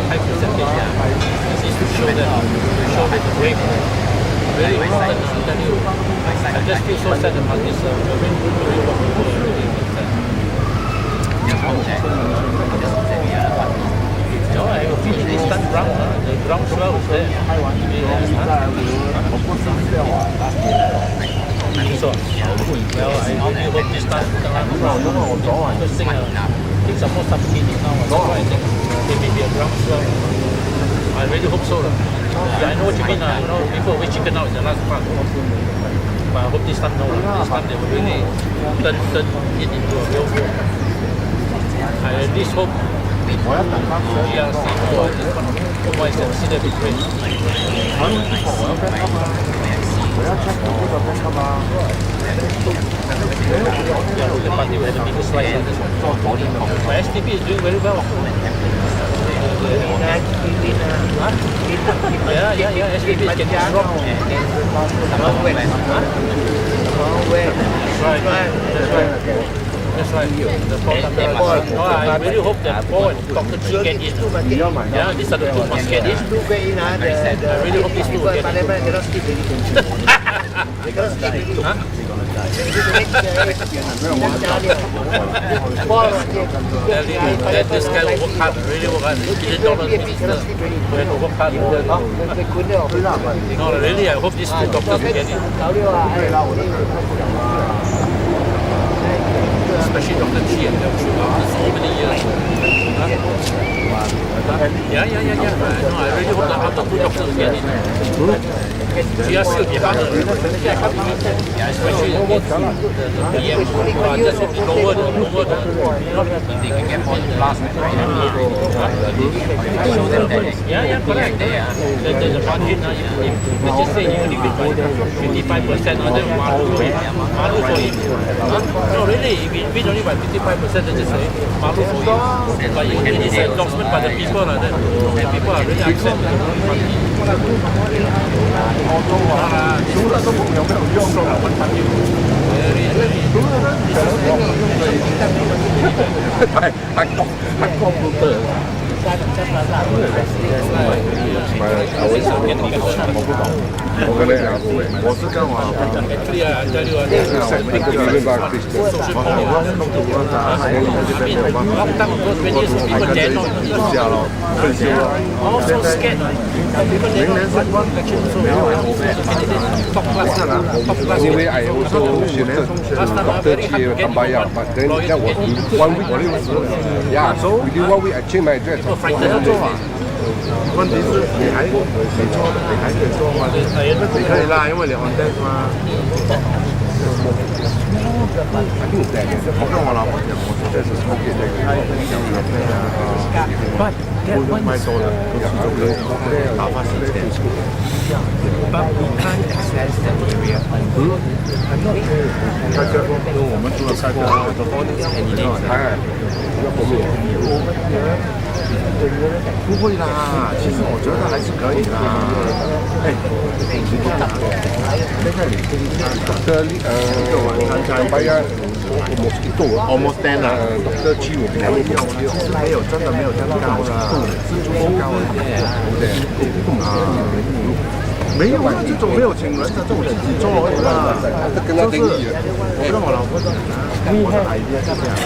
high percentage. This is to show that the break very important. I tell you, I just feel so sad about this. Very people already. No, I feel this time round, the ground swell is there. So, well, I really hope this time because things are more suffocating now. So I think there may be a ground swell. I really hope so. Yeah, I know what you mean. You know, people always chicken out in the last part. But I hope this time no. This time they will really turn it into a real war. I at least hope GRC more is considered between. The party will have a bigger slice of this one. But SDP is doing very well. Yeah, SDP is getting strong. That's right. That's right. The Paul I really hope that Paul and Dr. Chee get in. Yeah, these are the two must get in. I really hope these two will get in. This guy will work hard, really work hard. $1 billion minister. We have to work hard. No, really, I hope these two doctors will get in. Especially Dr. Chee and them after so many years. Yeah. No, I really hope that other two doctors will get in. GRC will be harder. Especially the PM. Just hope to lower the if they can get on last Yeah, correct. There's a one hit. Let's just say you only win by 55%, or then malu for him. No, really, if you win only by 55%, then just say malu for him. But you win this endorsement by the people, and people are really upset with the party. Anyway, I also shifted to Dr. Chee Tambaya, but then that was 1 week. Yeah, so within 1 week I changed my address. 问题是你还没做，你还可以做吗？你可以啦，因为你 on deck 嘛。我跟我老婆讲，我现在是抽给这个不用卖多的，就可以打发时间。But we can't access that area. I'm not sure. 我们除了开车，不会啦，其实我觉得还是可以啦。哎，你看，现在你Tambaya almost 10了，Dr. Chee 我没有，其实没有，真的没有这样高了，是足够高了，没有啊，这种没有请人的，这种自己做而已啦。就是我跟我老婆说，我的 idea 是这样，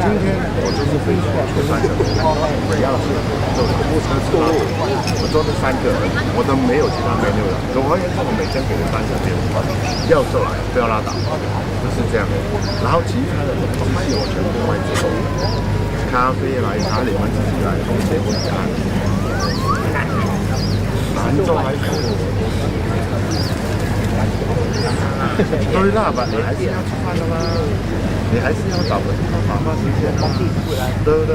今天我就是飞出3个，主要是走不车吃拉我做这3个，我都没有其他 menu 了。总而言之，我每天给你3个给我，要做来不要拉倒，就是这样。然后其他的东西我全部外做，咖啡奶茶你们自己来，东西我加。难做还是？对啦，吧，你还是要吃饭的嘛，你还是要找个地方打发时间嘛，对不对？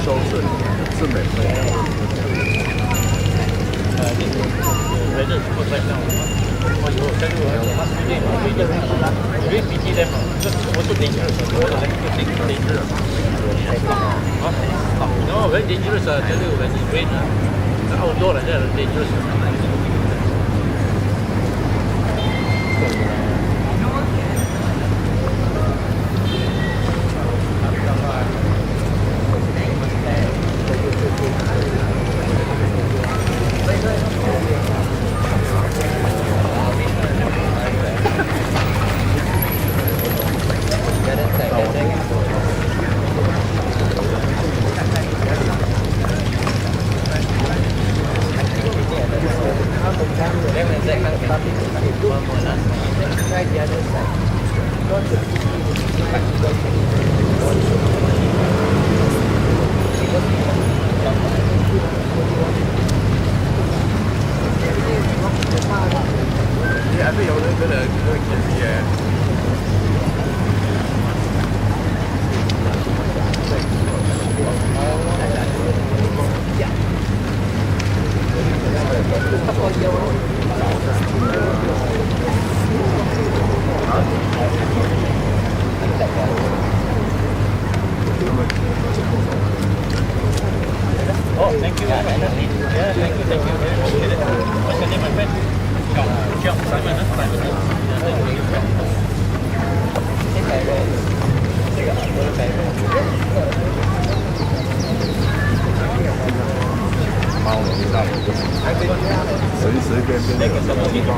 收是免费的。还是不太像我有在路上有笔记的嘛，我是dangerous，我是dangerous。No, very dangerous. I tell you, when it's rain, outdoor like that, dangerous. Oh, thank you. Yeah, thank you. What's your name, my friend? Simon,随随便便有什么地方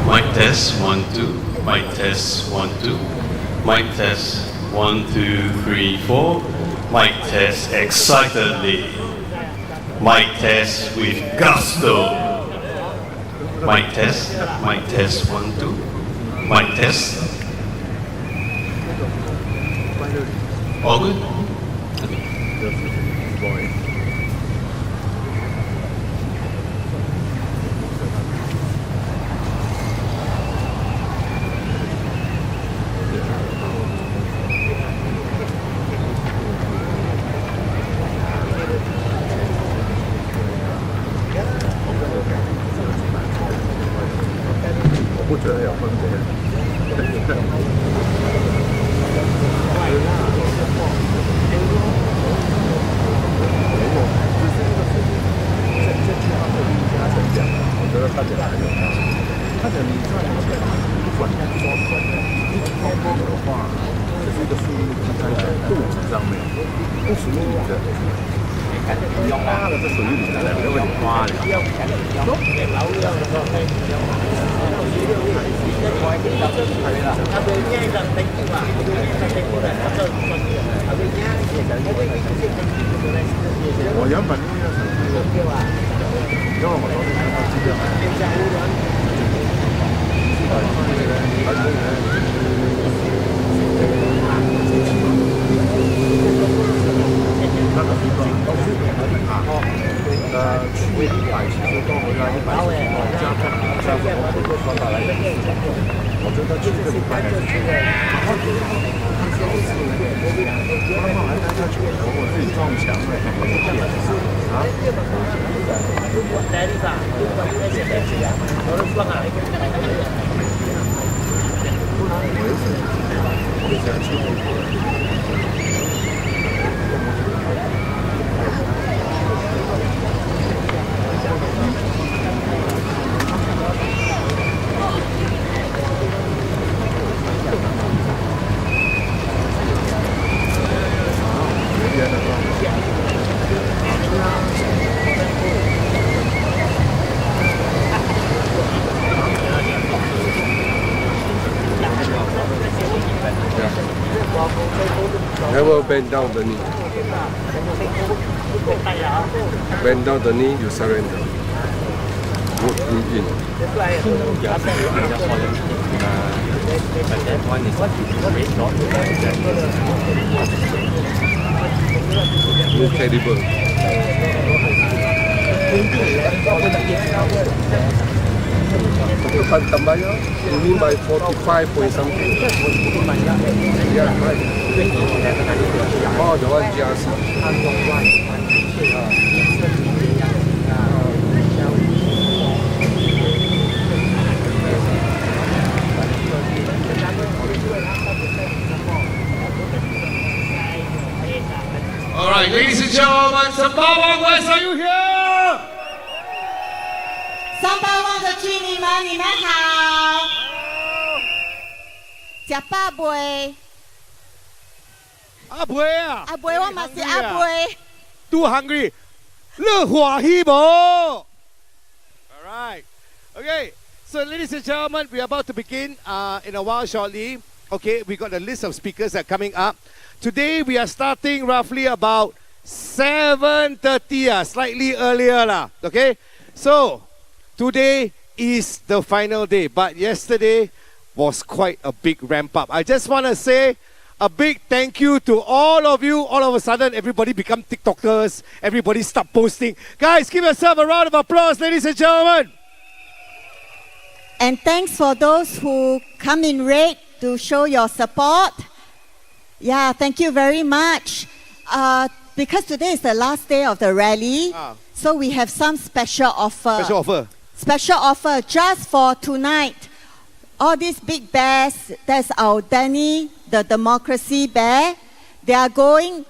Mic test 1 2. Mic test 1 2. Mic test 1 2 3 4. Mic test excitedly. Mic test with gusto. Mic test 1 2. Mic test. All good? Okay. 不觉得有分别。我觉得看起来很有道理。看起来你赚钱，不管抓分，一超过的话，就是一个数目记在肚子上面，不属于你的。你花了，这属于你的，因为你花了。我原本应该是因为我昨天看到资料，去100其实都回来100加算下来，我觉得去个礼拜慢慢待下去，我自己撞墙了，啊？我有什么？我想去。Never bend down the knee. Bend down the knee, you surrender. Good in. Incredible. Tambaya, you mean by 45 point something? Yeah, right. Oh, the one GRC. All right, ladies and gentlemen, Sembawang West, are you here? 三八旺的居民们，你们好！食饱未？阿妹啊，阿妹，我嘛是阿妹。 Too hungry. 乐欢喜无 All right. Okay. So, ladies and gentlemen, we are about to begin in a while shortly. Okay, we got a list of speakers that are coming up. Today, we are starting roughly about 7:30, slightly earlier lah. Okay. So, today is the final day, but yesterday was quite a big ramp up. I just want to say a big thank you to all of you. All of a sudden, everybody become TikTokers. Everybody start posting. Guys, give yourself a round of applause, ladies and gentlemen. And thanks for those who come in red to show your support. Yeah, thank you very much. Because today is the last day of the rally, so we have some special offer. Special offer. Special offer just for tonight. All these big bears, that's our Danny, the democracy bear. They are going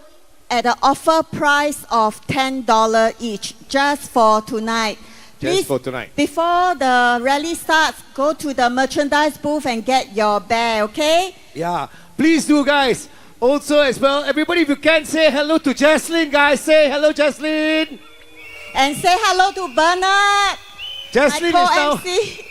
at an offer price of $10 each, just for tonight. Just for tonight. Before the rally starts, go to the merchandise booth and get your bear, okay? Yeah, please do, guys. Also, as well, everybody, if you can, say hello to Jaslyn, guys. Say hello, Jaslyn. And say hello to Bernard. Jaslyn my is now. co-MC.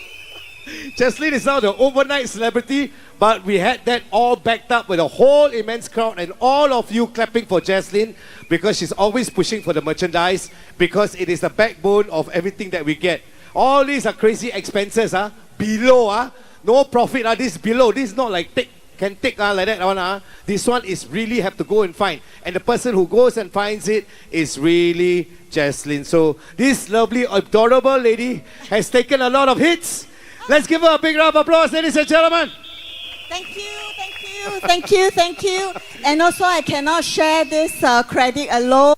Jaslyn is now the overnight celebrity, but we had that all backed up with a whole immense crowd and all of you clapping for Jaslyn because she's always pushing for the merchandise because it is the backbone of everything that we get. All these are crazy expenses, below, no profit, this is below. This is not like can take like that one. This one is really have to go and find. And the person who goes and finds it is really Jaslyn. So this lovely, adorable lady has taken a lot of hits. Let's give her a big round of applause, ladies and gentlemen. Thank you, thank you, thank you, thank you. And also I cannot share this credit alone.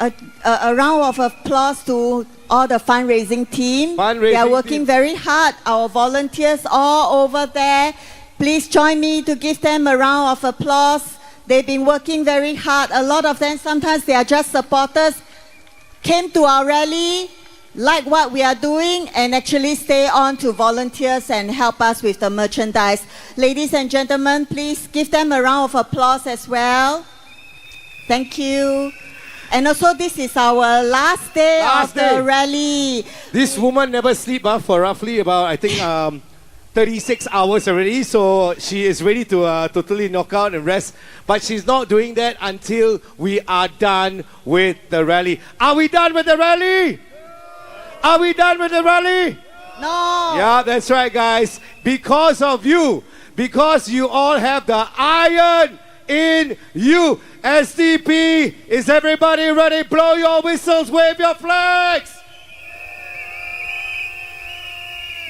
A round of applause to all the fundraising team. They are working very hard. Our volunteers all over there. Please join me to give them a round of applause. They've been working very hard. A lot of them, sometimes they are just supporters, came to our rally, like what we are doing, and actually stay on to volunteers and help us with the merchandise. Ladies and gentlemen, please give them a round of applause as well. Thank you. And also, this is our last day of the rally. This woman never sleep for roughly about, I think, 36 hours already. So she is ready to totally knock out and rest. But she's not doing that until we are done with the rally. Are we done with the rally? Are we done with the rally? No. Yeah, that's right, guys. Because of you. Because you all have the iron in you. SDP, is everybody ready? Blow your whistles, wave your flags.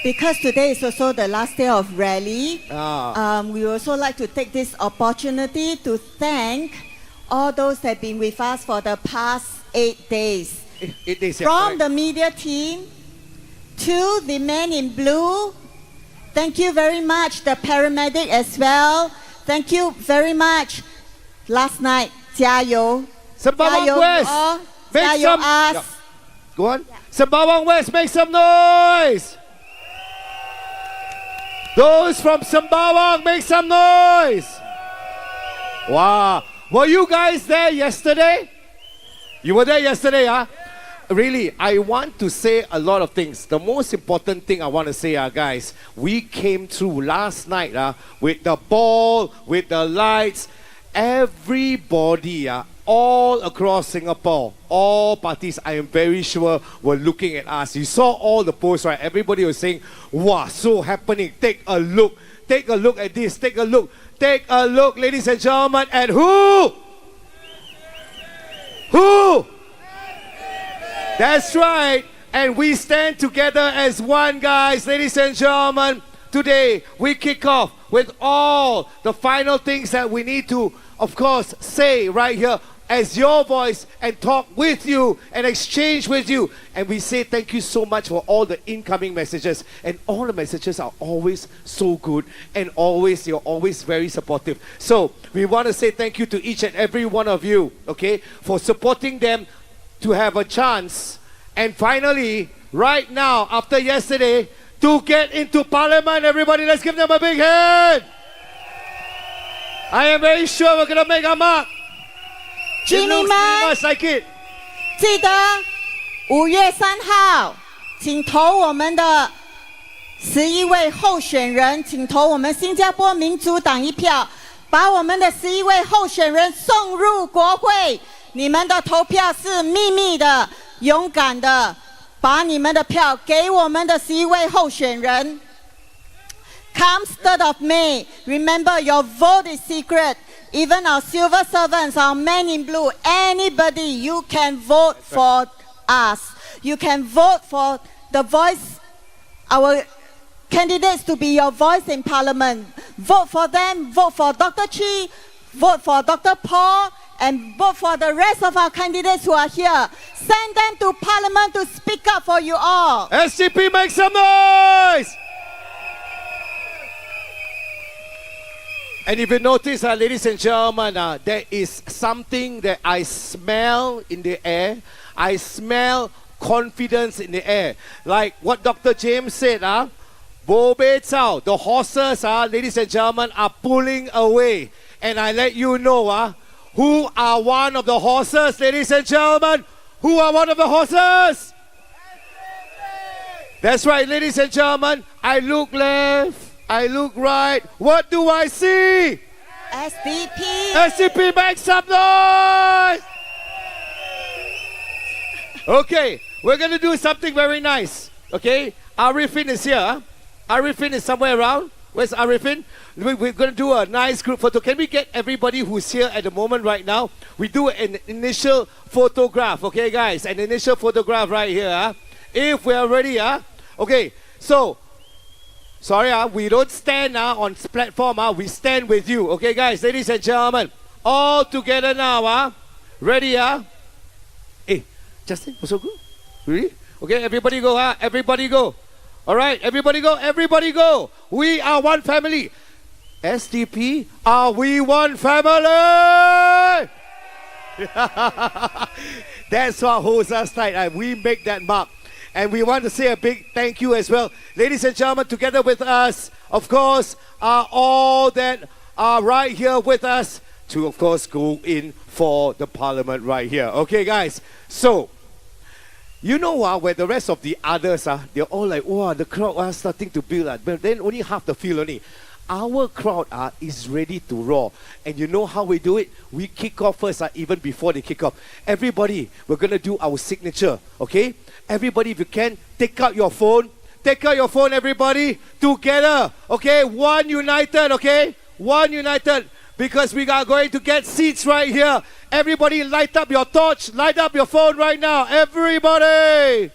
Because today is also the last day of rally, we also like to take this opportunity to thank all those that have been with us for the past 8 days. 8 days, yeah, From correct. the media team to the man in blue, thank you very much, the paramedic as well. Thank you very much. Last night, 加油. Sembawang West, make 加油 some. us. Yeah. Go on. Sembawang West, make some noise. Those from Sembawang, make some noise. Wow. Were you guys there yesterday? You were there yesterday, huh? Really, I want to say a lot of things. The most important thing I want to say, guys, we came through last night with the ball, with the lights. everybody, all across Singapore, all parties, I am very sure, were looking at us. You saw all the posts, right? Everybody was saying, wow, so happening. Take a look. Take a look at this. Take a look. Take a look, ladies and gentlemen, at who? Who? That's right. And we stand together as one, guys. Ladies and gentlemen, today we kick off with all the final things that we need to, of course, say right here as your voice and talk with you and exchange with you. And we say thank you so much for all the incoming messages. And all the messages are always so good and you're always very supportive. So we want to say thank you to each and every one of you, okay, for supporting them to have a chance. And finally, right now, after yesterday, to get into Parliament, everybody, let's give them a big hand. I am very sure we're going to make a mark. 居民们， Much like it. 记得5月3号，请投我们的11位候选人，请投我们新加坡民主党一票，把我们的11位候选人送入国会。你们的投票是秘密的，勇敢的，把你们的票给我们的11位候选人。Come 3rd of May, remember your vote is secret. Even our civil servants, our men in blue, anybody, you can vote for us. You can vote for the voice, our candidates to be your voice in Parliament. Vote for them, vote for Dr. Chee, vote for Dr. Paul, and vote for the rest of our candidates who are here. Send them to Parliament to speak up for you all. SDP, make some noise! And if you notice, ladies and gentlemen, there is something that I smell in the air. I smell confidence in the air. Like what Dr. James said, Bo Bei Cao, the horses, ladies and gentlemen, are pulling away. And I let you know, who are one of the horses, ladies and gentlemen? Who are one of the horses? That's right, ladies and gentlemen. I look left. I look right. What do I see? SDP. SDP, make some noise! Okay, we're going to do something very nice. Okay, Arifin is here. Arifin is somewhere around. Where's Arifin? We're going to do a nice group photo. Can we get everybody who's here at the moment right now? We do an initial photograph. Okay, guys, an initial photograph right here. If we're ready. Okay, so... Sorry, we don't stand on platform. We stand with you. Okay, guys, ladies and gentlemen, all together now. Ready? Hey, Justin, also good? Really? Okay, everybody go. Everybody go. All right, everybody go. Everybody go. We are one family. SDP, are we one family? That's what holds us tight. We make that mark. And we want to say a big thank you as well. Ladies and gentlemen, together with us, of course, are all that are right here with us to, of course, go in for the Parliament right here. Okay, guys. So, you know where the rest of the others, they're all like, wow, the crowd are starting to build. But then only half the field only. Our crowd is ready to roar. And you know how we do it? We kick off first, even before they kick off. Everybody, we're going to do our signature, okay? Everybody, if you can, take out your phone. Take out your phone, everybody, together. Okay, one united, okay? One united. Because we are going to get seats right here. Everybody, light up your torch. Light up your phone right now. Everybody.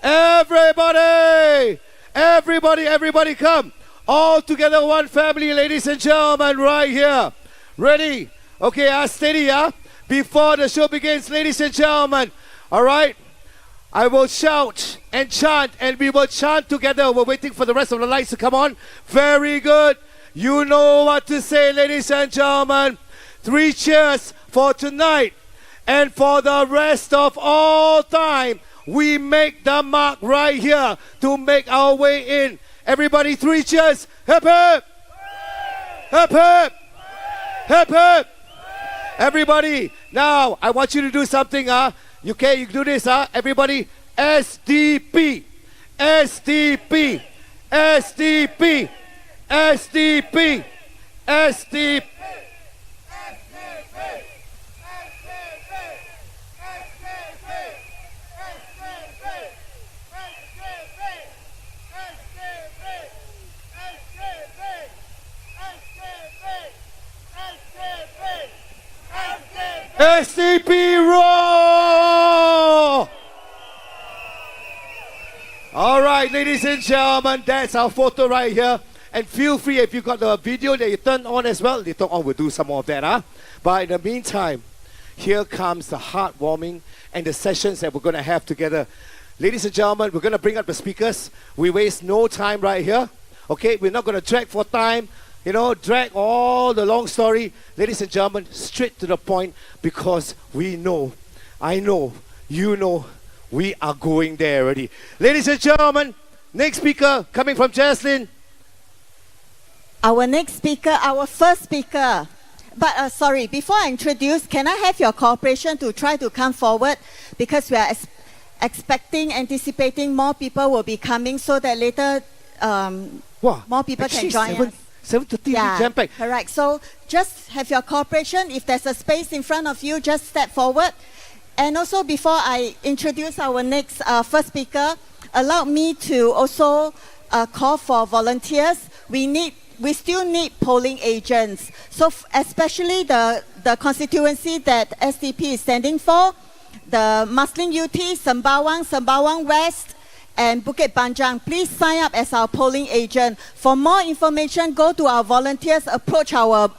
Everybody. Everybody, everybody come. All together, one family, ladies and gentlemen, right here. Ready? Okay, steady, before the show begins, ladies and gentlemen. All right? I will shout and chant, and we will chant together. We're waiting for the rest of the lights to come on. Very good. You know what to say, ladies and gentlemen. 3 cheers for tonight. And for the rest of all time, we make the mark right here to make our way in. Everybody, 3 cheers. Hip, hip. Hip, hip. Hip, hip. Everybody, now I want you to do something, You can do this, Everybody, SDP, SDP, SDP, SDP, SDP. ladies and gentlemen, that's our photo right here. And feel free, if you got the video that you turn on as well, later on we'll do some more of that. Huh? But in the meantime, here comes the heartwarming and the sessions that we're going to have together. Ladies and gentlemen, we're going to bring up the speakers. We waste no time right here. Okay, we're not going to drag for time, drag all the long story. Ladies and gentlemen, straight to the point, because we know, I know, you know, we are going there already. Ladies and gentlemen, next speaker coming from Jaslyn. Our next speaker, our first speaker. But sorry, before I introduce, can I have your cooperation to try to come forward? Because we are anticipating more people will be coming, so that later more people can join us. 7:30, jam-packed. Correct. So just have your cooperation. If there's a space in front of you, just step forward. And also, before I introduce our next first speaker, allow me to also call for volunteers. We still need polling agents. So especially the constituency that SDP is standing for, the Muslim UT, Sembawang West, and Bukit Panjang, please sign up as our polling agent. For more information, go to our volunteers, approach our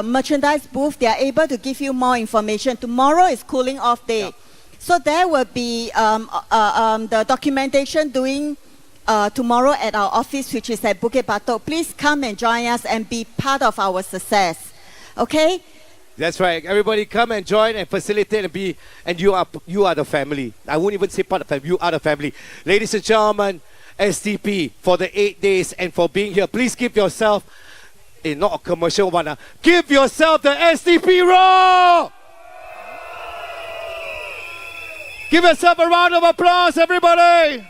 merchandise booth. They are able to give you more information. Tomorrow is cooling off day. Yeah. So there will be the documentation doing tomorrow at our office, which is at Bukit Batok. Please come and join us and be part of our success. Okay? That's right. Everybody come and join and facilitate and you are the family. I won't even say part of the family. You are the family. Ladies and gentlemen, SDP for the 8 days and for being here. Please give yourself, not a commercial one, give yourself the SDP roar! Give yourself a round of applause, everybody!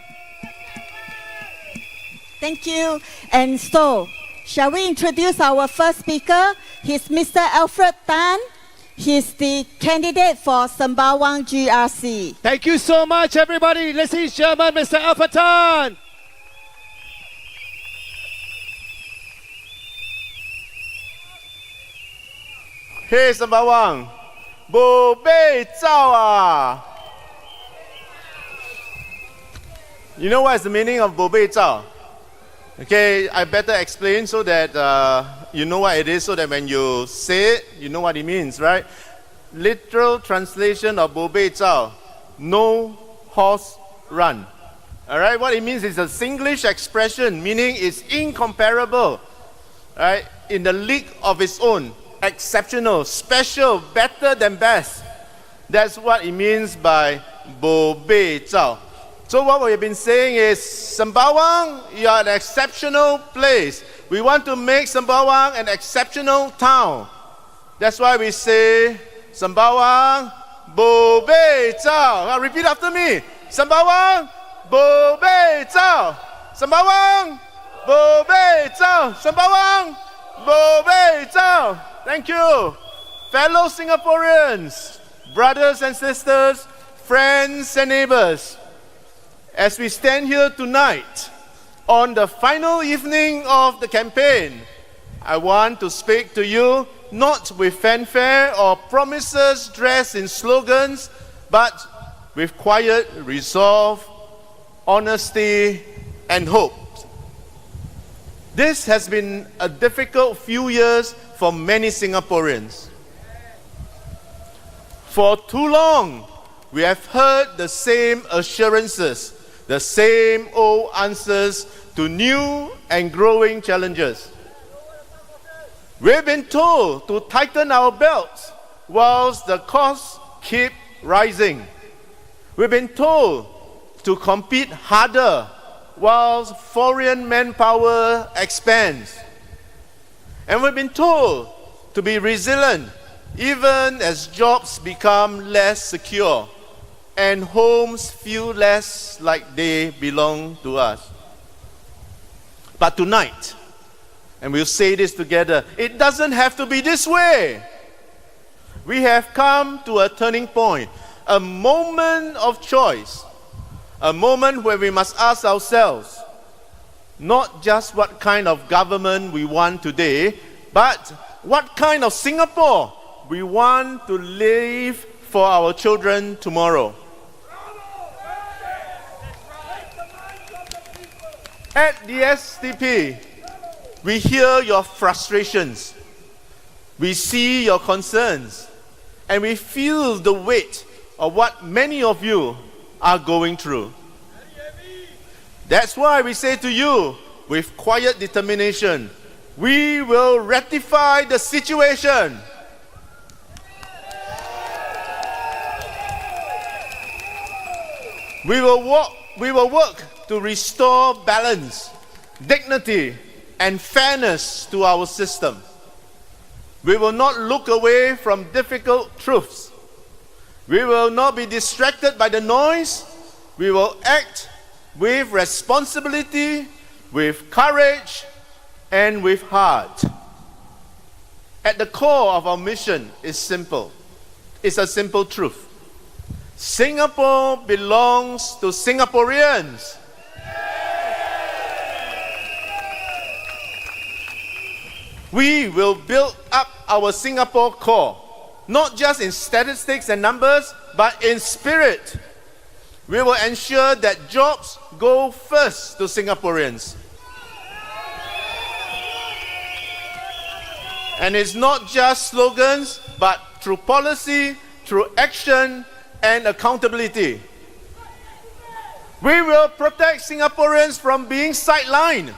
Thank you. And so, shall we introduce our first speaker? He's Mr. Alfred Tan. He's the candidate for Sembawang GRC. Thank you so much, everybody. Ladies and gentlemen, Mr. Alfred Tan. Hey, Sembawang. Bo bei zao ah. You know what is the meaning of bo bei zao? Okay, I better explain so that you know what it is, so that when you say it, you know what it means, right? Literal translation of bo bei zao, no horse run. All right, what it means is a Singlish expression, meaning it's incomparable, right? In the league of its own, exceptional, special, better than best. That's what it means by bo bei zao. So what we've been saying is, Sembawang, you are an exceptional place. We want to make Sembawang an exceptional town. That's why we say, Sembawang, bo bei zao. Now repeat after me. Sembawang, bo bei zao. Sembawang, bo bei zao. Sembawang, bo bei zao. Thank you. Fellow Singaporeans, brothers and sisters, friends and neighbors, as we stand here tonight, on the final evening of the campaign, I want to speak to you not with fanfare or promises dressed in slogans, but with quiet resolve, honesty, and hope. This has been a difficult few years for many Singaporeans. For too long, we have heard the same assurances, the same old answers to new and growing challenges. We've been told to tighten our belts whilst the costs keep rising. We've been told to compete harder whilst foreign manpower expands. And we've been told to be resilient even as jobs become less secure and homes feel less like they belong to us. But tonight, and we'll say this together, it doesn't have to be this way. We have come to a turning point, a moment of choice, a moment where we must ask ourselves, not just what kind of government we want today, but what kind of Singapore we want to live for our children tomorrow. At the SDP, we hear your frustrations, we see your concerns, and we feel the weight of what many of you are going through. That's why we say to you, with quiet determination, we will rectify the situation. We will work to restore balance, dignity, and fairness to our system. We will not look away from difficult truths. We will not be distracted by the noise. We will act with responsibility, with courage, and with heart. At the core of our mission is simple. It's a simple truth. Singapore belongs to Singaporeans. We will build up our Singapore core, not just in statistics and numbers, but in spirit. We will ensure that jobs go first to Singaporeans. And it's not just slogans, but through policy, through action, and accountability. We will protect Singaporeans from being sidelined.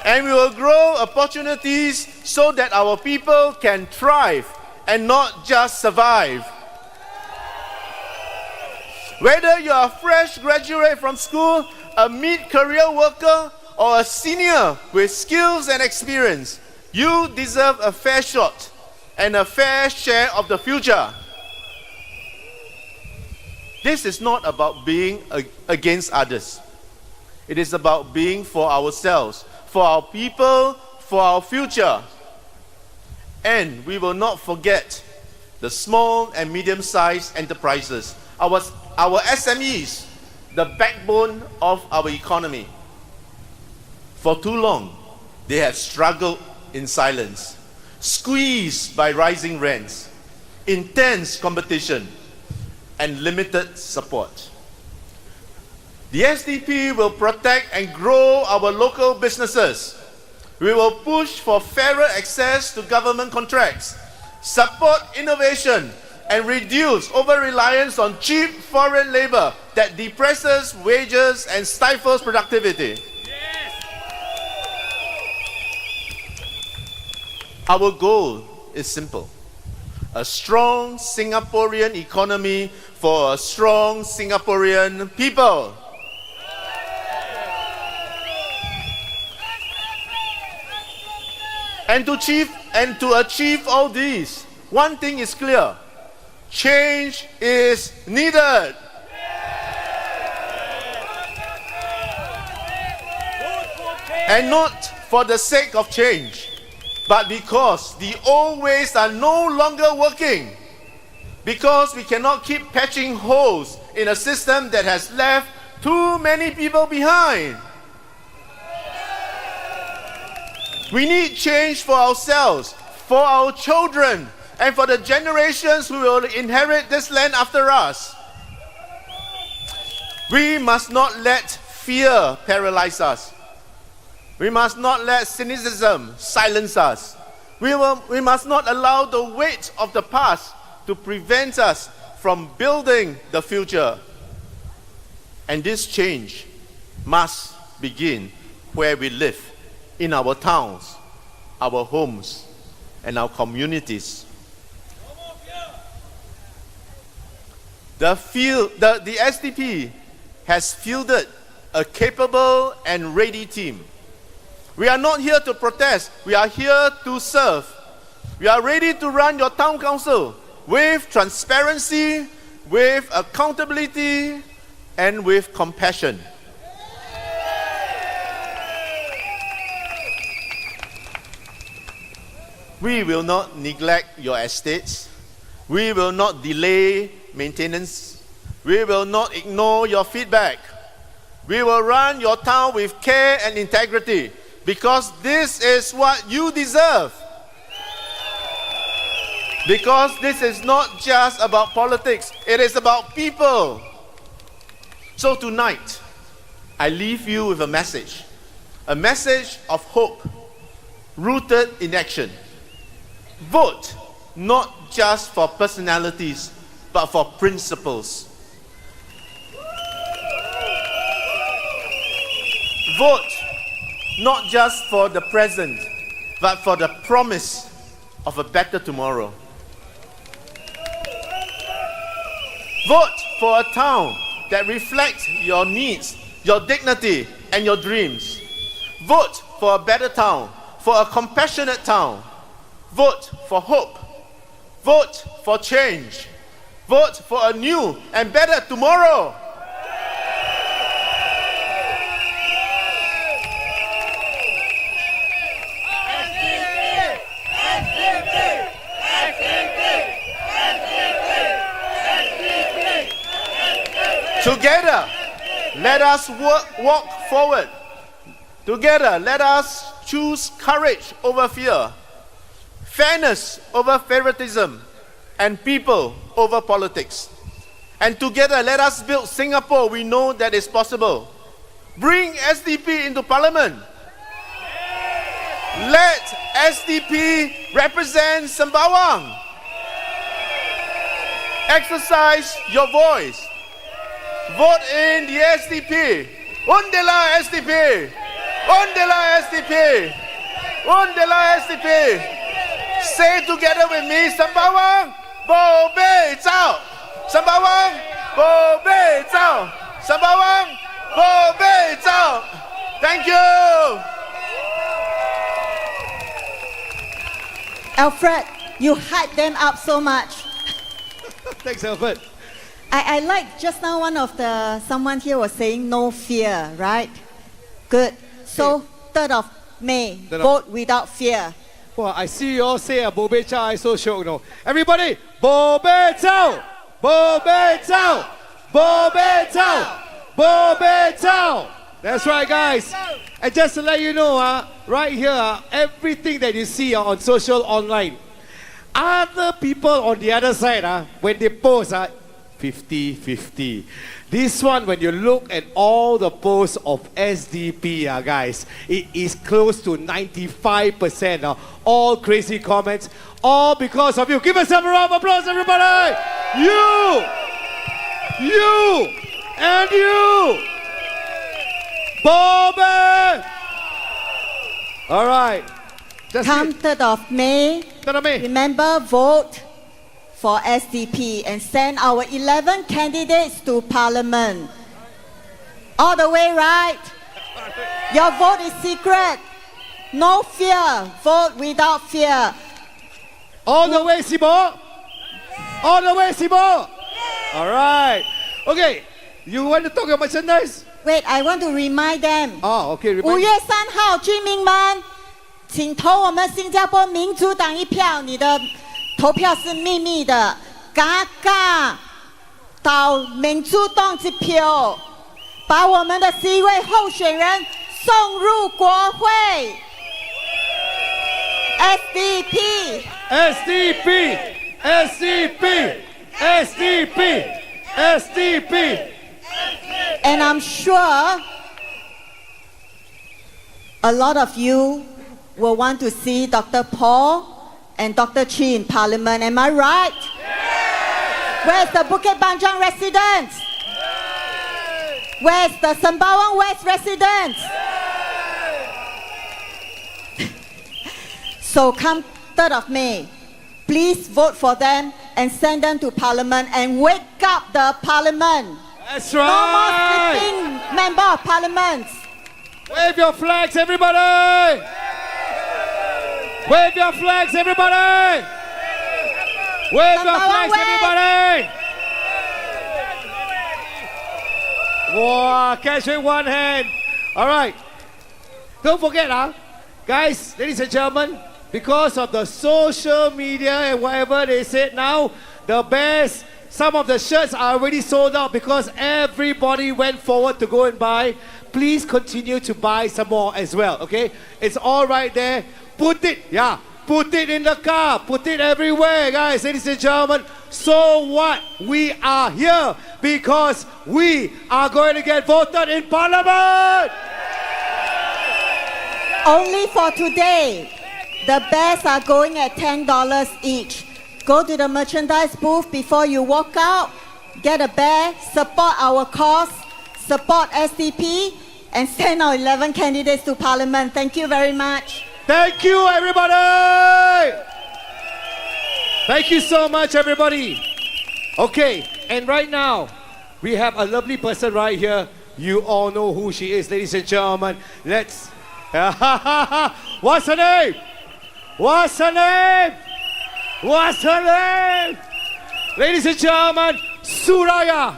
And we will grow opportunities so that our people can thrive and not just survive. Whether you are a fresh graduate from school, a mid-career worker, or a senior with skills and experience, you deserve a fair shot and a fair share of the future. This is not about being against others. It is about being for ourselves, for our people, for our future. And we will not forget the small and medium-sized enterprises, our SMEs, the backbone of our economy. For too long, they have struggled in silence, squeezed by rising rents, intense competition, and limited support. The SDP will protect and grow our local businesses. We will push for fairer access to government contracts, support innovation, and reduce over-reliance on cheap foreign labor that depresses wages and stifles productivity. Our goal is simple: a strong Singaporean economy for a strong Singaporean people. And to achieve all these, one thing is clear: change is needed. And not for the sake of change, but because the old ways are no longer working. Because we cannot keep patching holes in a system that has left too many people behind. We need change for ourselves, for our children, and for the generations who will inherit this land after us. We must not let fear paralyze us. We must not let cynicism silence us. We must not allow the weight of the past to prevent us from building the future. And this change must begin where we live, in our towns, our homes, and our communities. The SDP has fielded a capable and ready team. We are not here to protest, we are here to serve. We are ready to run your town council with transparency, with accountability, and with compassion. We will not neglect your estates. We will not delay maintenance. We will not ignore your feedback. We will run your town with care and integrity, because this is what you deserve. Because this is not just about politics, it is about people. So tonight, I leave you with a message of hope, rooted in action. Vote not just for personalities, but for principles. Vote not just for the present, but for the promise of a better tomorrow. Vote for a town that reflects your needs, your dignity, and your dreams. Vote for a better town, for a compassionate town. Vote for hope. Vote for change. Vote for a new and better tomorrow. Together, let us walk forward. Together, let us choose courage over fear, fairness over favoritism, and people over politics. And together, let us build Singapore we know that is possible. Bring SDP into Parliament. Let SDP represent Sembawang. Exercise your voice. Vote in the SDP. Undela SDP. Undela SDP. Undela SDP. Say together with me, Sembawang, Bo Bei Zhao. Sembawang, Bo Bei Zhao. Sembawang, Bo Bei Zhao. Thank you. Alfred, you hyped them up so much. Thanks, Alfred. I like just now someone here was saying no fear, right? Good. So 3rd of May, vote without fear. Well, I see you all say Bo Bei Zhao, I so shocked, no. Everybody, Bo Bei Zhao, Bo Bei Zhao, Bo Bei Zhao, Bo Bei Zhao. That's right, guys. And just to let you know, right here, everything that you see on social online, other people on the other side, when they post, 50-50. This one, when you look at all the posts of SDP, guys, it is close to 95%. All crazy comments, all because of you. Give us a round of applause, everybody! You! And you! Bobby! All right. Come 3rd of May, remember, vote for SDP and send our 11 candidates to Parliament. All the way, right? Your vote is secret. No fear. Vote without fear. All the way, Sibo? All the way, Sibo? All right. Okay, you want to talk about merchandise? Wait, I want to remind them. Oh, okay. 5月3号，居民们，请投我们新加坡民主党一票。你的投票是秘密的，嘎嘎投民主党一票，把我们的11位候选人送入国会。SDP SDP SDP SDP SDP And I'm sure a lot of you will want to see Dr. Paul and Dr. Chee in Parliament. Am I right? Yes. Where's the Bukit Panjang residents? Yes. Where's the Sembawang West residents? Yes. So come 3rd of May, please vote for them and send them to Parliament and wake up the Parliament. That's No right. more sleeping member of Parliament. Wave your flags, everybody. Wave your flags, everybody! Wave your flags, everybody! Wow, catch with one hand. All right. Don't forget, guys, ladies and gentlemen, because of the social media and whatever they said now, the best, some of the shirts are already sold out because everybody went forward to go and buy. Please continue to buy some more as well, okay? It's all right there. Put it, put it in the car, put it everywhere, guys, ladies and gentlemen. So what? We are here because we are going to get voted in Parliament. Only for today, the bears are going at $10 each. Go to the merchandise booth before you walk out, get a bear, support our cause, support SDP, and send our 11 candidates to Parliament. Thank you very much. Thank you, everybody. Thank you so much, everybody. Okay, and right now, we have a lovely person right here. You all know who she is, ladies and gentlemen. Let's... What's her name? What's her name? What's her name? Ladies and gentlemen, Suraya.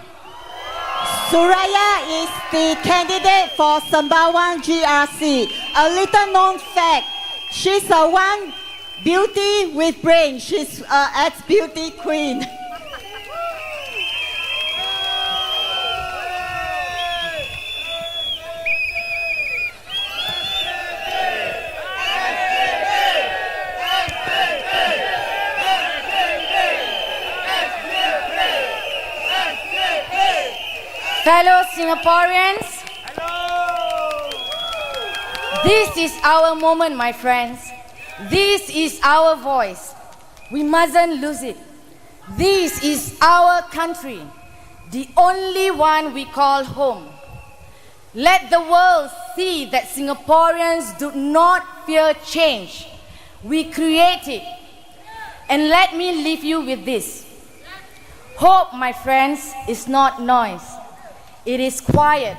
Suraya is the candidate for Sembawang GRC. A little known fact, she's a one beauty with brain. She's an ex-beauty queen. Fellow Singaporeans, this is our moment, my friends. This is our voice. We mustn't lose it. This is our country, the only one we call home. Let the world see that Singaporeans do not fear change. We create it. And let me leave you with this. Hope, my friends, is not noise. It is quiet,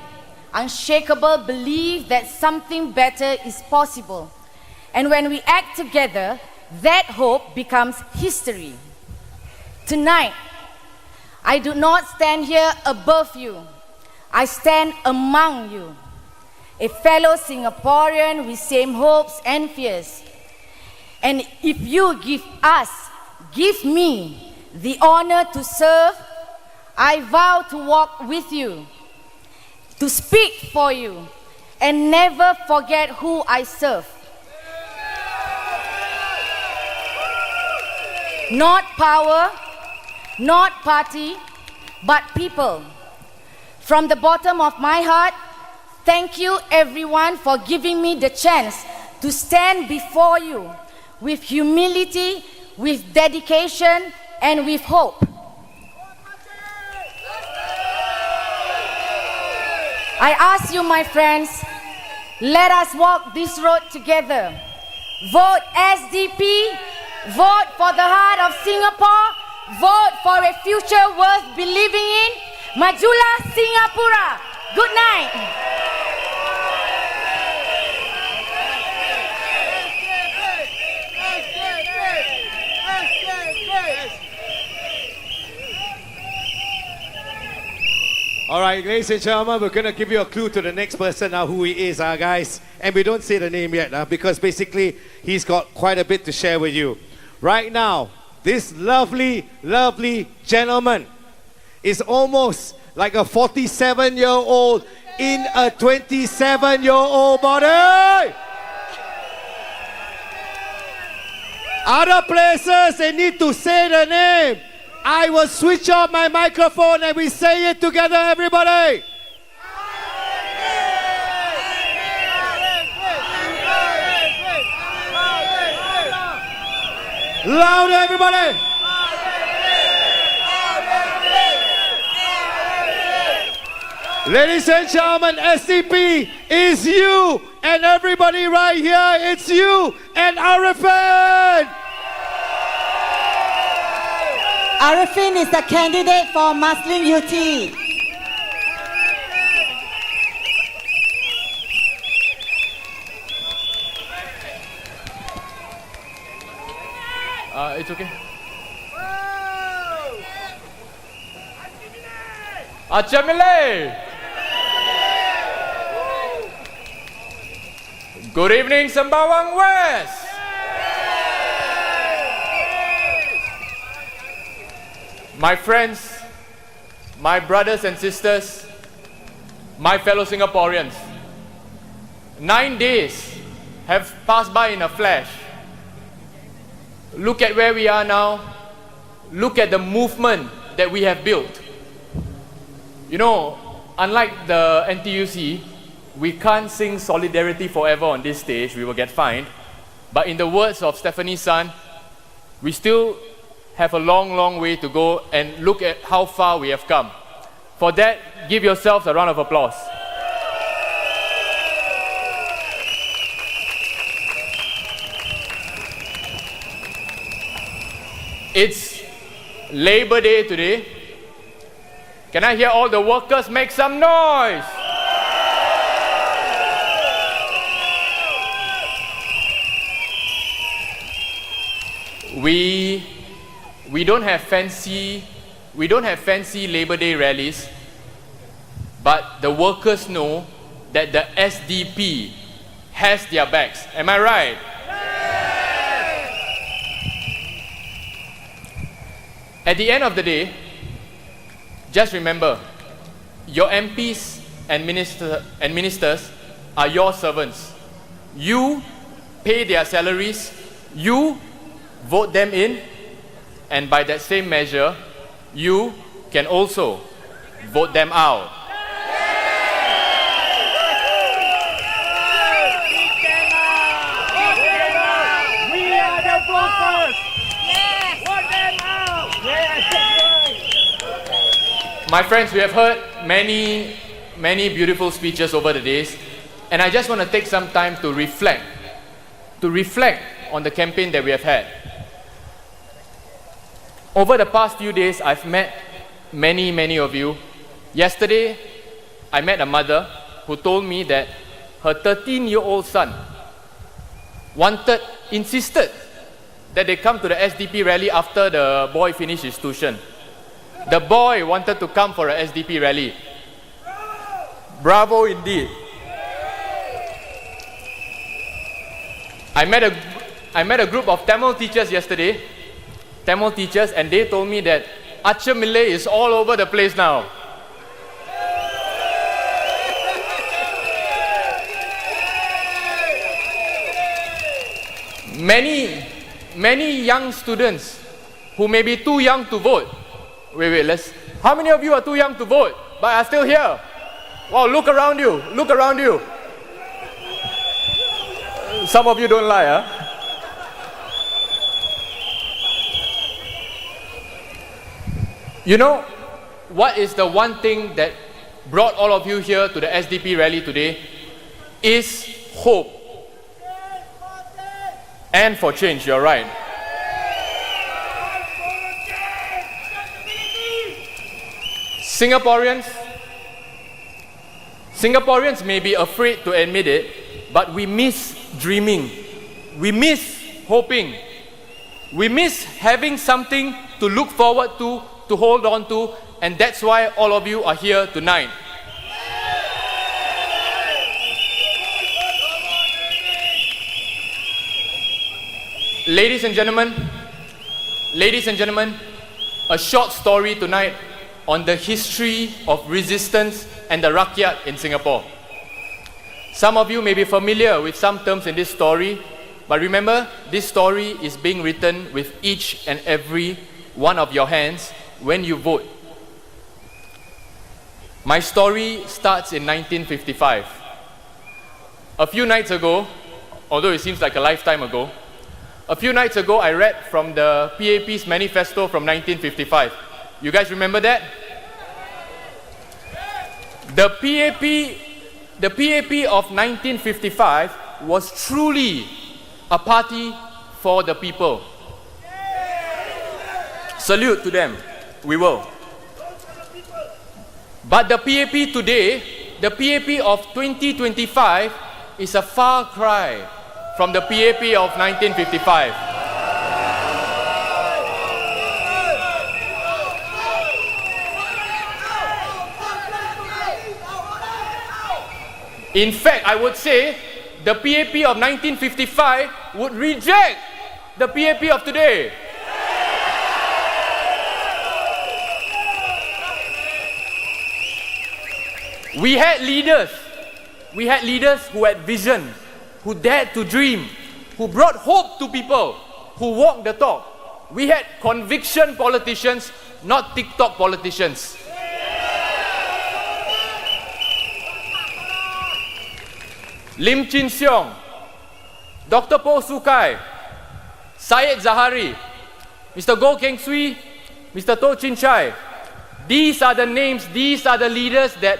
unshakable belief that something better is possible. And when we act together, that hope becomes history. Tonight, I do not stand here above you. I stand among you, a fellow Singaporean with same hopes and fears. And if you give me the honor to serve, I vow to walk with you, to speak for you, and never forget who I serve. Not power, not party, but people. From the bottom of my heart, thank you everyone for giving me the chance to stand before you with humility, with dedication, and with hope. I ask you, my friends, let us walk this road together. Vote SDP, vote for the heart of Singapore, vote for a future worth believing in. Majulah Singapura. Good night. All right, ladies and gentlemen, we're going to give you a clue to the next person now, who he is, guys. And we don't say the name yet, because basically he's got quite a bit to share with you. Right now, this lovely, lovely gentleman is almost like a 47-year-old in a 27-year-old body. Other places, they need to say the name. I will switch off my microphone and we say it together, everybody. Louder, everybody. Ladies and gentlemen, SDP is you and everybody right here. It's you and Arifin. Arifin is the candidate for Muslim UT. It's okay. Good evening, Sembawang West. My friends, my brothers and sisters, my fellow Singaporeans, 9 days have passed by in a flash. Look at where we are now. Look at the movement that we have built. You know, unlike the NTUC, we can't sing Solidarity Forever on this stage, we will get fined. But in the words of Stephanie's son, we still have a long, long way to go, and look at how far we have come. For that, give yourselves a round of applause. It's Labor Day today. Can I hear all the workers make some noise? We don't have fancy Labor Day rallies, but the workers know that the SDP has their backs. Am I right? At the end of the day, just remember, your MPs and ministers are your servants. You pay their salaries, you vote them in, and by that same measure, you can also vote them out. We are the voters. Vote them out. My friends, we have heard many beautiful speeches over the days, and I just want to take some time to reflect on the campaign that we have had. Over the past few days, I've met many of you. Yesterday, I met a mother who told me that her 13-year-old son insisted that they come to the SDP rally after the boy finished his tuition. The boy wanted to come for a SDP rally. Bravo indeed. I met a group of Tamil teachers yesterday, and they told me that Achamile is all over the place now. Many young students who may be too young to vote. How many of you are too young to vote but are still here? Wow, look around you. Some of you don't lie, huh? You know, what is the one thing that brought all of you here to the SDP rally today? Is hope. And for change, you're right. Singaporeans may be afraid to admit it, but we miss dreaming. We miss hoping. We miss having something to look forward to hold on to, and that's why all of you are here tonight. Ladies and gentlemen, a short story tonight on the history of resistance and the rakyat in Singapore. Some of you may be familiar with some terms in this story, but remember, this story is being written with each and every one of your hands when you vote. My story starts in 1955. A few nights ago, although it seems like a lifetime ago, I read from the PAP's manifesto from 1955. You guys remember that? The PAP of 1955 was truly a party for the people. Salute to them. We will. But the PAP today, the PAP of 2025, is a far cry from the PAP of 1955. In fact, I would say the PAP of 1955 would reject the PAP of today. We had leaders who had vision, who dared to dream, who brought hope to people. who walk the talk. We had conviction politicians, not TikTok politicians. Lim Chin Siong, Dr. Po Sukai, Syed Zahari, Mr. Goh Keng Swee, Mr. Toh Chin Chai. These are the names, these are the leaders that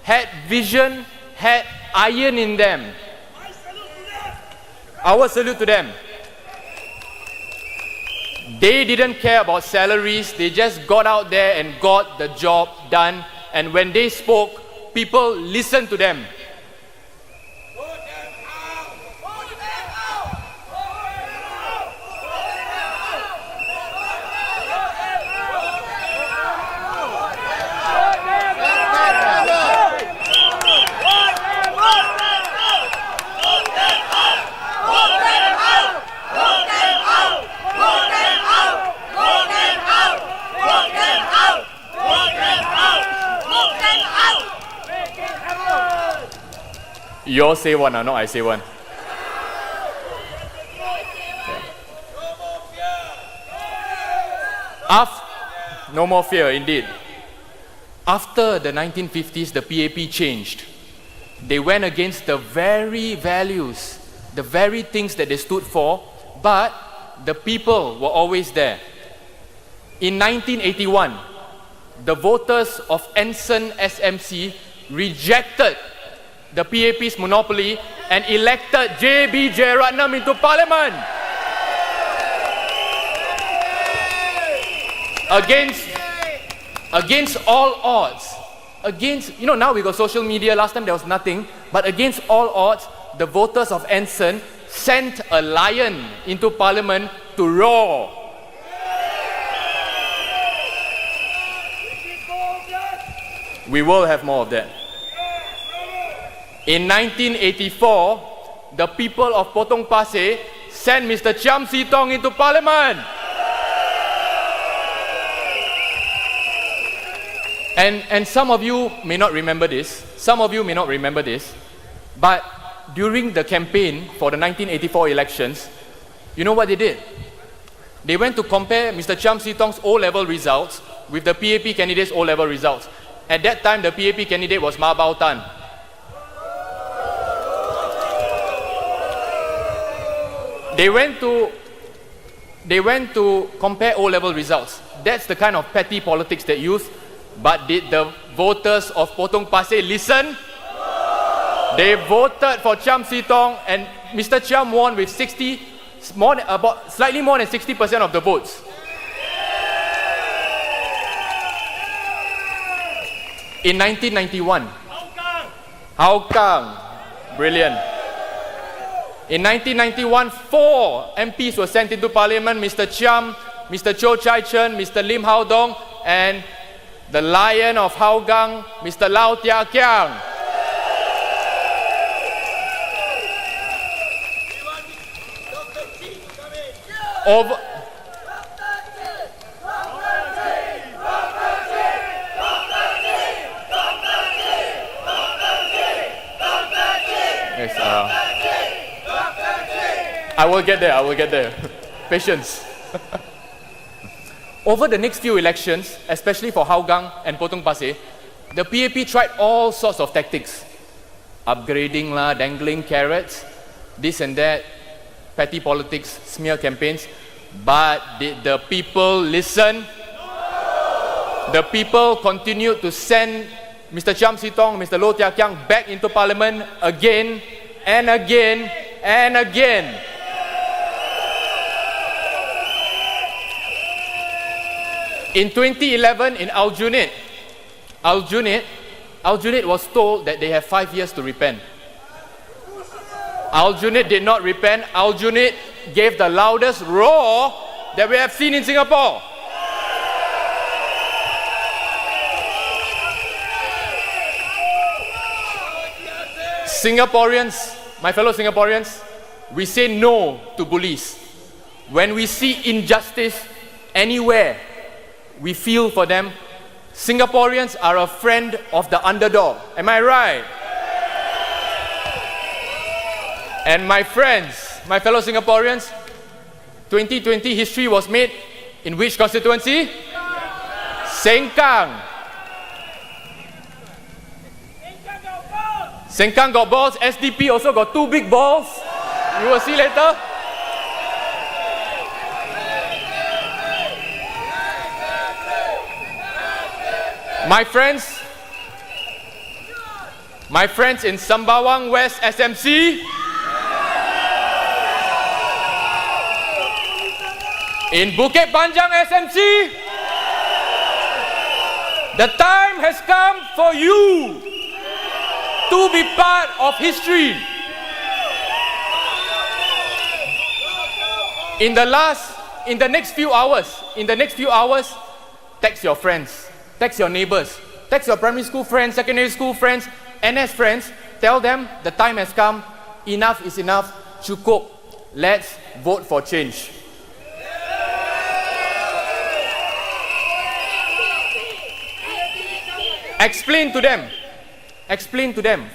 had vision, had iron in them. Our salute to them. They didn't care about salaries, they just got out there and got the job done. And when they spoke, people listened to them. You all say one, not I say one. No more fear, indeed. After the 1950s, the PAP changed. They went against the very values, the very things that they stood for, but the people were always there. In 1981, the voters of Ensign SMC rejected the PAP's monopoly and elected J.B. Jeyaretnam into parliament. Against all odds. Now we got social media, last time there was nothing, but against all odds, the voters of Ensign sent a lion into parliament to roar. We will have more of that. In 1984, the people of Potong Pasir sent Mr. Chiam See Tong into parliament. And some of you may not remember this. But during the campaign for the 1984 elections, you know what they did? They went to compare Mr. Chiam See Tong's O-level results with the PAP candidate's O-level results. At that time, the PAP candidate was Ma Bao Tan. They went to compare O-level results. That's the kind of petty politics they use. But did the voters of Potong Pasir listen? They voted for Chiam See Tong, and Mr. Chiam won with slightly more than 60% of the votes. In 1991, Hougang, brilliant. In 1991, 4 MPs were sent into parliament: Mr. Chiam, Mr. Cho Chai Chen, Mr. Lim Hao Dong, and the Lion of Hougang, Mr. Lau Tia Kiang. I will get there. Patience. Over the next few elections, especially for Hougang and Potong Pasir, the PAP tried all sorts of tactics. Upgrading lah, dangling carrots, this and that, petty politics, smear campaigns. But did the people listen? No! The people continued to send Mr. Chiam See Tong, Mr. Low Tia Kiang back into parliament again and again and again. In 2011, in Aljunied was told that they have 5 years to repent. Aljunied did not repent. Aljunied gave the loudest roar that we have seen in Singapore. Singaporeans, my fellow Singaporeans, we say no to bullies. When we see injustice anywhere, we feel for them. Singaporeans are a friend of the underdog. Am I right? And my friends, my fellow Singaporeans, 2020 history was made in which constituency? Sengkang. Sengkang got balls. SDP also got 2 big balls. You will see later. My friends in Sembawang West SMC, in Bukit Panjang SMC, the time has come for you to be part of history. In the next few hours, text your friends, text your neighbors, text your primary school friends, secondary school friends, NS friends, tell them the time has come, enough is enough, cukup, let's vote for change. Explain to them,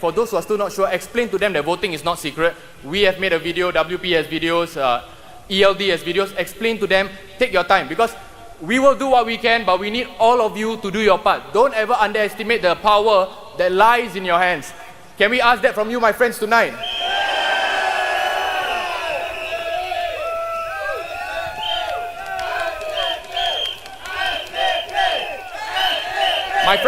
for those who are still not sure, explain to them that voting is not secret. We have made a video, WP has videos, ELD has videos. Explain to them, take your time, because we will do what we can, but we need all of you to do your part. Don't ever underestimate the power that lies in your hands. Can we ask that from you, my friends, tonight? My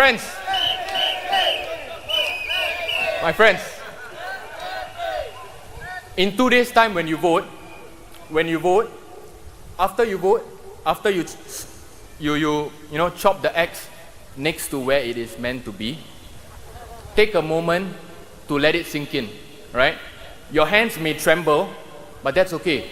friends, in 2 days' time when you vote, after you chop the X next to where it is meant to be, take a moment to let it sink in, right? Your hands may tremble, but that's okay,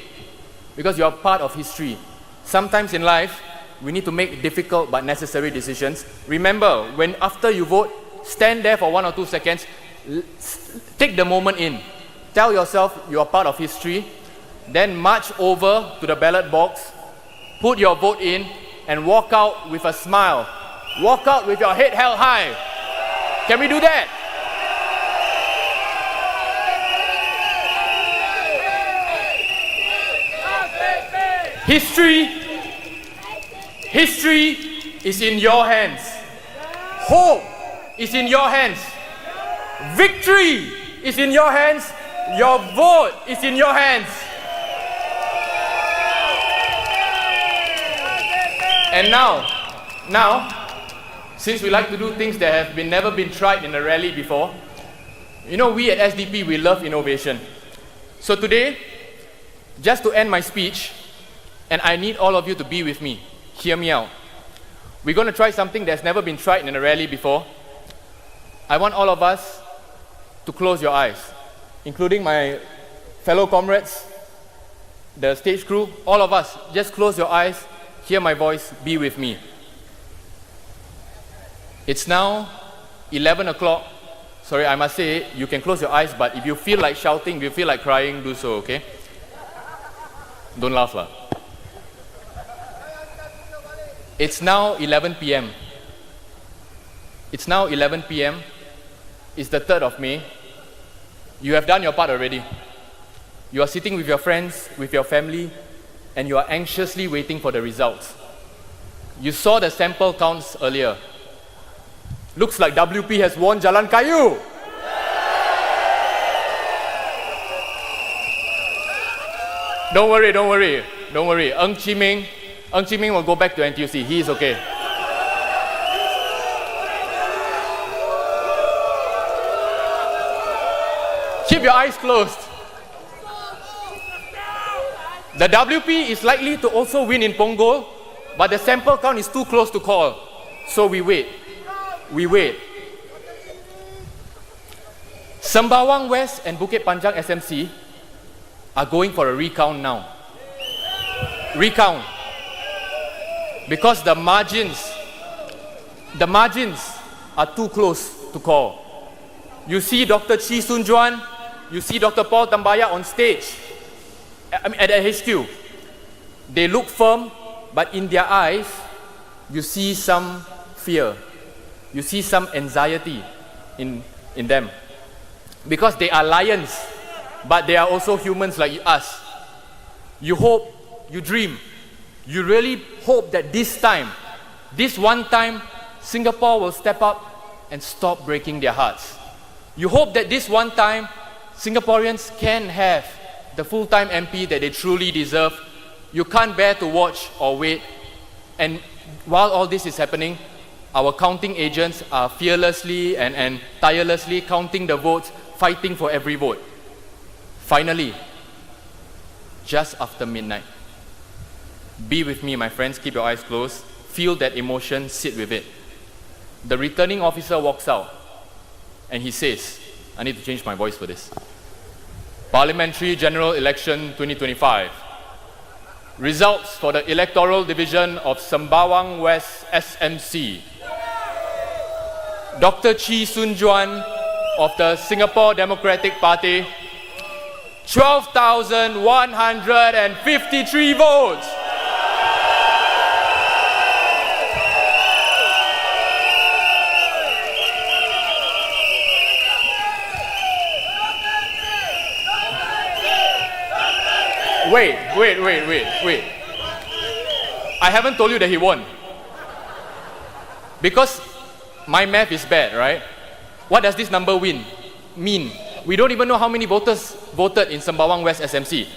because you are part of history. Sometimes in life, we need to make difficult but necessary decisions. Remember, when after you vote, stand there for 1 or 2 seconds, take the moment in. Tell yourself you are part of history, then march over to the ballot box, put your vote in, and walk out with a smile. Walk out with your head held high. Can we do that? History is in your hands. Hope is in your hands. Victory is in your hands. Your vote is in your hands. And now, since we like to do things that have never been tried in a rally before, we at SDP, we love innovation. So today, just to end my speech, and I need all of you to be with me, hear me out. We're going to try something that's never been tried in a rally before. I want all of us to close your eyes, including my fellow comrades, the stage crew, all of us, just close your eyes, hear my voice, be with me. It's now 11 o'clock. Sorry, I must say, you can close your eyes, but if you feel like shouting, if you feel like crying, do so, okay? Don't laugh, lah. It's now 11 p.m. It's now 11 p.m. It's the 3rd of May. You have done your part already. You are sitting with your friends, with your family, and you are anxiously waiting for the results. You saw the sample counts earlier. Looks like WP has won Jalan Kayu. Don't worry. Ng Chee Ming will go back to NTUC. He is okay. Keep your eyes closed. The WP is likely to also win in Punggol, but the sample count is too close to call. So we wait. Sembawang West and Bukit Panjang SMC are going for a recount now. Because the margins are too close to call. You see Dr. Chee Soon Juan, you see Dr. Paul Tambaya on stage, at the HQ. They look firm, but in their eyes, you see some fear. You see some anxiety in them. Because they are lions, but they are also humans like us. You hope you dream. You really hope that this time, this one time, Singapore will step up and stop breaking their hearts. You hope that this one time, Singaporeans can have the full-time MP that they truly deserve. You can't bear to watch or wait. And while all this is happening, our counting agents are fearlessly and tirelessly counting the votes, fighting for every vote. Finally, just after midnight, be with me, my friends, keep your eyes closed, feel that emotion, sit with it. The returning officer walks out and he says, I need to change my voice for this. Parliamentary General Election 2025. Results for the Electoral Division of Sembawang West SMC. Dr. Chee Soon Juan of the Singapore Democratic Party, 12,153 votes. Wait. I haven't told you that he won. Because my math is bad, right? What does this number mean? We don't even know how many voters voted in Sembawang West SMC.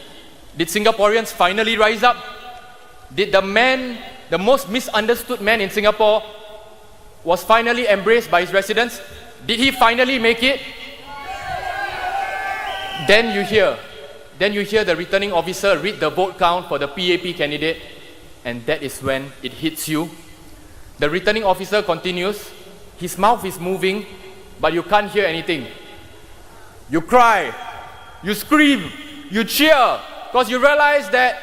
Did Singaporeans finally rise up? Did the man, the most misunderstood man in Singapore, was finally embraced by his residents? Did he finally make it? Then you hear the returning officer read the vote count for the PAP candidate, and that is when it hits you. The returning officer continues, his mouth is moving, but you can't hear anything. You cry, you scream, you cheer, because you realize that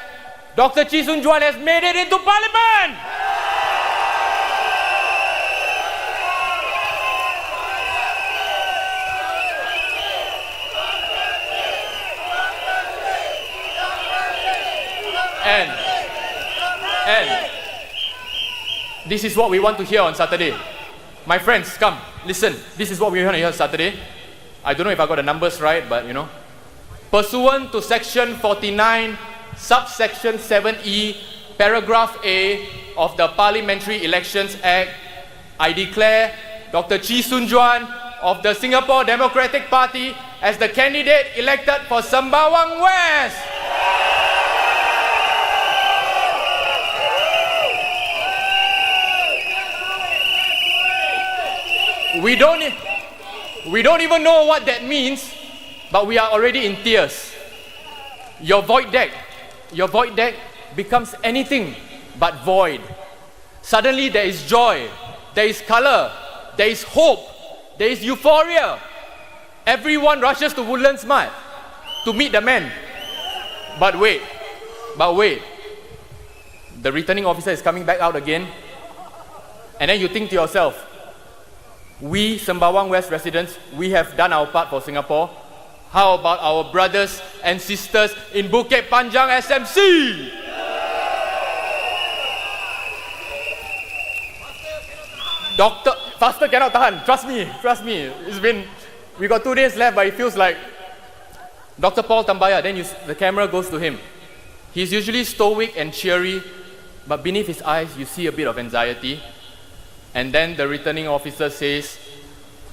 Dr. Chee Soon Juan has made it into Parliament! And this is what we want to hear on Saturday. My friends, come, listen. This is what we want to hear on Saturday. I don't know if I got the numbers right, but you know. Pursuant to Section 49, Subsection 7E, Paragraph A of the Parliamentary Elections Act, I declare Dr. Chee Soon Juan of the Singapore Democratic Party as the candidate elected for Sembawang West. We don't even know what that means, but we are already in tears. Your void deck becomes anything but void. Suddenly there is joy, there is color, there is hope, there is euphoria. Everyone rushes to Woodlands Mart to meet the man. But wait. The returning officer is coming back out again. And then you think to yourself, we Sembawang West residents, we have done our part for Singapore. How about our brothers and sisters in Bukit Panjang SMC? Faster cannot tahan. Trust me. We got 2 days left, but it feels like Dr. Paul Tambaya. Then the camera goes to him. He's usually stoic and cheery, but beneath his eyes, you see a bit of anxiety. And then the returning officer says,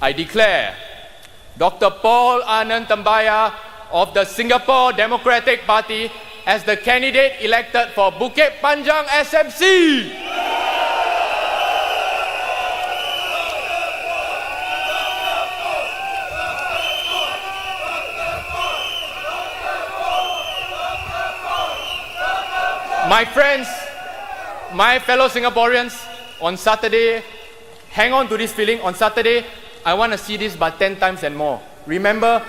I declare Dr. Paul Anand Tambaya of the Singapore Democratic Party as the candidate elected for Bukit Panjang SMC. My friends, my fellow Singaporeans, on Saturday, hang on to this feeling. On Saturday, I want to see this but 10 times and more. Remember,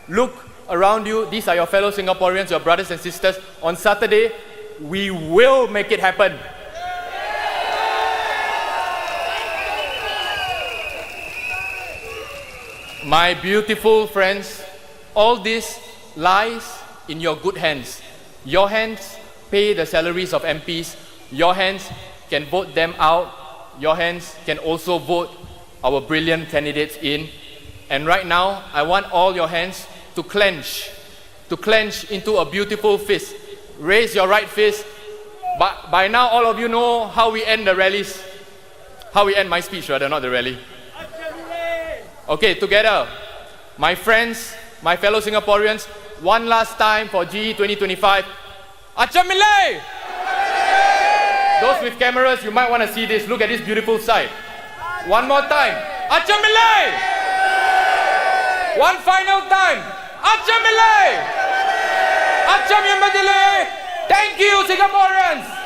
look around you. These are your fellow Singaporeans, your brothers and sisters. On Saturday, we will make it happen. My beautiful friends, all this lies in your good hands. Your hands pay the salaries of MPs. Your hands can vote them out. Your hands can also vote our brilliant candidates in. And right now, I want all your hands to clench into a beautiful fist. raise your right fist. But by now, all of you know how we end the rallies. How we end my speech, rather, not the rally. Okay, together. My friends, my fellow Singaporeans, one last time for GE2025. Achamile! Those with cameras, you might want to see this. Look at this beautiful sight. One more time. Achamile! One final time. Achamile! Acham Yamadile! Thank you, Singaporeans!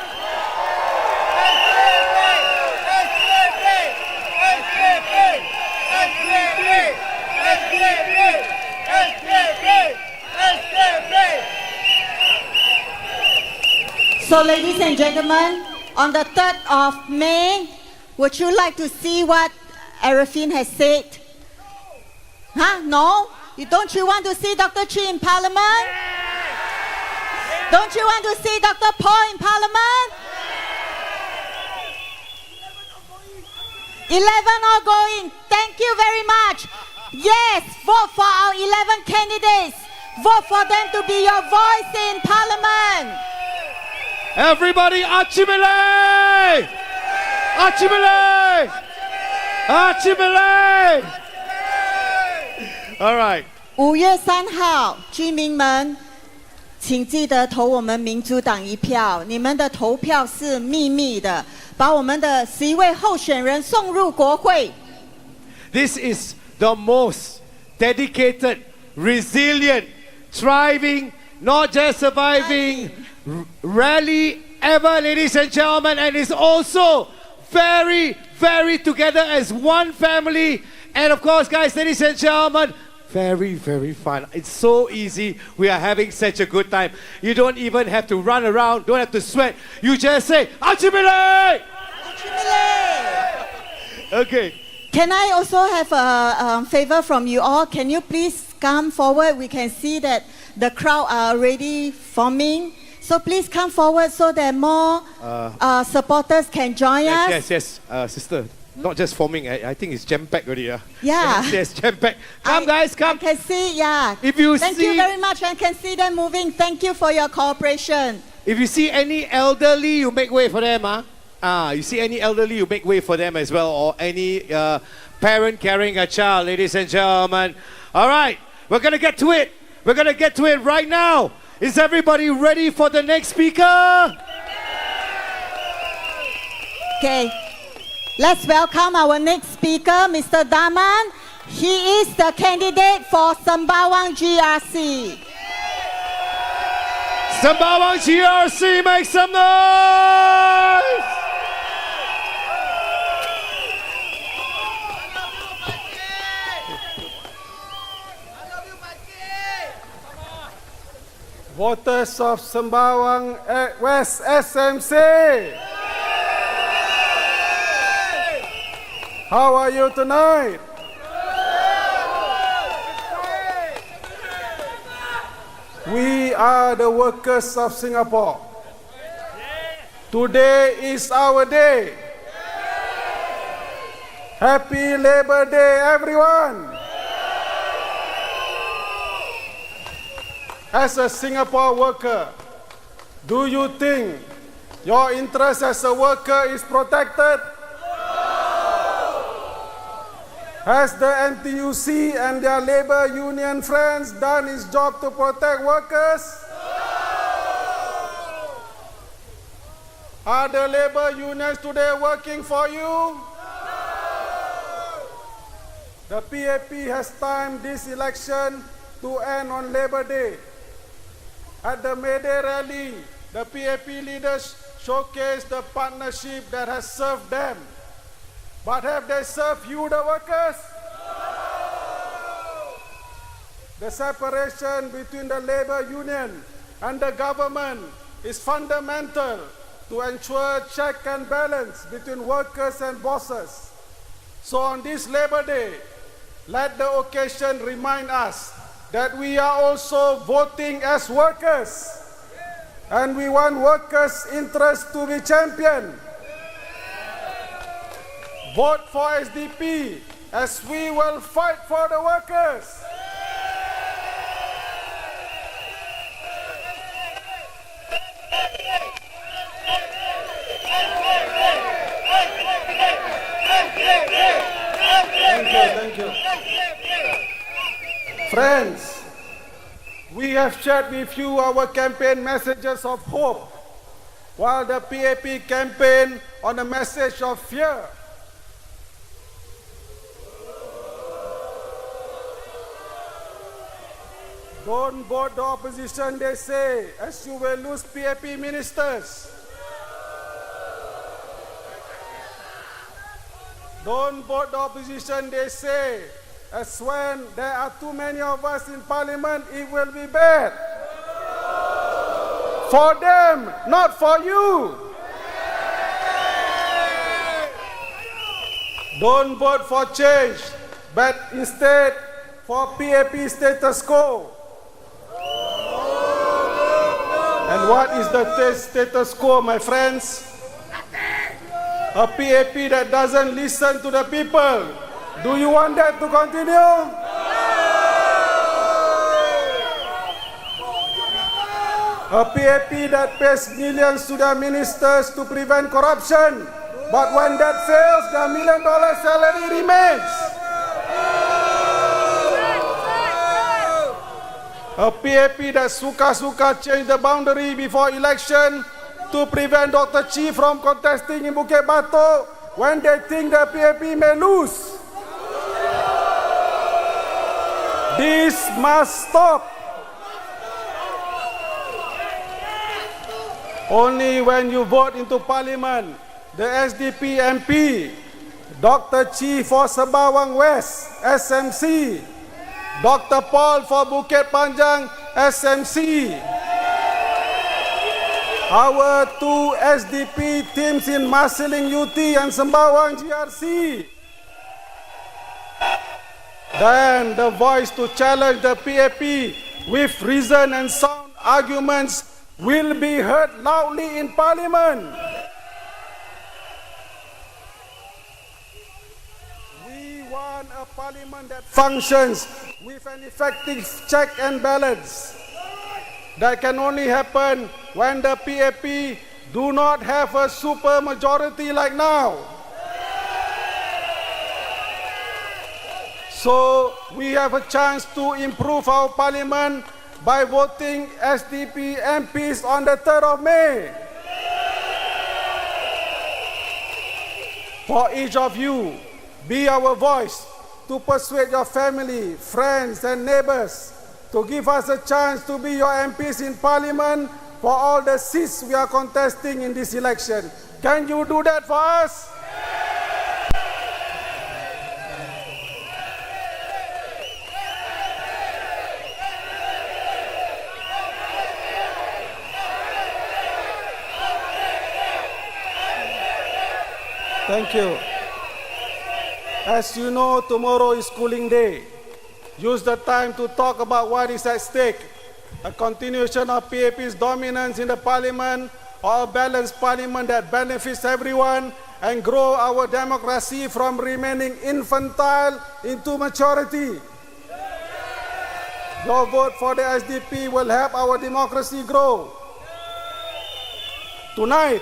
So, ladies and gentlemen, on the 3rd of May, would you like to see what Arifin has said? Huh? No? Don't you want to see Dr. Chee in Parliament? Don't you want to see Dr. Paul in Parliament? 11 are going. Thank you very much. Yes, vote for our 11 candidates. Vote for them to be your voice in Parliament. Everybody, Achimile! Achimile! Achimile! All right. 5月3号，居民们，请记得投我们民主党一票。你们的投票是秘密的，把我们的11位候选人送入国会。This is the most dedicated, resilient, thriving, not just surviving rally ever, ladies and gentlemen, and it's also very, very together as one family. And of course, guys, ladies and gentlemen, very, very fun. It's so easy. We are having such a good time. You don't even have to run around, don't have to sweat. You just say, Achimile! Achimile! Okay. Can I also have a favor from you all? Can you please come forward? We can see that the crowd are already forming. So please come forward so that more supporters can join us. Yes, sister. Not just forming, I think it's jam-packed already. Yeah. Yes, jam-packed. Come, guys, come. I can see, yeah. If you Thank you very much. I can see them moving. Thank you for your cooperation. If you see any elderly, you make way for them. You see any elderly, you make way for them as well. Or any parent carrying a child, ladies and gentlemen. All right, we're going to get to it. We're going to get to it right now. Is everybody ready for the next speaker? Okay. Let's welcome our next speaker, Mr. Daman. He is the candidate for Sembawang GRC. Sembawang GRC, make some noise! Voters of Sembawang West SMC. How are you tonight? We are the workers of Singapore. Today is our day. Happy Labor Day, everyone. As a Singapore worker, do you think your interest as a worker is protected? Has the NTUC and their labor union friends done its job to protect workers? Are the labor unions today working for you? The PAP has timed this election to end on Labor Day. At the May Day rally, the PAP leaders showcased the partnership that has served them. But have they served you, the workers? The separation between the labor union and the government is fundamental to ensure check and balance between workers and bosses. So on this Labor Day, let the occasion remind us that we are also voting as workers, and we want workers' interests to be championed. Vote for SDP as we will fight for the workers. Friends, we have shared with you our campaign messages of hope, while the PAP campaign on a message of fear. Don't vote the opposition, they say, as you will lose PAP ministers. Don't vote the opposition, they say, as when there are too many of us in parliament, it will be bad. For them, not for you. Don't vote for change, but instead for PAP status quo. And what is the status quo, my friends? A PAP that doesn't listen to the people. Do you want that to continue? A PAP that pays millions to their ministers to prevent corruption. But when that fails, their $1 million salary remains. A PAP that suka-suka change the boundary before election to prevent Dr. Chee from contesting in Bukit Batok when they think the PAP may lose. This must stop. Only when you vote into parliament, the SDP MP, Dr. Chee for Sembawang West, SMC, Dr. Paul for Bukit Panjang, SMC. Our two SDP teams in Marsiling UT and Sembawang GRC. Then the voice to challenge the PAP with reason and sound arguments will be heard loudly in parliament. We want a parliament that functions with an effective check and balance. That can only happen when the PAP do not have a super majority like now. So we have a chance to improve our parliament by voting SDP MPs on the 3rd of May. For each of you, be our voice to persuade your family, friends and neighbors to give us a chance to be your MPs in parliament for all the seats we are contesting in this election. Can you do that for us? Thank you. As you know, tomorrow is schooling day. Use the time to talk about what is at stake. A continuation of PAP's dominance in the parliament or a balanced parliament that benefits everyone and grow our democracy from remaining infantile into maturity. Your vote for the SDP will help our democracy grow. Tonight,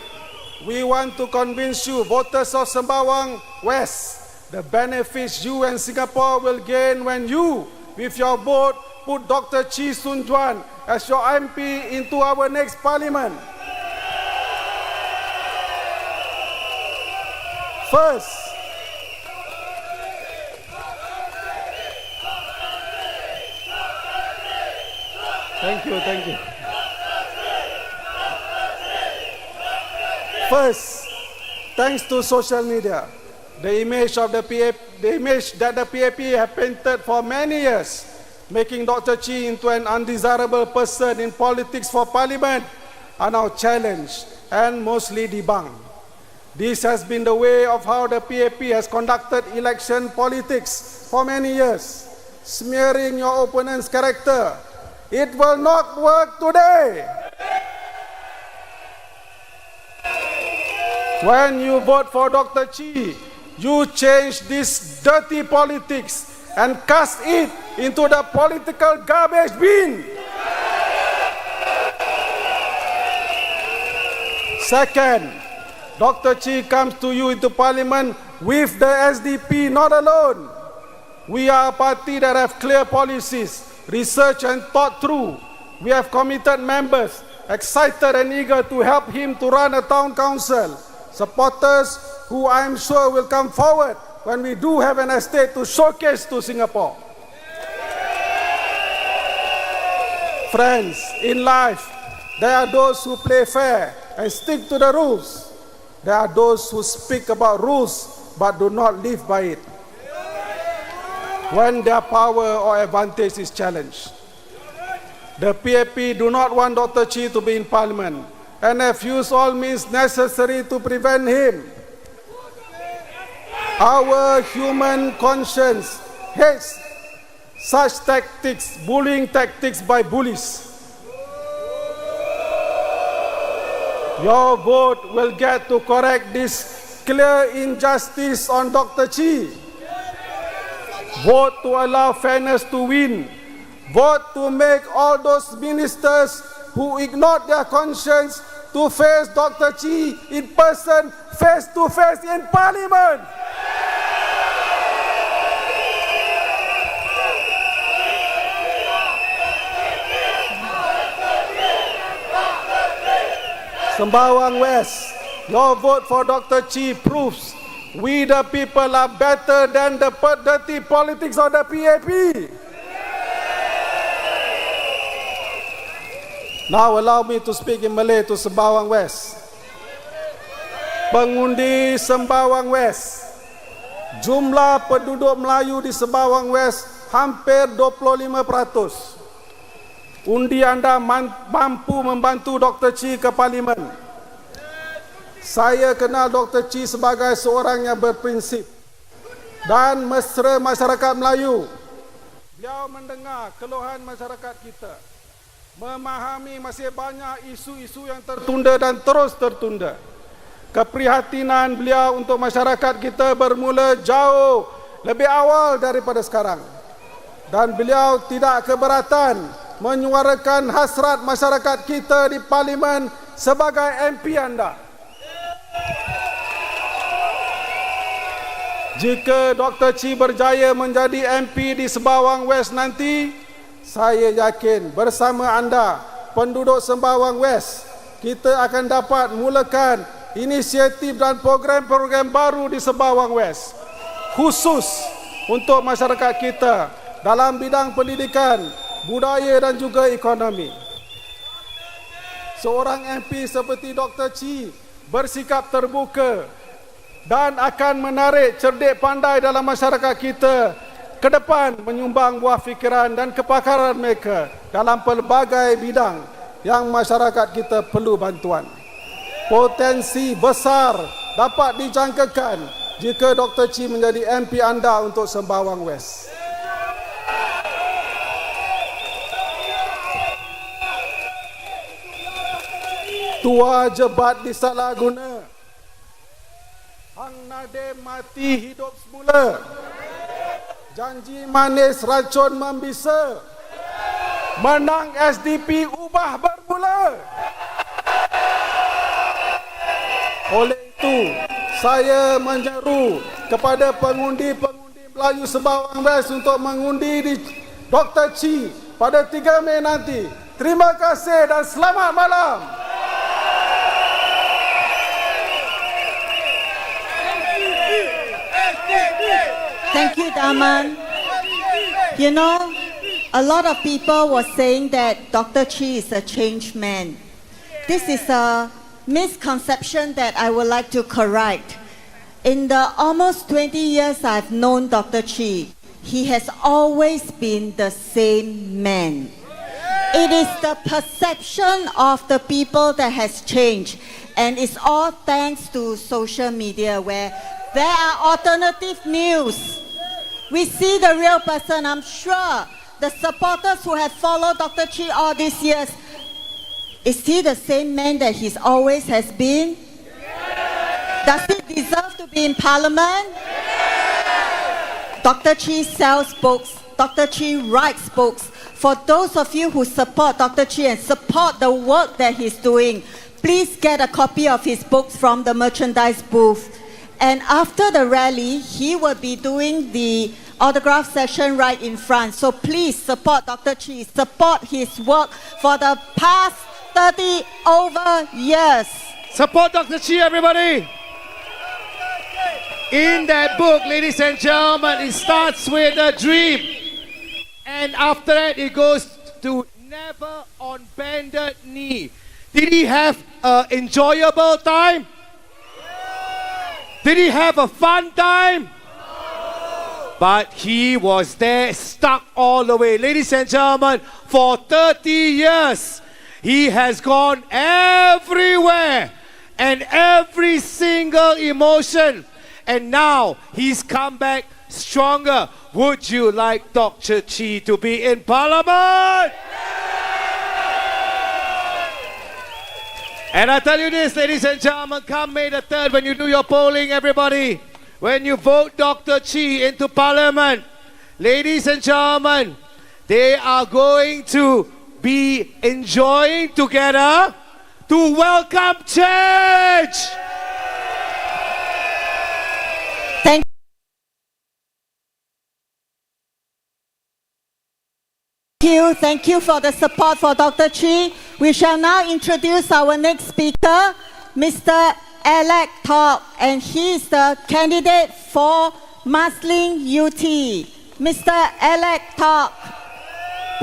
we want to convince you, voters of Sembawang West, the benefits you and Singapore will gain when you, with your vote, put Dr. Chee Soon Juan as your MP into our next parliament. First, thank you. First, thanks to social media, the image that the PAP have painted for many years, making Dr. Chee into an undesirable person in politics for parliament, are now challenged and mostly debunked. This has been the way of how the PAP has conducted election politics for many years, smearing your opponent's character. It will not work today. When you vote for Dr. Chee, you change this dirty politics and cast it into the political garbage bin. Second, Dr. Chee comes to you into parliament with the SDP, not alone. We are a party that have clear policies, researched and thought through. We have committed members, excited and eager to help him to run a town council. Supporters who I am sure will come forward when we do have an estate to showcase to Singapore. Friends, in life, there are those who play fair and stick to the rules. There are those who speak about rules but do not live by it when their power or advantage is challenged. The PAP do not want Dr. Chee to be in Parliament and have used all means necessary to prevent him. Our human conscience hates such tactics, bullying tactics by bullies. Your vote will get to correct this clear injustice on Dr. Chee. Vote to allow fairness to win. Vote to make all those ministers who ignored their conscience to face Dr. Chee in person, face to face in Parliament. Sembawang West, your vote for Dr. Chee proves we the people are better than the dirty politics of the PAP. Now allow me to speak in Malay to Sembawang West. Pengundi Sembawang West, jumlah penduduk Melayu di Sembawang West hampir 25%. Undi anda mampu membantu Dr. Chee ke Parlimen. Saya kenal Dr. Chee sebagai seorang yang berprinsip dan mesra masyarakat Melayu. Beliau mendengar keluhan masyarakat kita, memahami masih banyak isu-isu yang tertunda dan terus tertunda. Keprihatinan beliau untuk masyarakat kita bermula jauh lebih awal daripada sekarang. Dan beliau tidak keberatan menyuarakan hasrat masyarakat kita di Parlimen sebagai MP anda. Jika Dr. Chee berjaya menjadi MP di Sembawang West nanti, saya yakin bersama anda, penduduk Sembawang West, kita akan dapat mulakan inisiatif dan program-program baru di Sembawang West, khusus untuk masyarakat kita dalam bidang pendidikan, budaya dan juga ekonomi. Seorang MP seperti Dr. Chee bersikap terbuka dan akan menarik cerdik pandai dalam masyarakat kita ke depan, menyumbang buah fikiran dan kepakaran mereka dalam pelbagai bidang yang masyarakat kita perlu bantuan. Potensi besar dapat dijangkakan jika Dr. Chee menjadi MP anda untuk Sembawang West. Tua jebat disalahguna, hang nade mati hidup semula, janji manis racun membisa, menang SDP ubah bermula. Oleh itu, saya menyeru kepada pengundi-pengundi Melayu Sembawang West untuk mengundi di Dr. Chee pada 3 Mei nanti. Terima kasih dan selamat malam. Thank you, Daman. You know, a lot of people were saying that Dr. Chee is a changed man. This is a misconception that I would like to correct. In the almost 20 years I've known Dr. Chee, he has always been the same man. It is the perception of the people that has changed, and it's all thanks to social media where there are alternative news. We see the real person. I'm sure the supporters who have followed Dr. Chee all these years, is he the same man that he's always has been? Does he deserve to be in Parliament? Dr. Chee sells books. Dr. Chee writes books. For those of you who support Dr. Chee and support the work that he's doing, please get a copy of his books from the merchandise booth. And after the rally, he will be doing the autograph session right in front. So please support Dr. Chee, support his work for the past 30 over years. Support Dr. Chee, everybody. In that book, ladies and gentlemen, it starts with a dream. And after that, it goes to never on bended knee. Did he have an enjoyable time? Did he have a fun time? But he was there, stuck all the way. Ladies and gentlemen, for 30 years, he has gone everywhere and every single emotion. And now he's come back stronger. Would you like Dr. Chee to be in Parliament? And I tell you this, ladies and gentlemen, come May the 3rd, when you do your polling, everybody, when you vote Dr. Chee into Parliament, ladies and gentlemen, they are going to be enjoying together to welcome change. Thank you for the support for Dr. Chee. We shall now introduce our next speaker, Mr. Alec Tok, and he is the candidate for Marsiling UT. Mr. Alec Tok.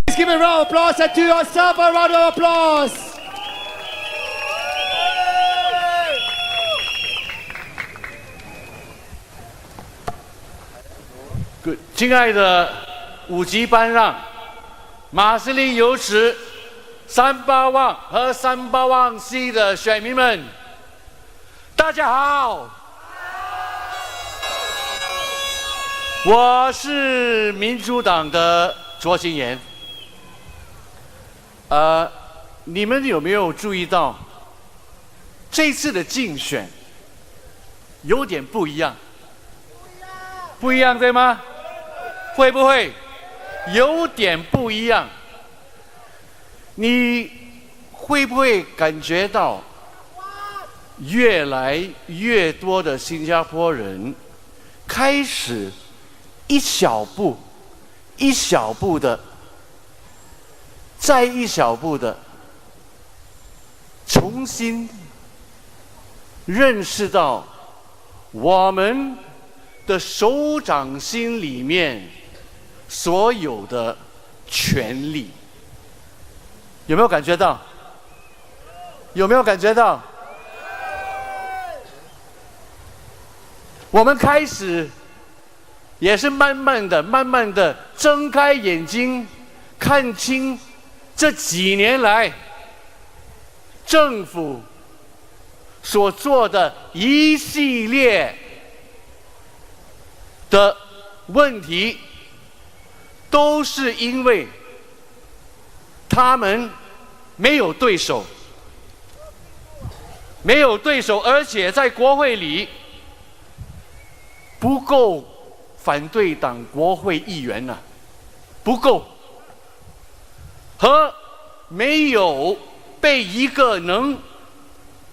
Please give a round of applause, and to yourself a round of applause. Good. 亲爱的5级班让。 马士林有耻，Sembawang和Sembawang C 的选民们，大家好，我是民主党的卓新言。你们有没有注意到，这次的竞选有点不一样？不一样，对吗？会不会？ 有点不一样，你会不会感觉到越来越多的新加坡人开始一小步、一小步的，再一小步的重新认识到我们的首长心里面 所有的权利，有没有感觉到？有没有感觉到？我们开始也是慢慢的睁开眼睛，看清这几年来政府所做的一系列的问题。 都是因为他们没有对手，没有对手，而且在国会里不够反对党国会议员呢，不够，和没有被一个能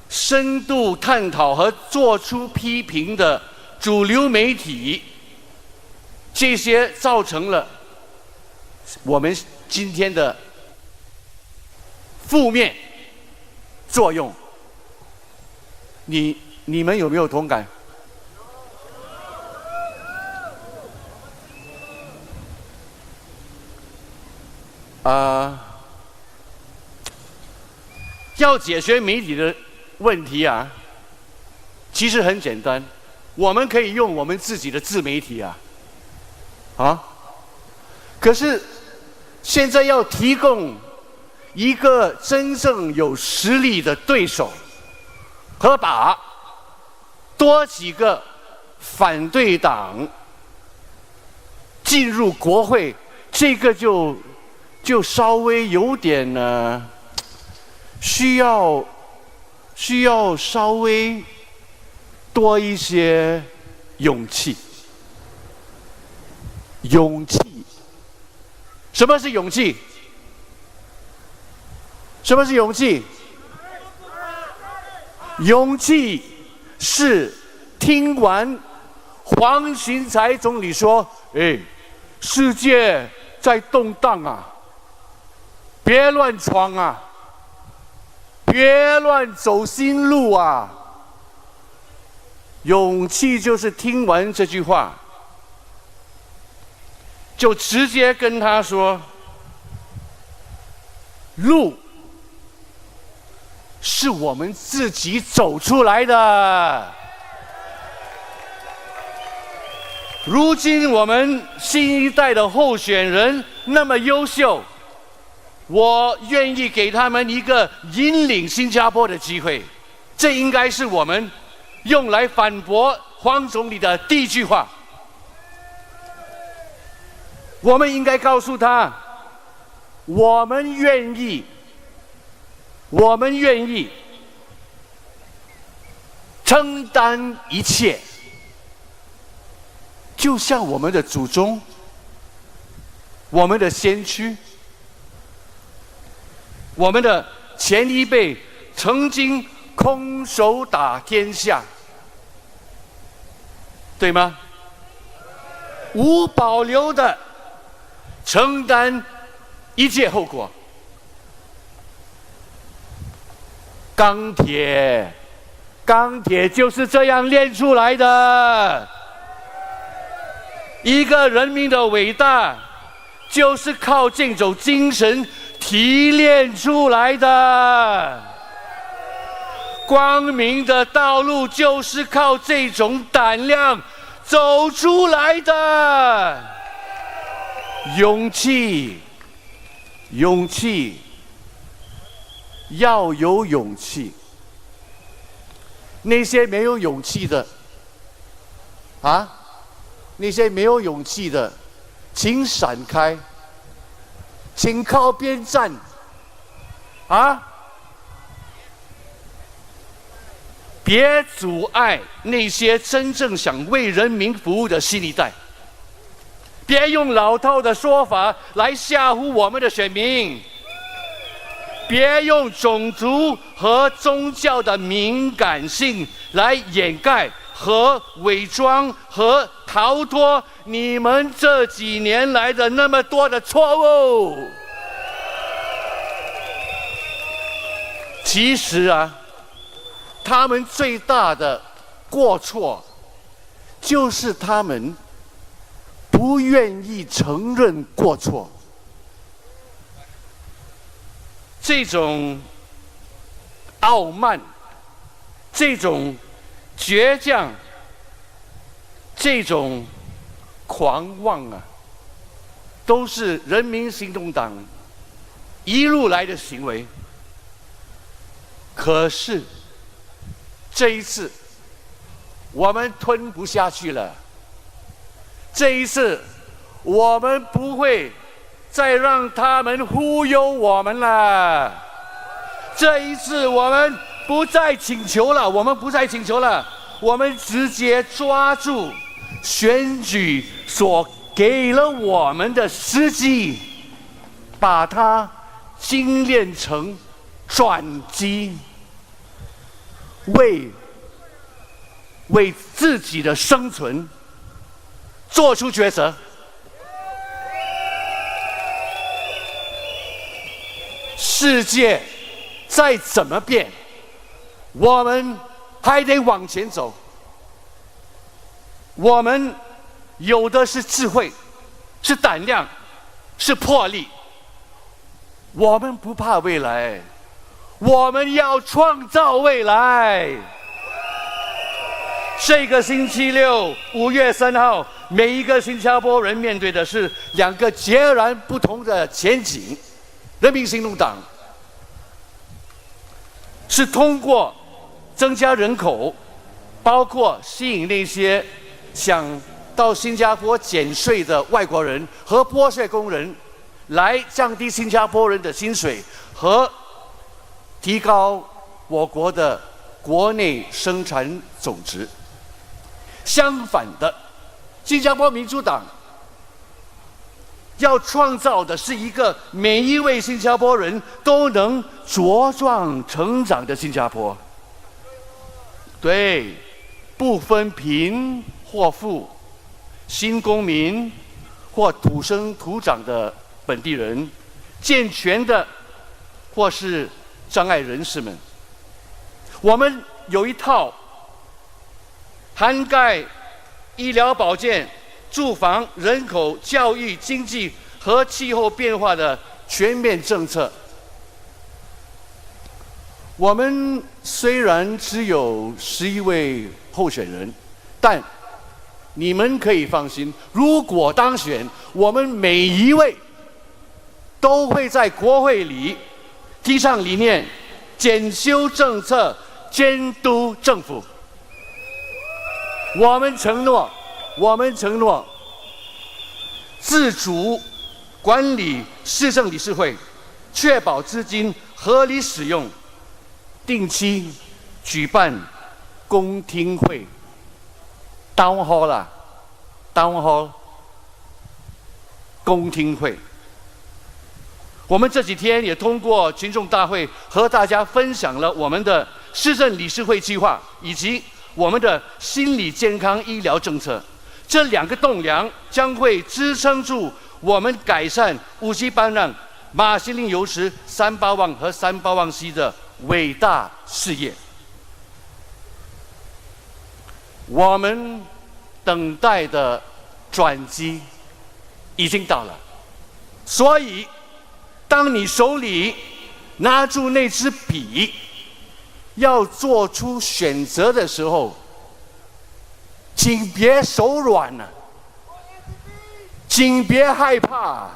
深度探讨和做出批评的主流媒体，这些造成了 我们今天的负面作用，你们有没有同感？要解决媒体的问题啊，其实很简单，我们可以用我们自己的自媒体啊，可是 现在要提供一个真正有实力的对手，和把多几个反对党进入国会，这个就稍微有点呢，需要稍微多一些勇气。勇气。 什么是勇气？什么是勇气？勇气是听完黄循财总理说：“哎，世界在动荡啊，别乱闯啊，别乱走新路啊。勇气就是听完这句话，就直接跟他说：路是我们自己走出来的。如今我们新一代的候选人那么优秀，我愿意给他们一个引领新加坡的机会。这应该是我们用来反驳黄总理的第一句话。我们应该告诉他，我们愿意承担一切，就像我们的祖宗、我们的先驱、我们的前一辈曾经空手打天下，对吗？无保留的承担一切后果。钢铁就是这样炼出来的。一个人民的伟大，就是靠这种精神提炼出来的。光明的道路就是靠这种胆量走出来的。勇气，要有勇气。那些没有勇气的，请闪开，请靠边站，别阻碍那些真正想为人民服务的新一代。别用老套的说法来吓唬我们的选民，别用种族和宗教的敏感性来掩盖和伪装和逃脱你们这几年来的那么多的错误。其实他们最大的过错就是他们不愿意承认过错。这种傲慢，这种倔强，这种狂妄都是人民行动党一路来的行为。可是这一次我们吞不下去了，这一次我们不会再让他们忽悠我们了。这一次我们不再请求了，我们直接抓住选举所给了我们的时机，把它精炼成转机，为自己的生存做出抉择。世界再怎么变，我们还得往前走。我们有的是智慧，是胆量，是魄力。我们不怕未来，我们要创造未来。这个星期六5月3号，每一个新加坡人面对的是两个截然不同的前景。人民行动党是通过增加人口，包括吸引那些想到新加坡减税的外国人和剥削工人，来降低新加坡人的薪水和提高我国的国内生产总值。相反的，新加坡民主党要创造的是一个每一位新加坡人都能茁壮成长的新加坡。对，不分贫或富，新公民或土生土长的本地人，健全的或是障碍人士们。我们有一套涵盖医疗保健、住房、人口、教育、经济和气候变化的全面政策。我们虽然只有11位候选人，但你们可以放心，如果当选，我们每一位都会在国会里提倡理念、检修政策、监督政府。我们承诺自主管理市政理事会，确保资金合理使用，定期举办公听会。town hall 啦 ，town hall 公听会。我们这几天也通过群众大会和大家分享了我们的市政理事会计划以及我们的心理健康医疗政策。这两个栋梁将会支撑住我们改善五级班让、马西林油池、三巴旺和三巴旺西的伟大事业。我们等待的转机已经到了，所以当你手里拿住那支笔，要做出选择的时候，请别手软了，请别害怕，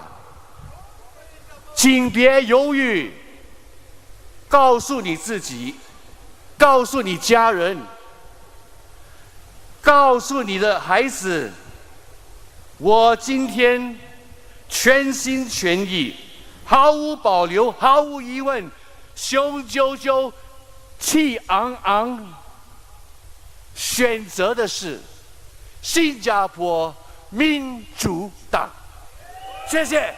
请别犹豫，告诉你自己，告诉你家人，告诉你的孩子，我今天全心全意，毫无保留，毫无疑问，雄赳赳，气昂昂，选择的是新加坡民主党。谢谢。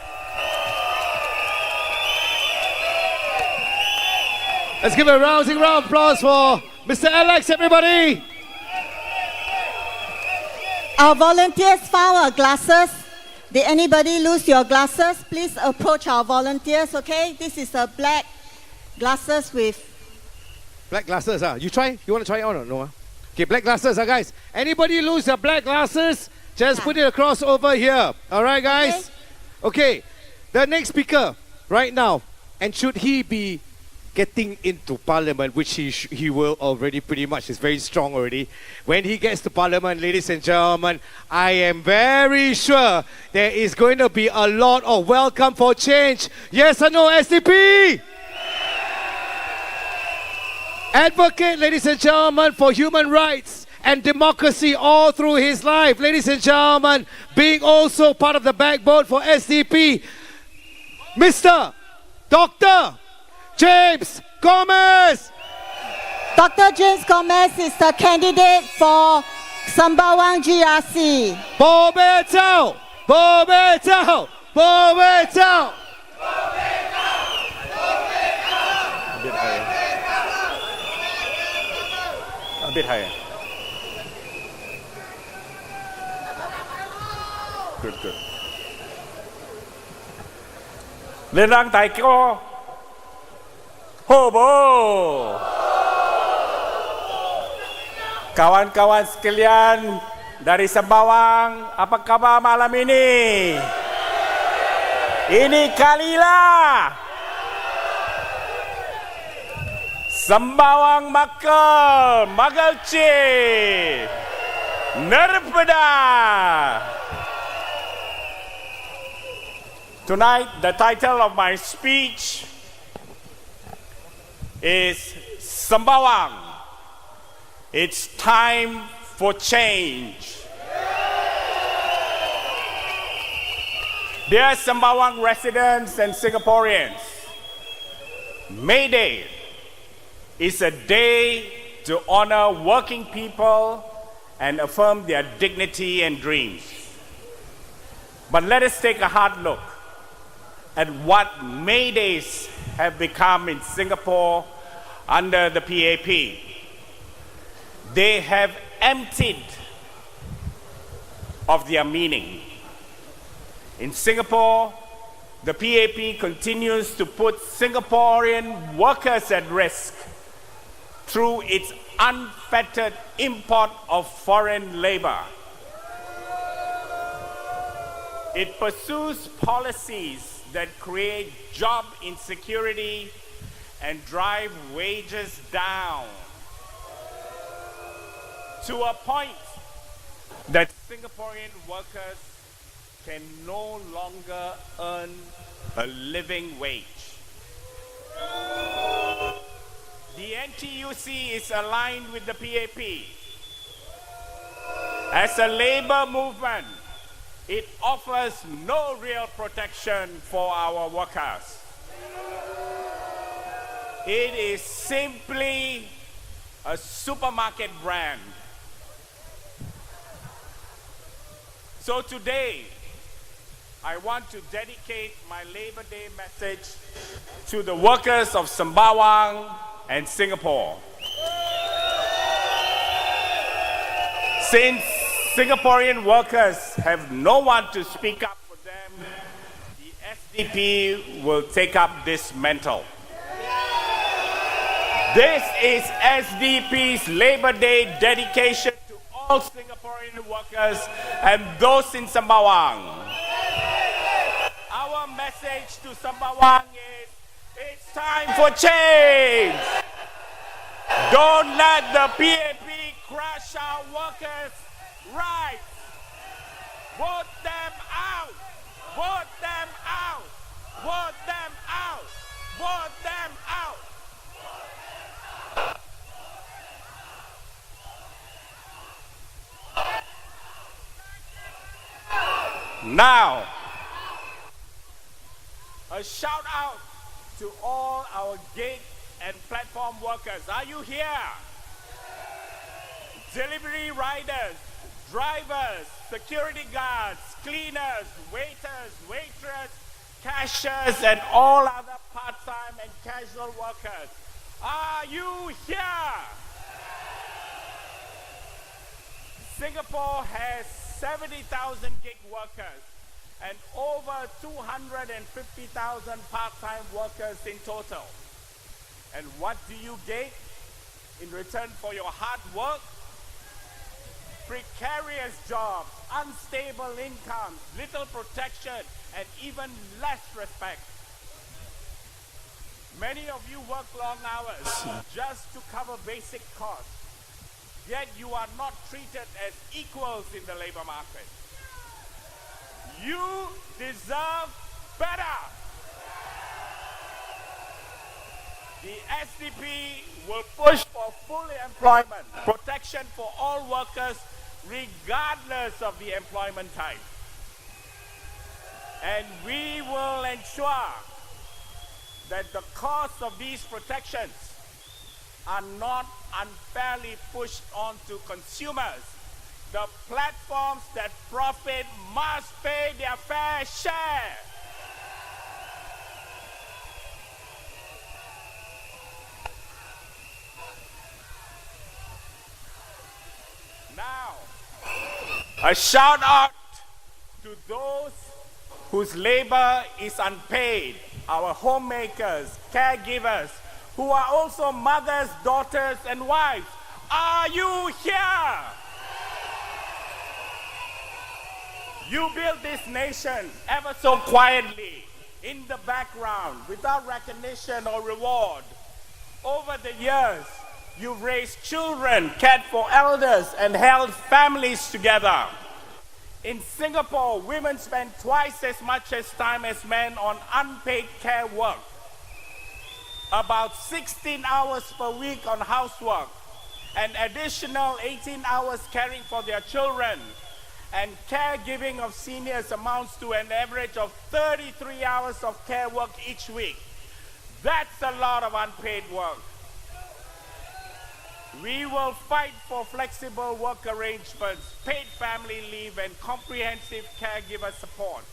Let's give a rousing round of applause for Mr. Alex, everybody. Our volunteers found our glasses. Did anybody lose your glasses? Please approach our volunteers, okay? This is a black glasses with... Black glasses, You try? You want to try it on or no? Okay, black glasses, guys. Anybody lose their black glasses? Just put it across over here. All right, guys? Okay. The next speaker right now, and should he be getting into parliament, which he will already pretty much, is very strong already. When he gets to parliament, ladies and gentlemen, I am very sure there is going to be a lot of welcome for change. Yes or no, SDP? Advocate, ladies and gentlemen, for human rights and democracy all through his life. Ladies and gentlemen, being also part of the backbone for SDP, Mr. Dr. James Gomez. Dr. James Gomez is the candidate for Sembawang GRC. Bo Bei Chao, Bo Bei Chao, Bo Bei Chao. A bit higher. Good, good. Lên tay có Hobo. Kawan-kawan sekalian dari Sembawang, apa kabar malam ini? Ini kalilah Sembawang Makal, Magalci, Nerpada. Tonight, the title of my speech is Sembawang. It's time for change. Dear Sembawang residents and Singaporeans, May Day is a day to honor working people and affirm their dignity and dreams. But let us take a hard look at what May Days have become in Singapore under the PAP. They have emptied of their meaning. In Singapore, the PAP continues to put Singaporean workers at risk through its unfettered import of foreign labor. It pursues policies that create job insecurity and drive wages down to a point that Singaporean workers can no longer earn a living wage. The NTUC is aligned with the PAP. As a labor movement, it offers no real protection for our workers. It is simply a supermarket brand. So today, I want to dedicate my Labor Day message to the workers of Sembawang and Singapore. Since Singaporean workers have no one to speak up for them, the SDP will take up this mantle. This is SDP's Labor Day dedication to all Singaporean workers and those in Sembawang. Our message to Sembawang is, it's time for change. Don't let the PAP crush our workers' rights. Vote them out. Vote them out. Vote them out. Vote them out. Now, a shout out to all our gig and platform workers. Are you here? Delivery riders, drivers, security guards, cleaners, waiters, waitress, cashiers, and all other part-time and casual workers. Are you here? Singapore has 70,000 gig workers and over 250,000 part-time workers in total. And what do you get in return for your hard work? Precarious jobs, unstable incomes, little protection, and even less respect. Many of you work long hours just to cover basic costs, yet you are not treated as equals in the labor market. You deserve better. The SDP will push for full employment, protection for all workers, regardless of the employment type. And we will ensure that the cost of these protections are not unfairly pushed onto consumers. The platforms that profit must pay their fair share. Now, a shout out to those whose labor is unpaid, our homemakers, caregivers, who are also mothers, daughters, and wives. Are you here? You built this nation ever so quietly, in the background, without recognition or reward. Over the years, you've raised children, cared for elders, and held families together. In Singapore, women spend twice as much time as men on unpaid care work. About 16 hours per week on housework, an additional 18 hours caring for their children, and caregiving of seniors amounts to an average of 33 hours of care work each week. That's a lot of unpaid work. We will fight for flexible work arrangements, paid family leave, and comprehensive caregiver support,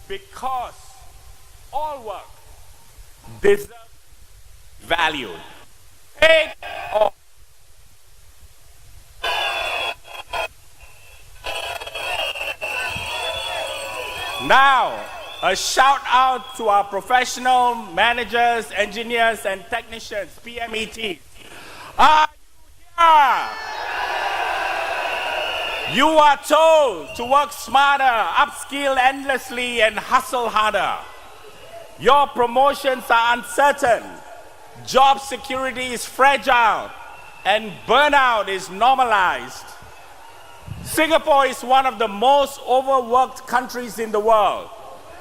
because all work deserves value. Paid or Now, a shout out to our professional managers, engineers, and technicians, PMET. Are you here? You are told to work smarter, upskill endlessly, and hustle harder. Your promotions are uncertain, job security is fragile, and burnout is normalized. Singapore is one of the most overworked countries in the world.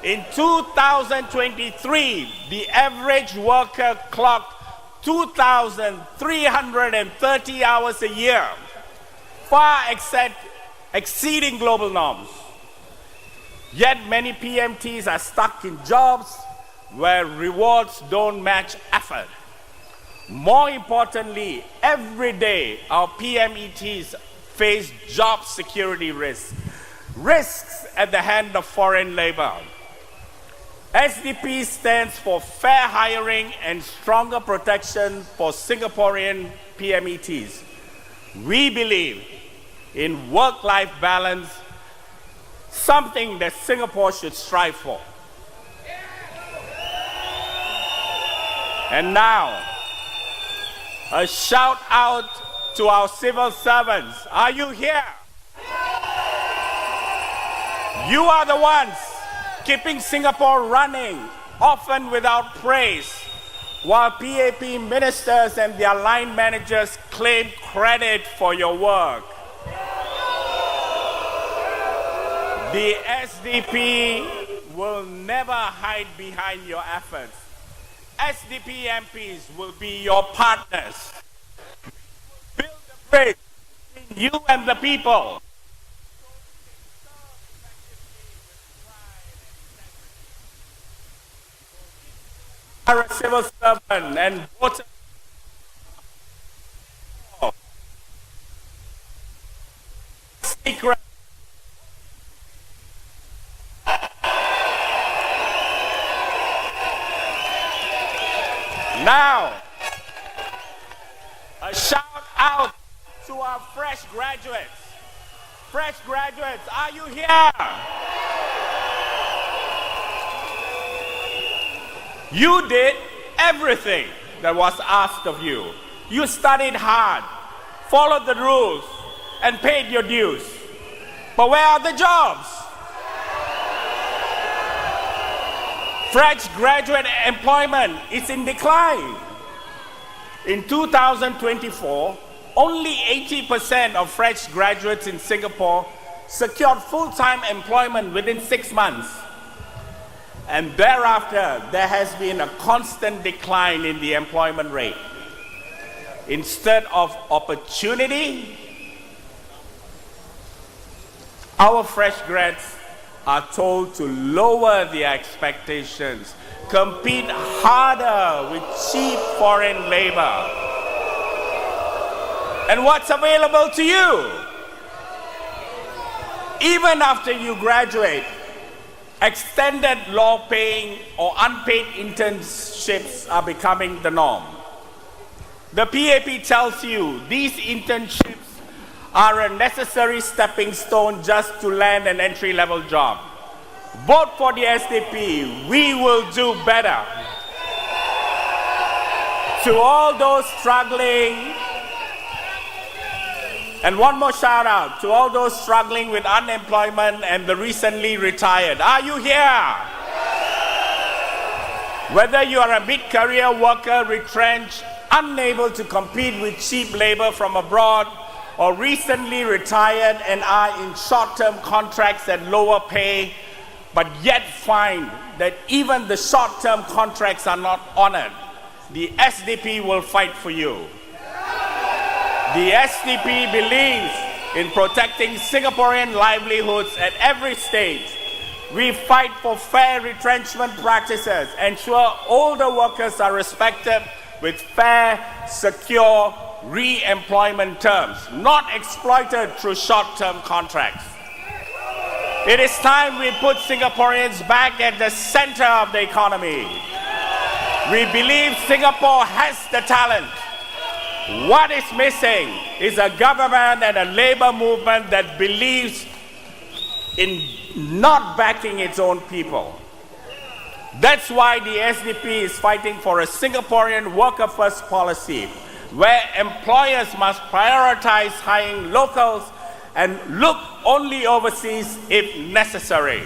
In 2023, the average worker clocked 2,330 hours a year, far exceeding global norms. Yet many PMTs are stuck in jobs where rewards don't match effort. More importantly, every day our PMETs face job security risks at the hand of foreign labor. SDP stands for fair hiring and stronger protection for Singaporean PMETs. We believe in work-life balance, something that Singapore should strive for. And now, a shout out to our civil servants. Are you here? You are the ones keeping Singapore running, often without praise, while PAP ministers and their line managers claim credit for your work. The SDP will never hide behind your efforts. SDP MPs will be your partners. Build a bridge between you and the people. Are a civil servant and voter. Secret. Now, a shout out to our fresh graduates. Fresh graduates, are you here? You did everything that was asked of you. You studied hard, followed the rules, and paid your dues. But where are the jobs? Fresh graduate employment is in decline. In 2024, only 80% of fresh graduates in Singapore secured full-time employment within 6 months. And thereafter, there has been a constant decline in the employment rate. Instead of opportunity, our fresh grads are told to lower their expectations, compete harder with cheap foreign labor. And what's available to you? Even after you graduate, extended low-paying or unpaid internships are becoming the norm. The PAP tells you these internships are a necessary stepping stone just to land an entry-level job. Vote for the SDP. We will do better. To all those struggling, and one more shout out to all those struggling with unemployment and the recently retired. Are you here? Whether you are a mid-career worker retrenched, unable to compete with cheap labor from abroad, or recently retired and are in short-term contracts at lower pay, but yet find that even the short-term contracts are not honored, the SDP will fight for you. The SDP believes in protecting Singaporean livelihoods at every stage. We fight for fair retrenchment practices, ensure older workers are respected with fair, secure re-employment terms, not exploited through short-term contracts. It is time we put Singaporeans back at the center of the economy. We believe Singapore has the talent. What is missing is a government and a labor movement that believes in not backing its own people. That's why the SDP is fighting for a Singaporean worker-first policy, where employers must prioritize hiring locals and look only overseas if necessary.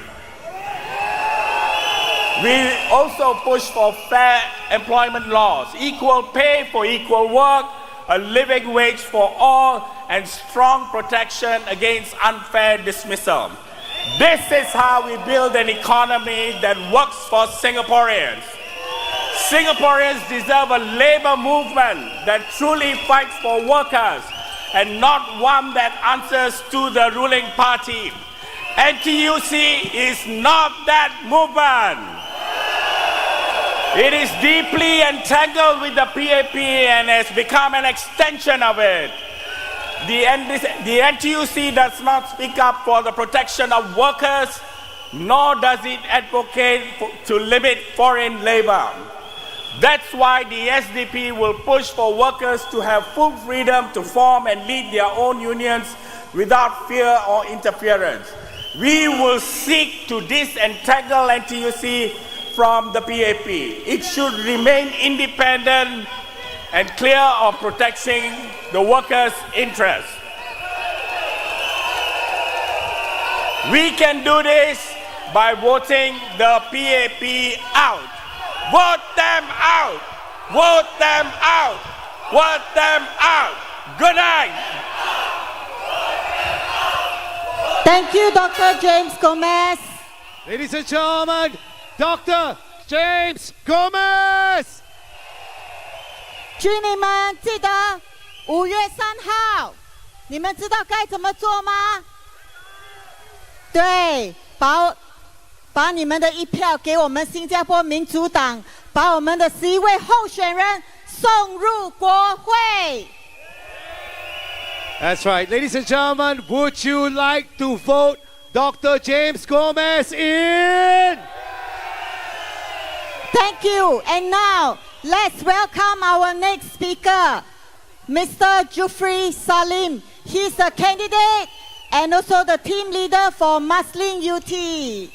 We also push for fair employment laws, equal pay for equal work, a living wage for all, and strong protection against unfair dismissal. This is how we build an economy that works for Singaporeans. Singaporeans deserve a labor movement that truly fights for workers and not one that answers to the ruling party. NTUC is not that movement. It is deeply entangled with the PAP and has become an extension of it. The NTUC does not speak up for the protection of workers, nor does it advocate to limit foreign labor. That's why the SDP will push for workers to have full freedom to form and lead their own unions without fear or interference. We will seek to disentangle NTUC from the PAP. It should remain independent and clear of protecting the workers' interests. We can do this by voting the PAP out. Vote them out! Vote them out! Vote them out! Good night! Thank you, Dr. James Gomez. Ladies and gentlemen, Dr. James Gomez. 居民们记得5月3号，你们知道该怎么做吗？对，把你们的一票给我们新加坡民主党，把我们的11位候选人送入国会。That's right. Ladies and gentlemen, would you like to vote Dr. James Gomez in? Thank you. And now, let's welcome our next speaker, Mr. Joffrey Salim. He's a candidate and also the team leader for Muslin UT.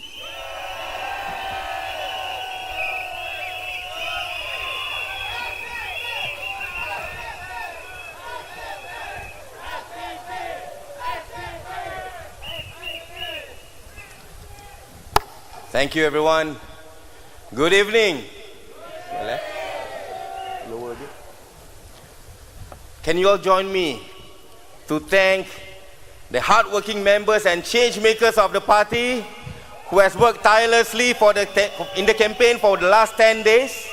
Thank you, everyone. Good evening. Can you all join me to thank the hardworking members and change makers of the party who has worked tirelessly in the campaign for the last 10 days?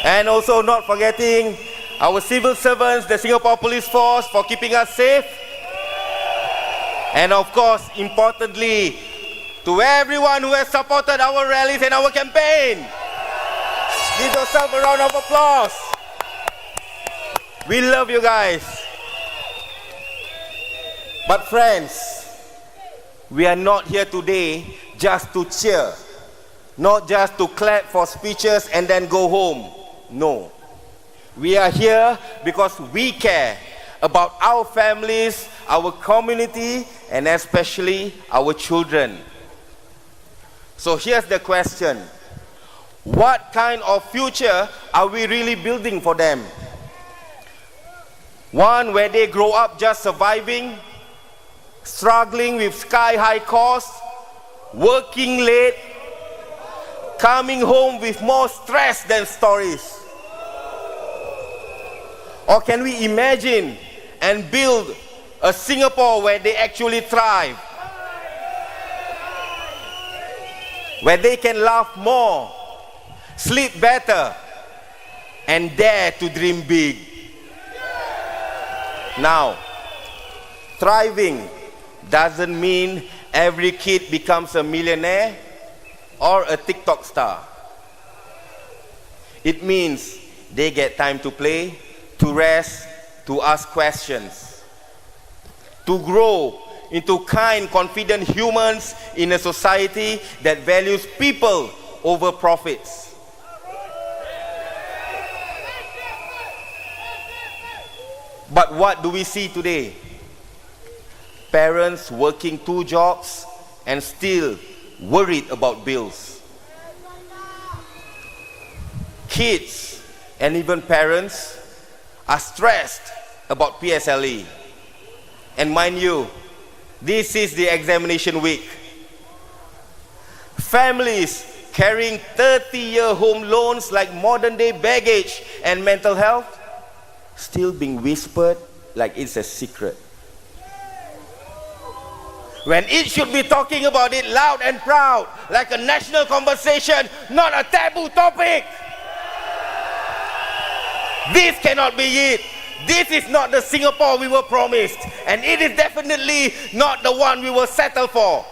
And also not forgetting our civil servants, the Singapore Police Force, for keeping us safe. And of course, importantly, to everyone who has supported our rallies and our campaign. Give yourself a round of applause. We love you guys. But friends, we are not here today just to cheer, not just to clap for speeches and then go home. No. We are here because we care about our families, our community, and especially our children. So here's the question. What kind of future are we really building for them? One where they grow up just surviving, struggling with sky-high costs, working late, coming home with more stress than stories? Or can we imagine and build a Singapore where they actually thrive? Where they can laugh more, sleep better, and dare to dream big. Now, thriving doesn't mean every kid becomes a millionaire or a TikTok star. It means they get time to play, to rest, to ask questions, to grow into kind, confident humans in a society that values people over profits. But what do we see today? Parents working 2 jobs and still worried about bills. Kids and even parents are stressed about PSLE. And mind you, this is the examination week. Families carrying 30-year home loans like modern day baggage and mental health still being whispered like it's a secret. When it should be talking about it loud and proud, like a national conversation, not a taboo topic. This cannot be it. This is not the Singapore we were promised, and it is definitely not the one we will settle for.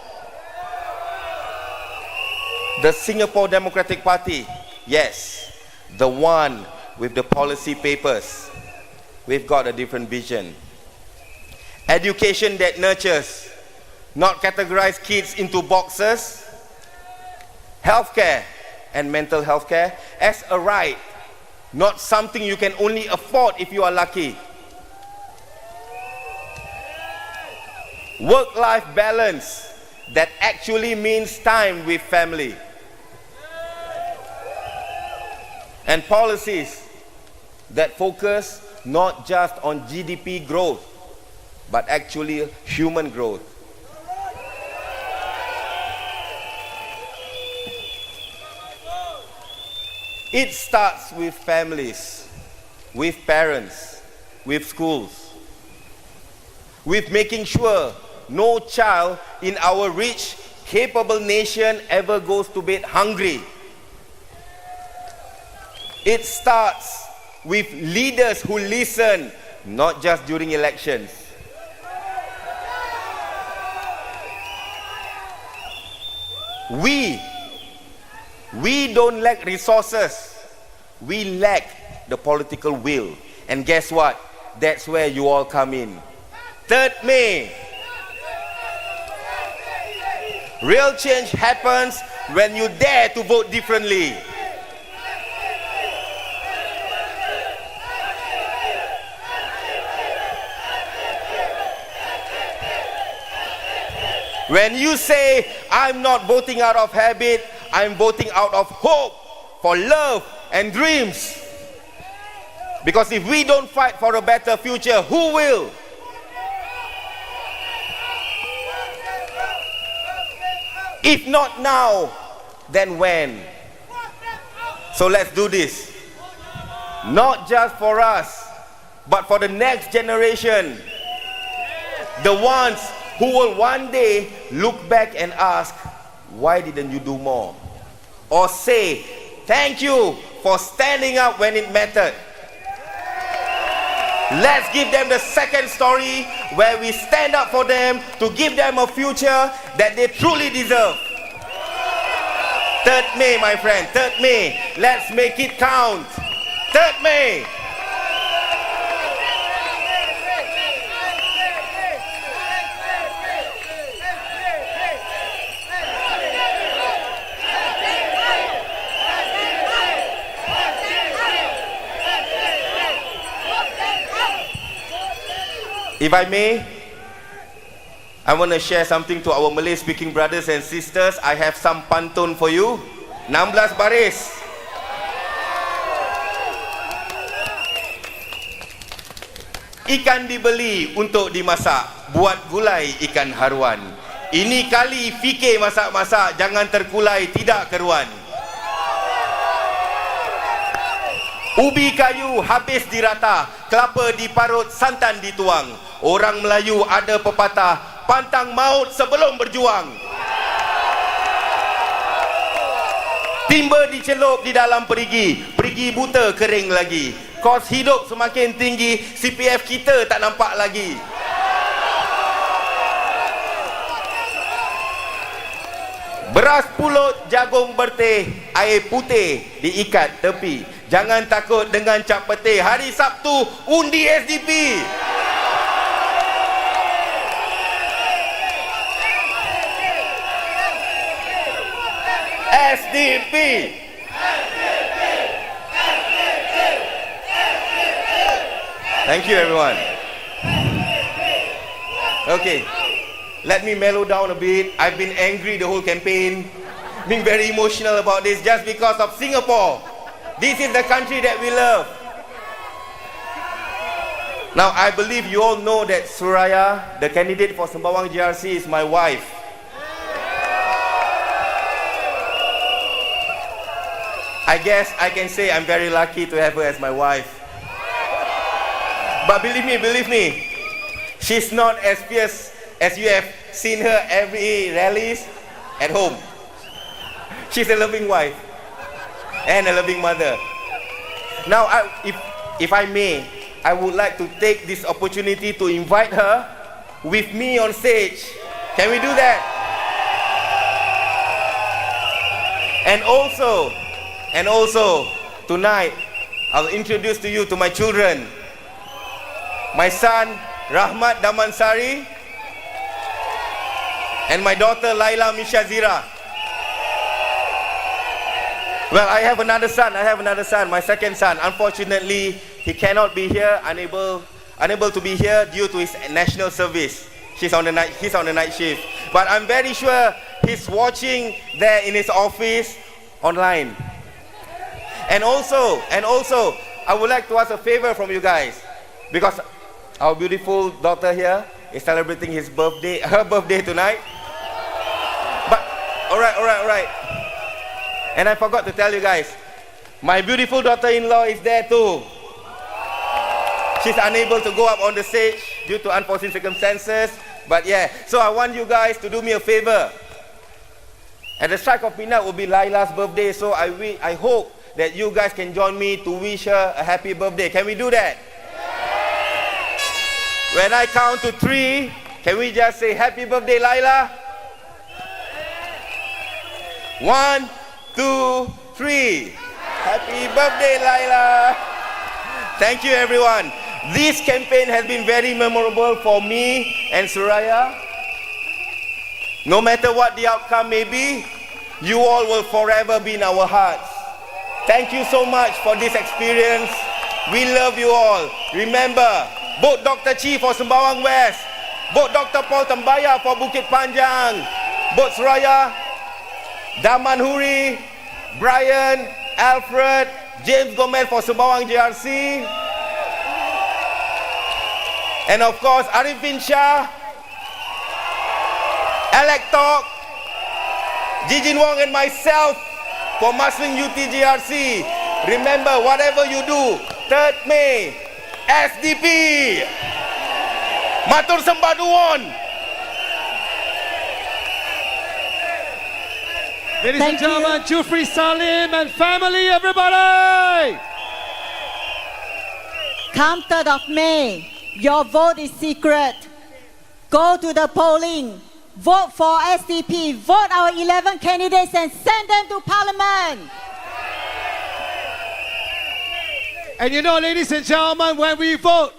The Singapore Democratic Party, yes, the one with the policy papers. We've got a different vision. Education that nurtures, not categorize kids into boxes. Healthcare and mental health care as a right, not something you can only afford if you are lucky. Work-life balance that actually means time with family. And policies that focus not just on GDP growth, but actually human growth. It starts with families, with parents, with schools, with making sure no child in our rich, capable nation ever goes to bed hungry. It starts with leaders who listen, not just during elections. We don't lack resources. We lack the political will. And guess what? That's where you all come in. 3rd May. Real change happens when you dare to vote differently. When you say, I'm not voting out of habit, I'm voting out of hope for love and dreams. Because if we don't fight for a better future, who will? If not now, then when? So let's do this. Not just for us, but for the next generation. The ones who will one day look back and ask, why didn't you do more? Or say, thank you for standing up when it mattered. Let's give them the second story where we stand up for them to give them a future that they truly deserve. 3rd May, my friend, 3rd May. Let's make it count. 3rd May. If I may, I want to share something to our Malay speaking brothers and sisters. I have some pantun for you. 16 baris. Ikan dibeli untuk dimasak, buat gulai ikan haruan. Ini kali fikir masak-masak, jangan terkulai tidak keruan. Ubi kayu habis dirata, kelapa diparut, santan dituang. Orang Melayu ada pepatah, pantang maut sebelum berjuang. Timba dicelup di dalam perigi, perigi buta kering lagi. Kos hidup semakin tinggi, CPF kita tak nampak lagi. Beras pulut, jagung berteh, air putih diikat tepi. Jangan takut dengan cap petih, hari Sabtu undi SDP. SDP. Thank you everyone. Okay. let me mellow down a bit. I've been angry the whole campaign, being very emotional about this just because of Singapore. This is the country that we love. Now, I believe you all know that Suraya, the candidate for Sembawang GRC, is my wife. I guess I can say I'm very lucky to have her as my wife. But believe me, she's not as fierce as you have seen her every rallies at home. She's a loving wife and a loving mother. Now, if I may, I would like to take this opportunity to invite her with me on stage. Can we do that? And also, tonight, I'll introduce to you to my children. My son, Rahmat Damansari, and my daughter, Laila Mishazira. Well, I have another son, my second son. Unfortunately, he cannot be here, unable to be here due to his national service. He's on the night shift. But I'm very sure he's watching there in his office online. And also, I would like to ask a favor from you guys, because our beautiful daughter here is celebrating her birthday tonight. But, all right. And I forgot to tell you guys, my beautiful daughter-in-law is there too. She's unable to go up on the stage due to unforeseen circumstances. But yeah, so I want you guys to do me a favor. At the strike of midnight will be Laila's birthday, so I hope that you guys can join me to wish her a happy birthday. Can we do that? When I count to 3, can we just say happy birthday, Laila? 1, 2, 3. Happy birthday, Laila. Thank you, everyone. This campaign has been very memorable for me and Suraya. No matter what the outcome may be, you all will forever be in our hearts. Thank you so much for this experience. We love you all. Remember, vote Dr. Chee for Sembawang West. Vote Dr. Paul Tambaya for Bukit Panjang. Vote Suraya, Daman Huri, Brian, Alfred, James Gomez for Sembawang GRC. And of course, Arifin Sha, Alec Tok, Jijin Wong and myself for Muslim UTGRC. Remember, whatever you do, 3rd May, SDP. Matur sembah nuwun. Ladies and gentlemen, Joffrey Salim and family, everybody! Come 3rd of May, your vote is secret. Go to the polling. Vote for SDP. Vote our 11 candidates and send them to Parliament. And you know, ladies and gentlemen, when we vote,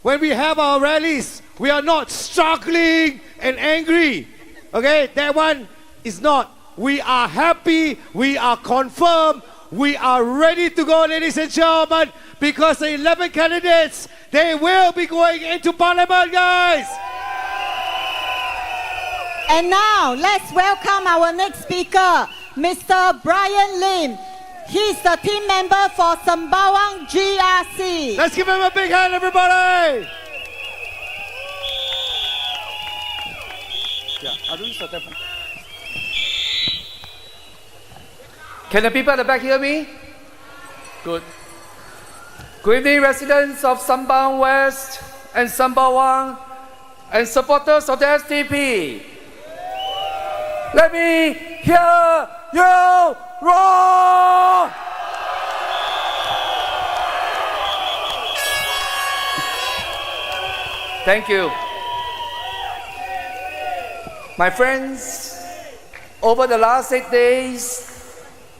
when we have our rallies, we are not struggling and angry. Okay, that one is not. We are happy, we are confirmed, we are ready to go, ladies and gentlemen, because the 11 candidates, they will be going into Parliament, guys. And now, let's welcome our next speaker, Mr. Brian Lim. He's the team member for Sembawang GRC. Let's give him a big hand, everybody. Can the people at the back hear me? Good. Good evening, residents of Sembawang West and Sembawang and supporters of the SDP. Let me hear you roar! Thank you. My friends, over the last 8 days,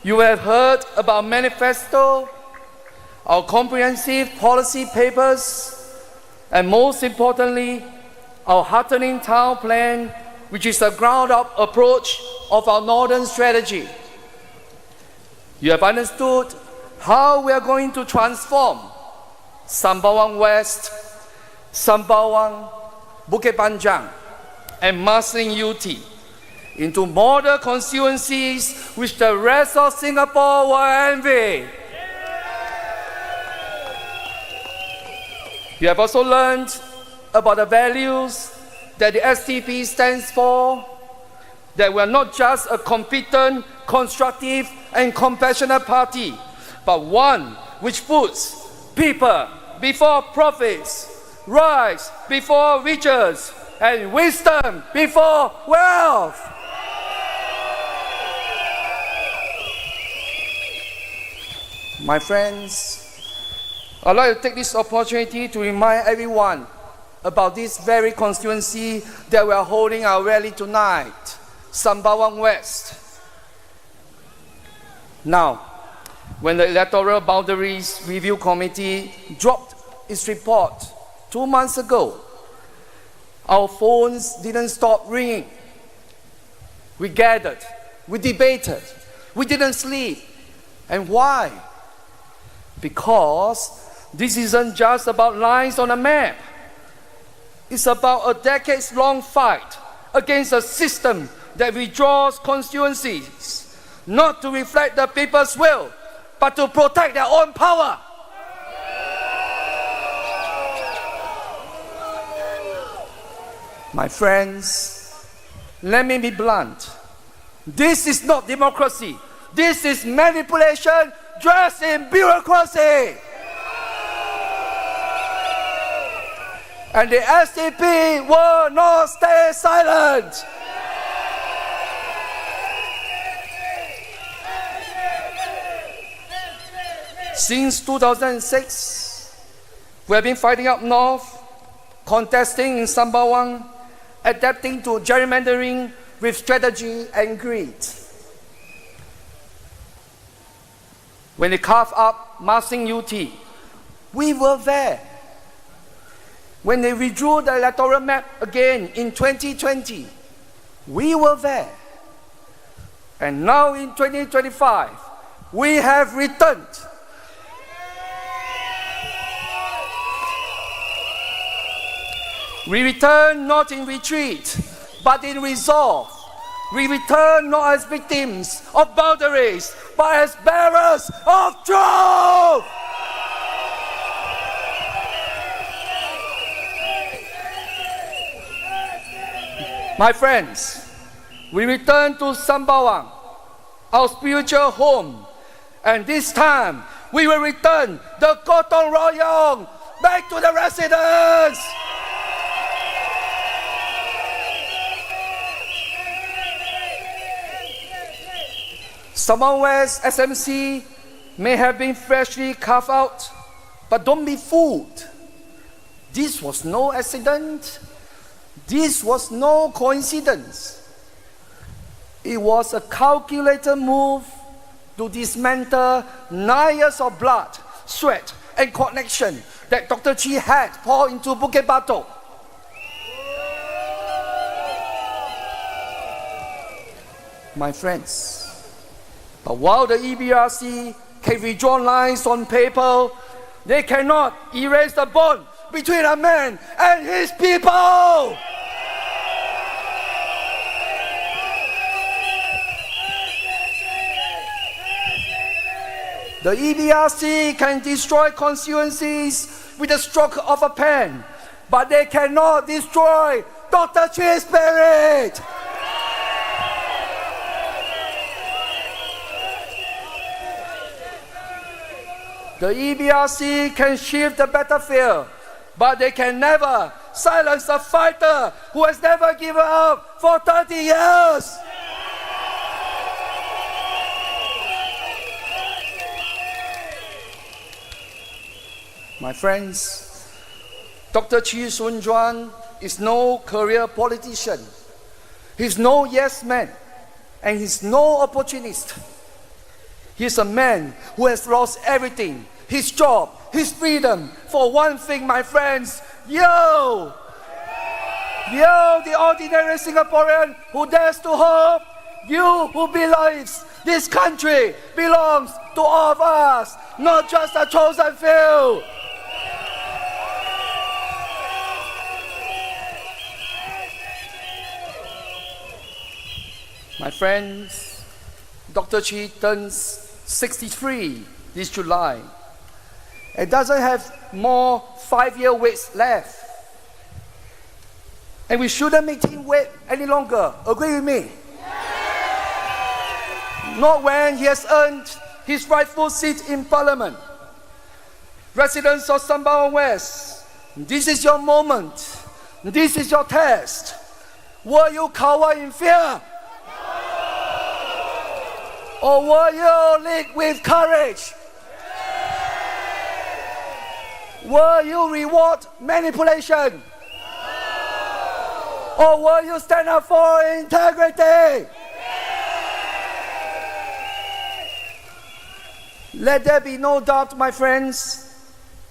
you have heard about manifesto, our comprehensive policy papers, and most importantly, our heartening town plan, which is a ground-up approach of our northern strategy. You have understood how we are going to transform Sembawang West, Sembawang, Bukit Panjang, and Marsiling UT into model constituencies which the rest of Singapore will envy. You have also learned about the values that the SDP stands for, that we are not just a competent, constructive, and compassionate party, but one which puts people before profits, rights before riches, and wisdom before wealth. My friends, I'd like to take this opportunity to remind everyone about this very constituency that we are holding our rally tonight, Sembawang West. Now, when the Electoral Boundaries Review Committee dropped its report 2 months ago, our phones didn't stop ringing. We gathered, we debated, we didn't sleep. And why? Because this isn't just about lines on a map. It's about a decades-long fight against a system that withdraws constituencies, not to reflect the people's will, but to protect their own power. My friends, let me be blunt. This is not democracy. This is manipulation dressed in bureaucracy. And the SDP will not stay silent. Since 2006, we have been fighting up north, contesting in Sembawang, adapting to gerrymandering with strategy and greed. When they carved up Marsiling UT, we were there. When they withdrew the electoral map again in 2020, we were there. And now in 2025, we have returned. We return not in retreat, but in resolve. We return not as victims of boundaries, but as bearers of truth. My friends, we return to Sembawang, our spiritual home, and this time we will return the Gotong Royong back to the residents. Sembawang West SMC may have been freshly carved out, but don't be fooled. This was no accident. This was no coincidence. It was a calculated move to dismantle 9 years of blood, sweat, and connection that Dr. Chee had poured into Bukit Batok. My friends, but while the EBRC can redraw lines on paper, they cannot erase the bond between a man and his people. The EBRC can destroy constituencies with the stroke of a pen, but they cannot destroy Dr. Chee's spirit. The EBRC can shift the battlefield, but they can never silence a fighter who has never given up for 30 years. My friends, Dr. Chee Soon Juan is no career politician. He's no yes man, and he's no opportunist. He's a man who has lost everything, his job, his freedom, for one thing, my friends, you! You, the ordinary Singaporean who dares to hope, you who believes this country belongs to all of us, not just a chosen few. friends, Dr. Chee turns 63 this July. It doesn't have more 5-year waits left. And we shouldn't make him wait any longer. Agree with me? Not when he has earned his rightful seat in Parliament. Residents of Sembawang West, this is your moment. This is your test. Will you cower in fear? Or will you lead with courage? Will you reward manipulation? Or will you stand up for integrity? Let there be no doubt, my friends,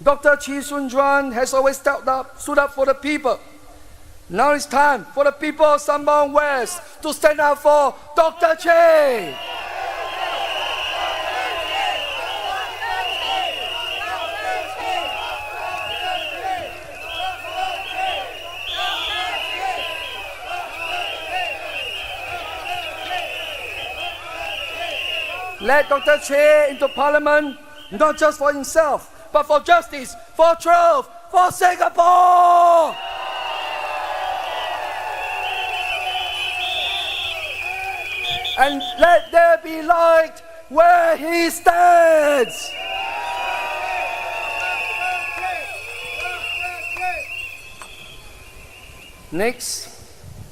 Dr. Chee Soon Juan has always stood up for the people. Now it's time for the people of Sembawang West to stand up for Dr. Chee. Let Dr. Chee into Parliament, not just for himself, but for justice, for truth, for Singapore! And let there be light where he stands! Next,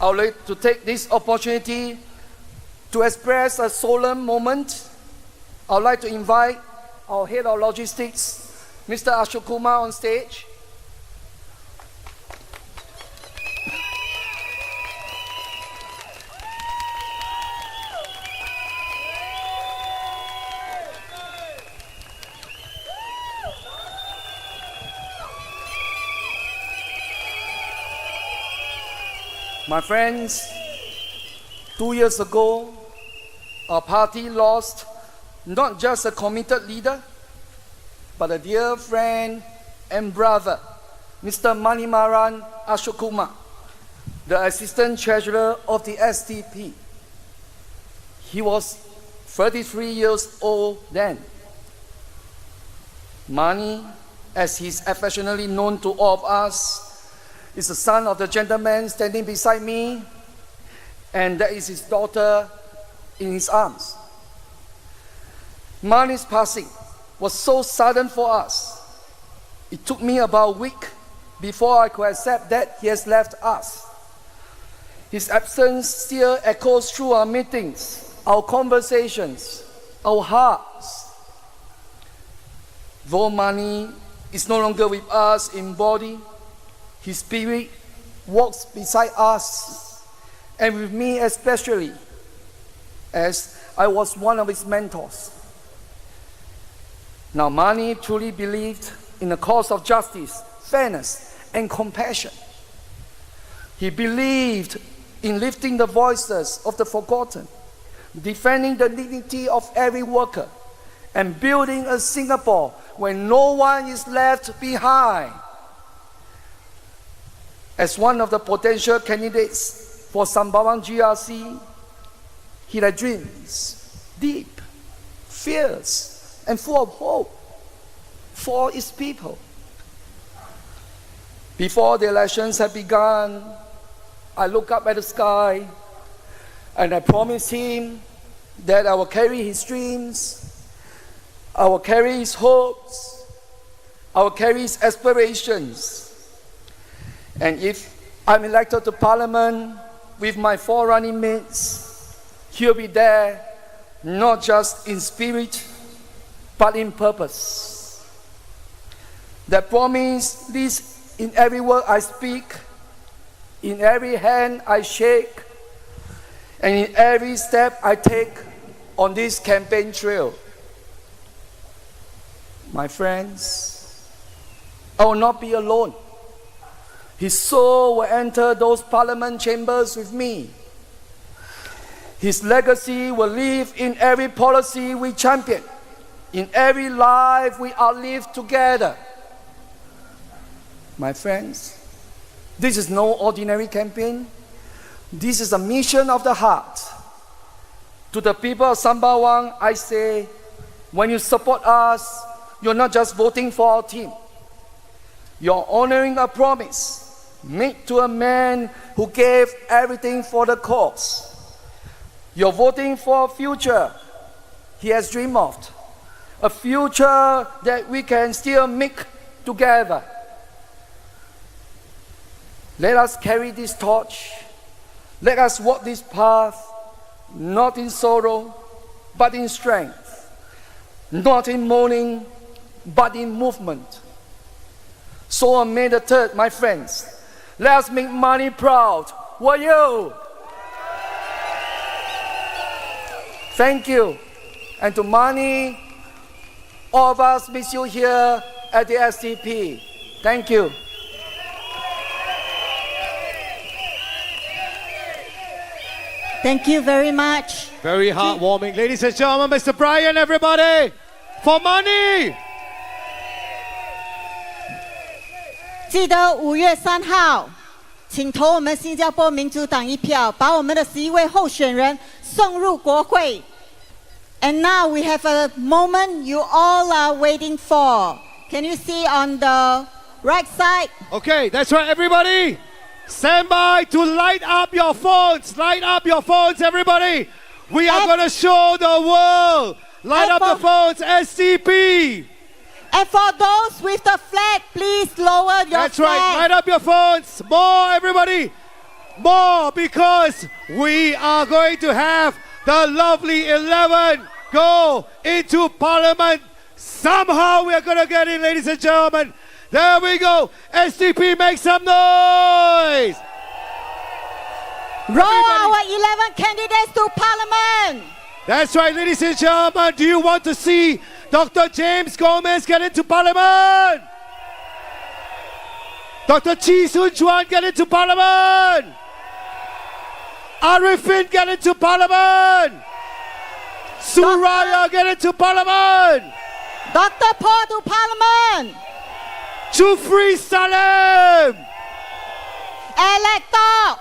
I would like to take this opportunity to express a solemn moment. I would like to invite our head of logistics, Mr. Ashok Kumar, on stage. My friends, 2 years ago, our party lost not just a committed leader, but a dear friend and brother, Mr. Manimaran Ashok Kumar, the Assistant Treasurer of the SDP. He was 33 years old then. Mani, as he's affectionately known to all of us, is the son of the gentleman standing beside me, and that is his daughter in his arms. Mani's passing was so sudden for us. It took me about a week before I could accept that he has left us. His absence still echoes through our meetings, our conversations, our hearts. Though Mani is no longer with us in body, his spirit walks beside us, and with me especially, as I was one of his mentors. Now, Mani truly believed in the cause of justice, fairness, and compassion. He believed in lifting the voices of the forgotten, defending the dignity of every worker, and building a Singapore where no one is left behind. As one of the potential candidates for Sembawang GRC, he had dreams, deep, fierce, and full of hope for his people. Before the elections had begun, I looked up at the sky and I promised him that I will carry his dreams, I will carry his hopes, I will carry his aspirations. And if I'm elected to Parliament with my 4 running mates, he'll be there not just in spirit, but in purpose. That promise lives in every word I speak, in every hand I shake, and in every step I take on this campaign trail. My friends, I will not be alone. His soul will enter those parliament chambers with me. His legacy will live in every policy we champion, in every life we outlive together. My friends, this is no ordinary campaign. This is a mission of the heart. To the people of Sembawang, I say, when you support us, you're not just voting for our team. You're honoring a promise made to a man who gave everything for the cause. You're voting for a future he has dreamed of, a future that we can still make together. Let us carry this torch. Let us walk this path, not in sorrow, but in strength, not in mourning, but in movement. So on May the 3rd, my friends, let us make money proud. Will you? Thank you. And to Mani, all of us miss you here at the SDP. Thank you. Thank you very much. Very heartwarming. Ladies and gentlemen, Mr. Brian, everybody, for money. 记得5月3号，请投我们新加坡民主党一票，把我们的11位候选人送入国会。And now we have a moment you all are waiting for. Can you see on the right side? Okay, that's right, everybody. Stand by to light up your phones. Light up your phones, everybody. We are going to show the world. Light up the phones, SDP. And for those with the flag, please lower your That's flag. right. Light up your phones. More, everybody. More, because we are going to have the lovely 11 go into Parliament. Somehow we are going to get in, ladies and gentlemen. There we go. SDP, make some noise. Roll our 11 candidates to Parliament. That's right, ladies and gentlemen. Do you want to see Dr. James Gomez get into Parliament? Dr. Chee Soon Juan get into Parliament? Arifin get into Parliament? Suraya get into Parliament? Dr. Paul to Parliament. Joffrey Salim. Elector.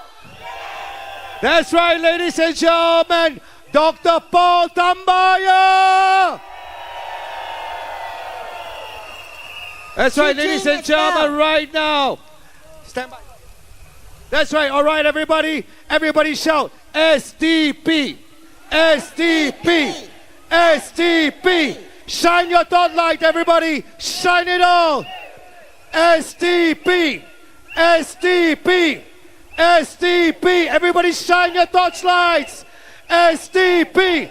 That's right, ladies and gentlemen. Dr. Paul Tambaya. That's right, ladies and gentlemen, right now. Stand by. That's right, all right, everybody. Everybody shout, SDP, SDP, SDP. Shine your dot light, everybody. Shine it all. SDP, SDP, SDP. Everybody shine your torchlights. SDP,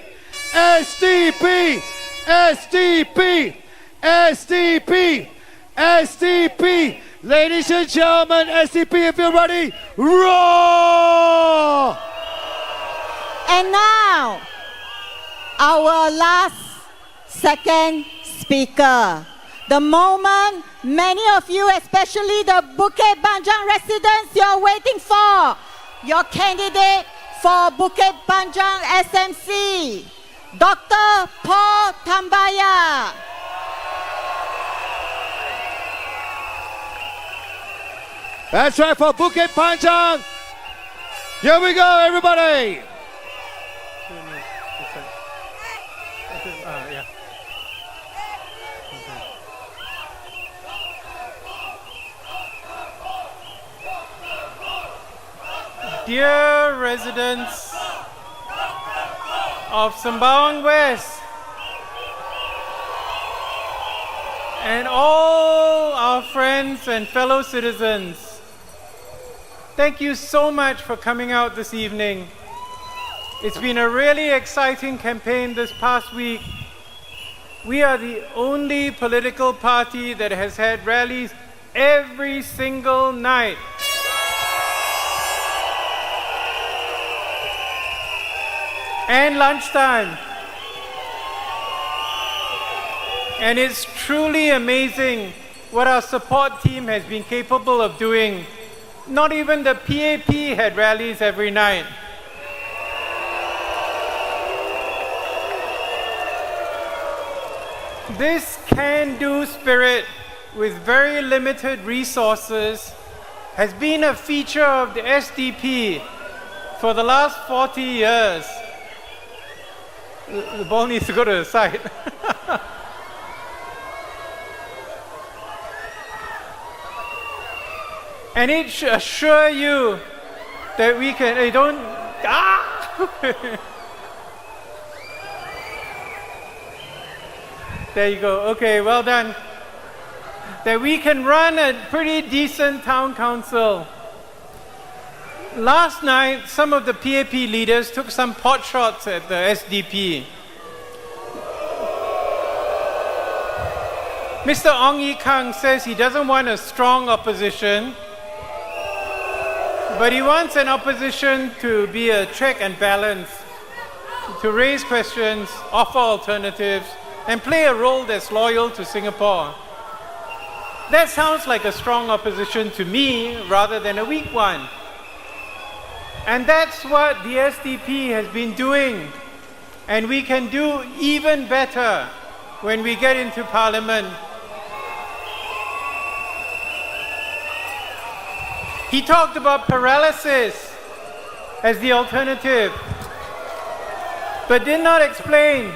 SDP, SDP, SDP, SDP. Ladies and gentlemen, SDP, if you're ready, roar! And now, our last second speaker. The moment many of you, especially the Bukit Panjang residents, you're waiting for. Your candidate for Bukit Panjang SMC, Dr. Paul Tambaya. That's right, for Bukit Panjang. Here we go, everybody. Dear residents of Sembawang West and all our friends and fellow citizens, thank you so much for coming out this evening. It's been a really exciting campaign this past week. We are the only political party that has had rallies every single night. And lunchtime. And it's truly amazing what our support team has been capable of doing. Not even the PAP had rallies every night. This can-do spirit with very limited resources has been a feature of the SDP for the last 40 years. The ball needs to go to the side. And it should assure you that we can, There you go. Okay, well done. That we can run a pretty decent town council. Last night, some of the PAP leaders took some pot shots at the SDP. Mr. Ong Ye Kung says he doesn't want a strong opposition, but he wants an opposition to be a check and balance, to raise questions, offer alternatives, and play a role that's loyal to Singapore. That sounds like a strong opposition to me rather than a weak one. And that's what the SDP has been doing. And we can do even better when we get into Parliament. He talked about paralysis as the alternative, but did not explain.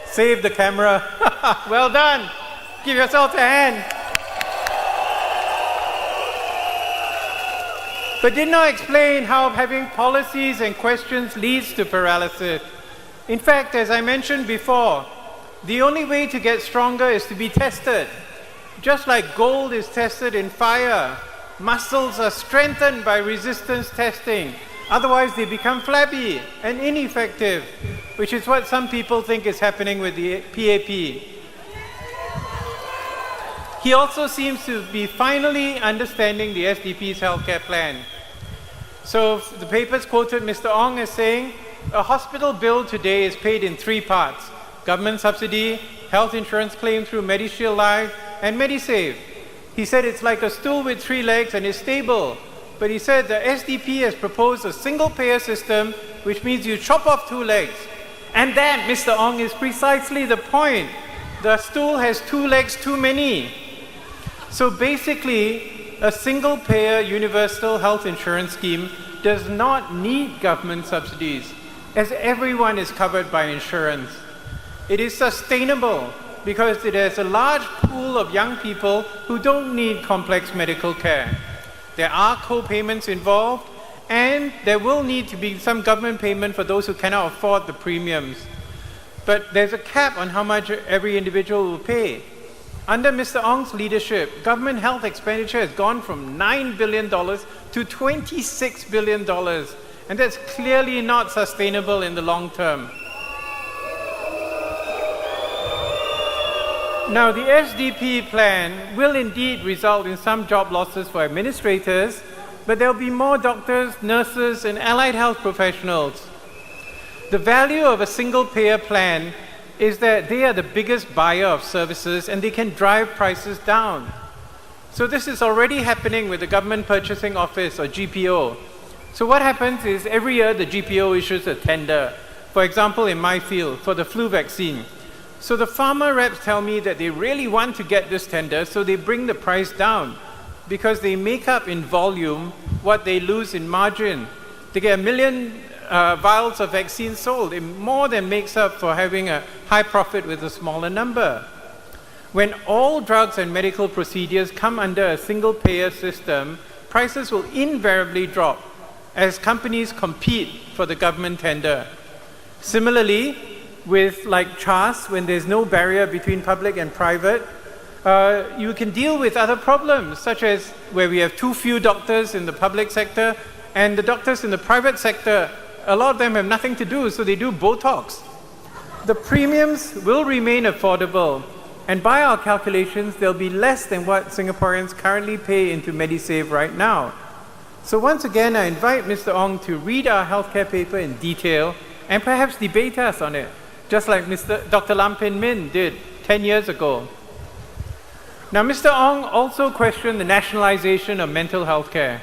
Save the camera. Well done. Give yourself a hand. But did not explain how having policies and questions leads to paralysis. In fact, as I mentioned before, the only way to get stronger is to be tested. Just like gold is tested in fire, muscles are strengthened by resistance testing. Otherwise, they become flabby and ineffective, which is what some people think is happening with the PAP. He also seems to be finally understanding the SDP's healthcare plan. So the papers quoted Mr. Ong as saying, a hospital bill today is paid in 3 parts: government subsidy, health insurance claim through MediShield Life, and MediSave. He said it's like a stool with 3 legs and is stable. But he said the SDP has proposed a single-payer system, which means you chop off 2 legs. And that, Mr. Ong, is precisely the point. The stool has 2 legs too many. So basically, a single-payer universal health insurance scheme does not need government subsidies, as everyone is covered by insurance. It is sustainable because it has a large pool of young people who don't need complex medical care. There are co-payments involved, and there will need to be some government payment for those who cannot afford the premiums. But there's a cap on how much every individual will pay. Under Mr. Ong's leadership, government health expenditure has gone from $9 billion to $26 billion, and that's clearly not sustainable in the long term. Now, the SDP plan will indeed result in some job losses for administrators, but there will be more doctors, nurses, and allied health professionals. The value of a single-payer plan is that they are the biggest buyer of services and they can drive prices down. So this is already happening with the Government Purchasing Office, or GPO. So what happens is every year the GPO issues a tender, for example in my field, for the flu vaccine. So the farmer reps tell me that they really want to get this tender, so they bring the price down because they make up in volume what they lose in margin. They get 1 million vials of vaccine sold. It more than makes up for having a high profit with a smaller number. When all drugs and medical procedures come under a single-payer system, prices will invariably drop as companies compete for the government tender. Similarly, with like CHAS, when there's no barrier between public and private, you can deal with other problems, such as where we have too few doctors in the public sector, and the doctors in the private sector, a lot of them have nothing to do, so they do Botox. The premiums will remain affordable, and by our calculations, they'll be less than what Singaporeans currently pay into MediSave right now. So once again, I invite Mr. Ong to read our healthcare paper in detail and perhaps debate us on it, just like Dr. Lam Pin Min did 10 years ago. Now, Mr. Ong also questioned the nationalization of mental health care.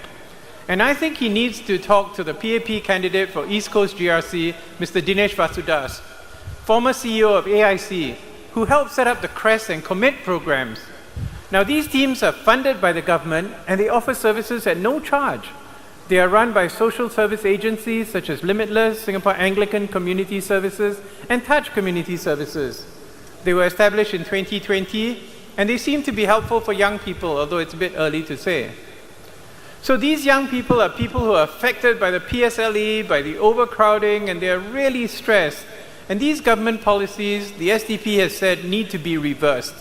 And I think he needs to talk to the PAP candidate for East Coast GRC, Mr. Dinesh Vasudas, former CEO of AIC, who helped set up the CREST and COMMIT programs. Now, these teams are funded by the government and they offer services at no charge. They are run by social service agencies such as Limitless, Singapore Anglican Community Services, and Touch Community Services. They were established in 2020, and they seem to be helpful for young people, although it's a bit early to say. So these young people are people who are affected by the PSLE, by the overcrowding, and they are really stressed. And these government policies, the SDP has said, need to be reversed.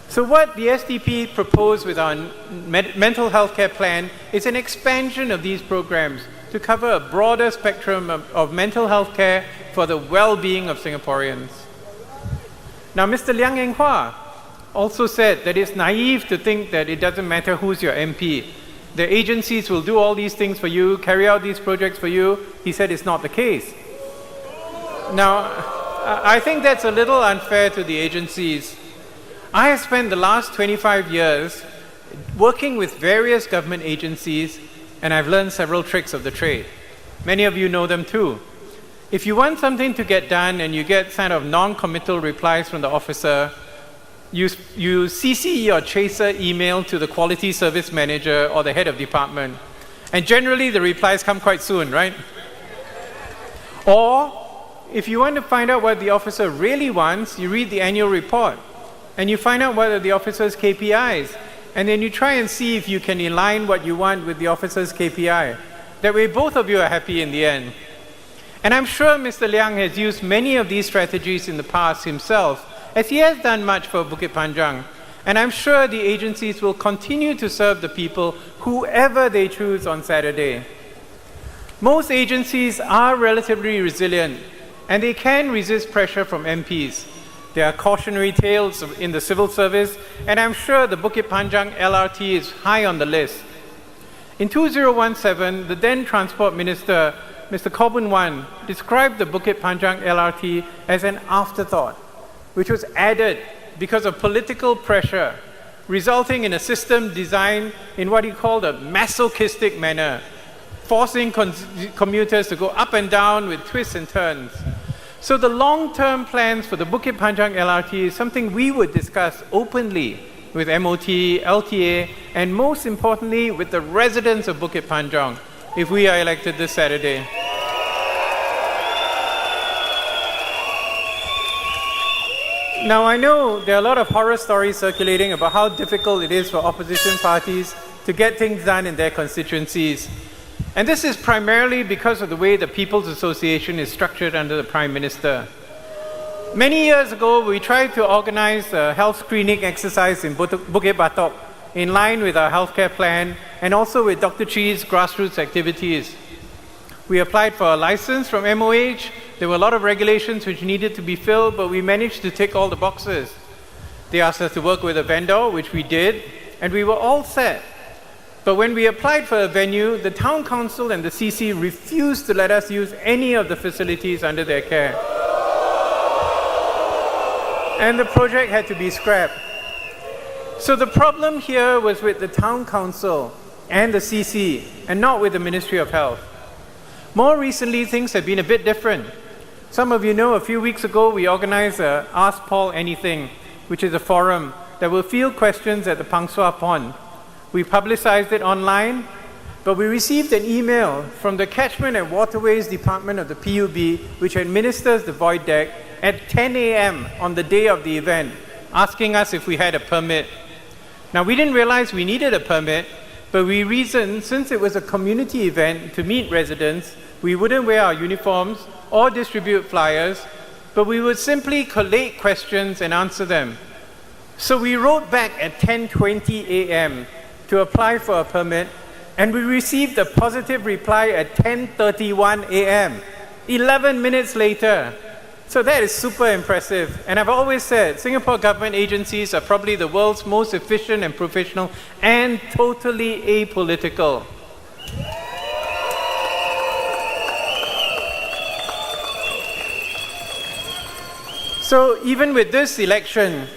So what the SDP proposed with our mental health care plan is an expansion of these programs to cover a broader spectrum of mental health care for the well-being of Singaporeans. Now, Mr. Liang Eng Hua also said that it's naive to think that it doesn't matter who's your MP. The agencies will do all these things for you, carry out these projects for you. He said it's not the case. Now, I think that's a little unfair to the agencies. I have spent the last 25 years working with various government agencies, and I've learned several tricks of the trade. Many of you know them too. If you want something to get done and you get kind of non-committal replies from the officer, you CC or chaser email to the quality service manager or the head of department. And generally the replies come quite soon, right? Or if you want to find out what the officer really wants, you read the annual report and you find out what are the officer's KPIs. And then you try and see if you can align what you want with the officer's KPI. That way both of you are happy in the end. And I'm sure Mr. Liang has used many of these strategies in the past himself, as he has done much for Bukit Panjang. And I'm sure the agencies will continue to serve the people, whoever they choose on Saturday. Most agencies are relatively resilient, and they can resist pressure from MPs. There are cautionary tales in the civil service, and I'm sure the Bukit Panjang LRT is high on the list. In 2017, the then Transport Minister, Mr. Khaw Boon Wan, described the Bukit Panjang LRT as an afterthought, which was added because of political pressure, resulting in a system designed in what he called a masochistic manner, forcing commuters to go up and down with twists and turns. So the long-term plans for the Bukit Panjang LRT is something we would discuss openly with MOT, LTA, and most importantly with the residents of Bukit Panjang if we are elected this Saturday. Now I know there are a lot of horror stories circulating about how difficult it is for opposition parties to get things done in their constituencies. And this is primarily because of the way the People's Association is structured under the Prime Minister. Many years ago, we tried to organize a health screening exercise in Bukit Batok in line with our healthcare plan and also with Dr. Chee's grassroots activities. We applied for a license from MOH. There were a lot of regulations which needed to be filled, but we managed to tick all the boxes. They asked us to work with a vendor, which we did, and we were all set. But when we applied for a venue, the town council and the CC refused to let us use any of the facilities under their care. And the project had to be scrapped. So the problem here was with the town council and the CC, and not with the Ministry of Health. More recently, things have been a bit different. Some of you know a few weeks ago we organized a Ask Paul Anything, which is a forum that will field questions at the Pang Sua Pond. We publicized it online, but we received an email from the Catchment and Waterways Department of the PUB, which administers the void deck, at 10 a.m. on the day of the event, asking us if we had a permit. Now, we didn't realize we needed a permit, but we reasoned, since it was a community event to meet residents, we wouldn't wear our uniforms or distribute flyers, but we would simply collate questions and answer them. So we wrote back at 10:20 a.m. to apply for a permit, and we received a positive reply at 10:31 a.m., 11 minutes later. So that is super impressive. And I've always said, Singapore government agencies are probably the world's most efficient and professional and totally apolitical. So even with this election,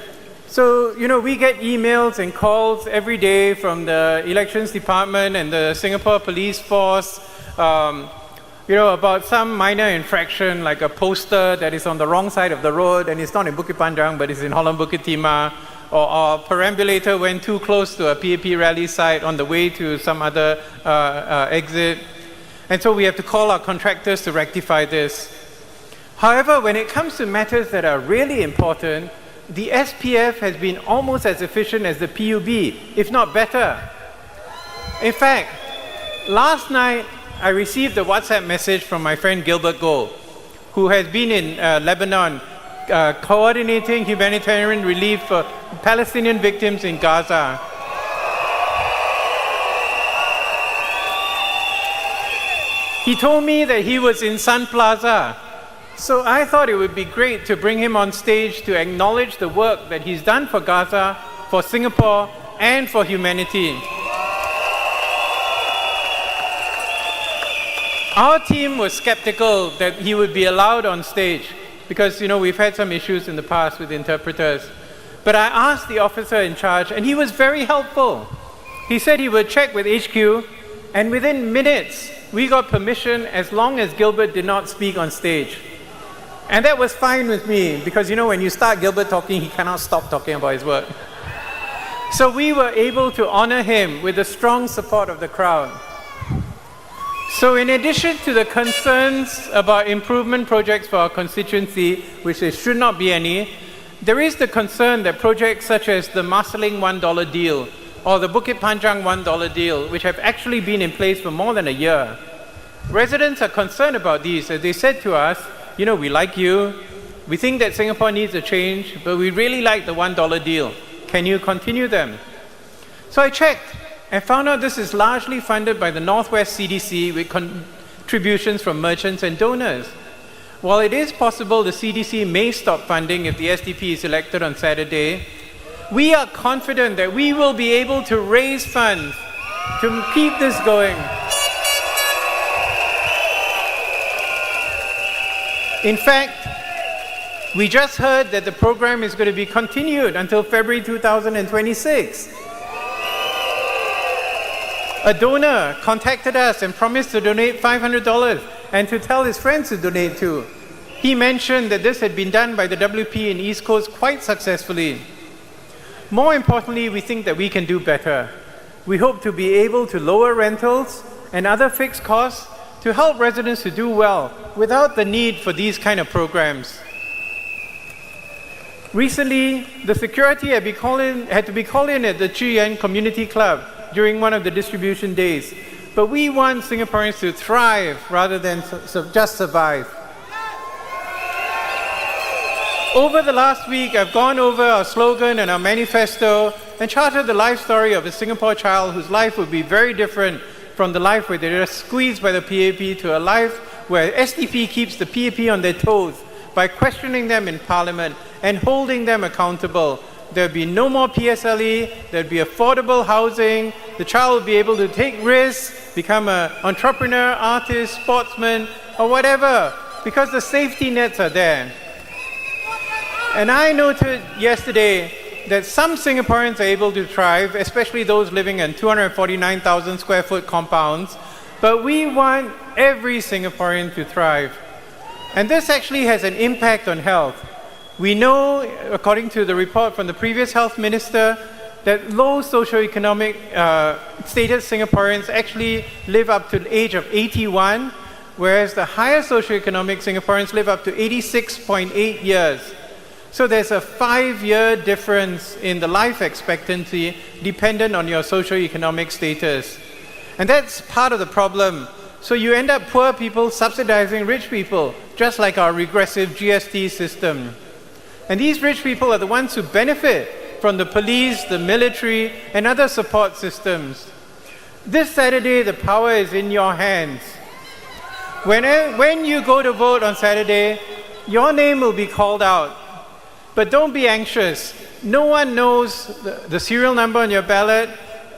we get emails and calls every day from the elections department and the Singapore police force, about some minor infraction like a poster that is on the wrong side of the road and it's not in Bukit Panjang but it's in Holland Bukit Timah, or our perambulator went too close to a PAP rally site on the way to some other exit. And so we have to call our contractors to rectify this. However, when it comes to matters that are really important, the SPF has been almost as efficient as the PUB, if not better. In fact, last night I received a WhatsApp message from my friend Gilbert Goh, who has been in Lebanon coordinating humanitarian relief for Palestinian victims in Gaza. He told me that he was in Sun Plaza. So I thought it would be great to bring him on stage to acknowledge the work that he's done for Gaza, for Singapore, and for humanity. Our team was skeptical that he would be allowed on stage because, we've had some issues in the past with interpreters. But I asked the officer in charge, and he was very helpful. He said he would check with HQ, and within minutes, we got permission as long as Gilbert did not speak on stage. And that was fine with me, because when you start Gilbert talking, he cannot stop talking about his work. So we were able to honor him with the strong support of the crowd. So in addition to the concerns about improvement projects for our constituency, which there should not be any, there is the concern that projects such as the Marsiling $1 deal or the Bukit Panjang $1 deal, which have actually been in place for more than a year. Residents are concerned about these, as they said to us, we like you, we think that Singapore needs a change, but we really like the $1 deal. Can you continue them? So I checked and found out this is largely funded by the Northwest CDC with contributions from merchants and donors. While it is possible the CDC may stop funding if the SDP is elected on Saturday, we are confident that we will be able to raise funds to keep this going. In fact, we just heard that the program is going to be continued until February 2026. A donor contacted us and promised to donate $500 and to tell his friends to donate too. He mentioned that this had been done by the WP in East Coast quite successfully. More importantly, we think that we can do better. We hope to be able to lower rentals and other fixed costs to help residents to do well without the need for these kind of programs. Recently, the security had to be called in at the Chee Soon Community Club during one of the distribution days. But we want Singaporeans to thrive rather than just survive. Over the last week, I've gone over our slogan and our manifesto and charted the life story of a Singapore child whose life would be very different from the life where they're just squeezed by the PAP to a life where SDP keeps the PAP on their toes by questioning them in Parliament and holding them accountable. There'd be no more PSLE, there'd be affordable housing, the child would be able to take risks, become an entrepreneur, artist, sportsman, or whatever, because the safety nets are there. And I noted yesterday that some Singaporeans are able to thrive, especially those living in 249,000 square foot compounds, but we want every Singaporean to thrive. And this actually has an impact on health. We know, according to the report from the previous health minister, that low socioeconomic status Singaporeans actually live up to the age of 81, whereas the higher socioeconomic Singaporeans live up to 86.8 years. So there's a 5-year difference in the life expectancy dependent on your socioeconomic status. And that's part of the problem. So you end up poor people subsidizing rich people, just like our regressive GST system. And these rich people are the ones who benefit from the police, the military, and other support systems. This Saturday, the power is in your hands. When you go to vote on Saturday, your name will be called out. But don't be anxious. No one knows the serial number on your ballot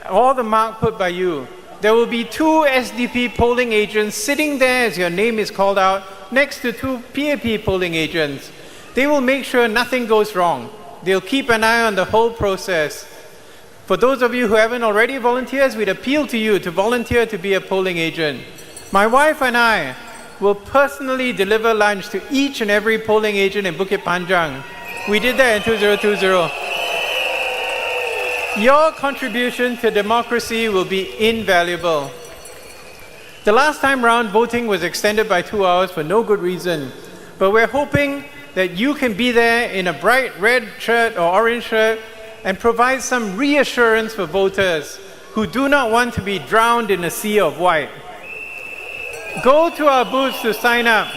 or the mark put by you. There will be 2 SDP polling agents sitting there as your name is called out next to 2 PAP polling agents. They will make sure nothing goes wrong. They'll keep an eye on the whole process. For those of you who haven't already volunteered, we'd appeal to you to volunteer to be a polling agent. My wife and I will personally deliver lunch to each and every polling agent in Bukit Panjang. We did that in 2020. Your contribution to democracy will be invaluable. The last time round, voting was extended by 2 hours for no good reason, but we're hoping that you can be there in a bright red shirt or orange shirt and provide some reassurance for voters who do not want to be drowned in a sea of white. Go to our booths to sign up.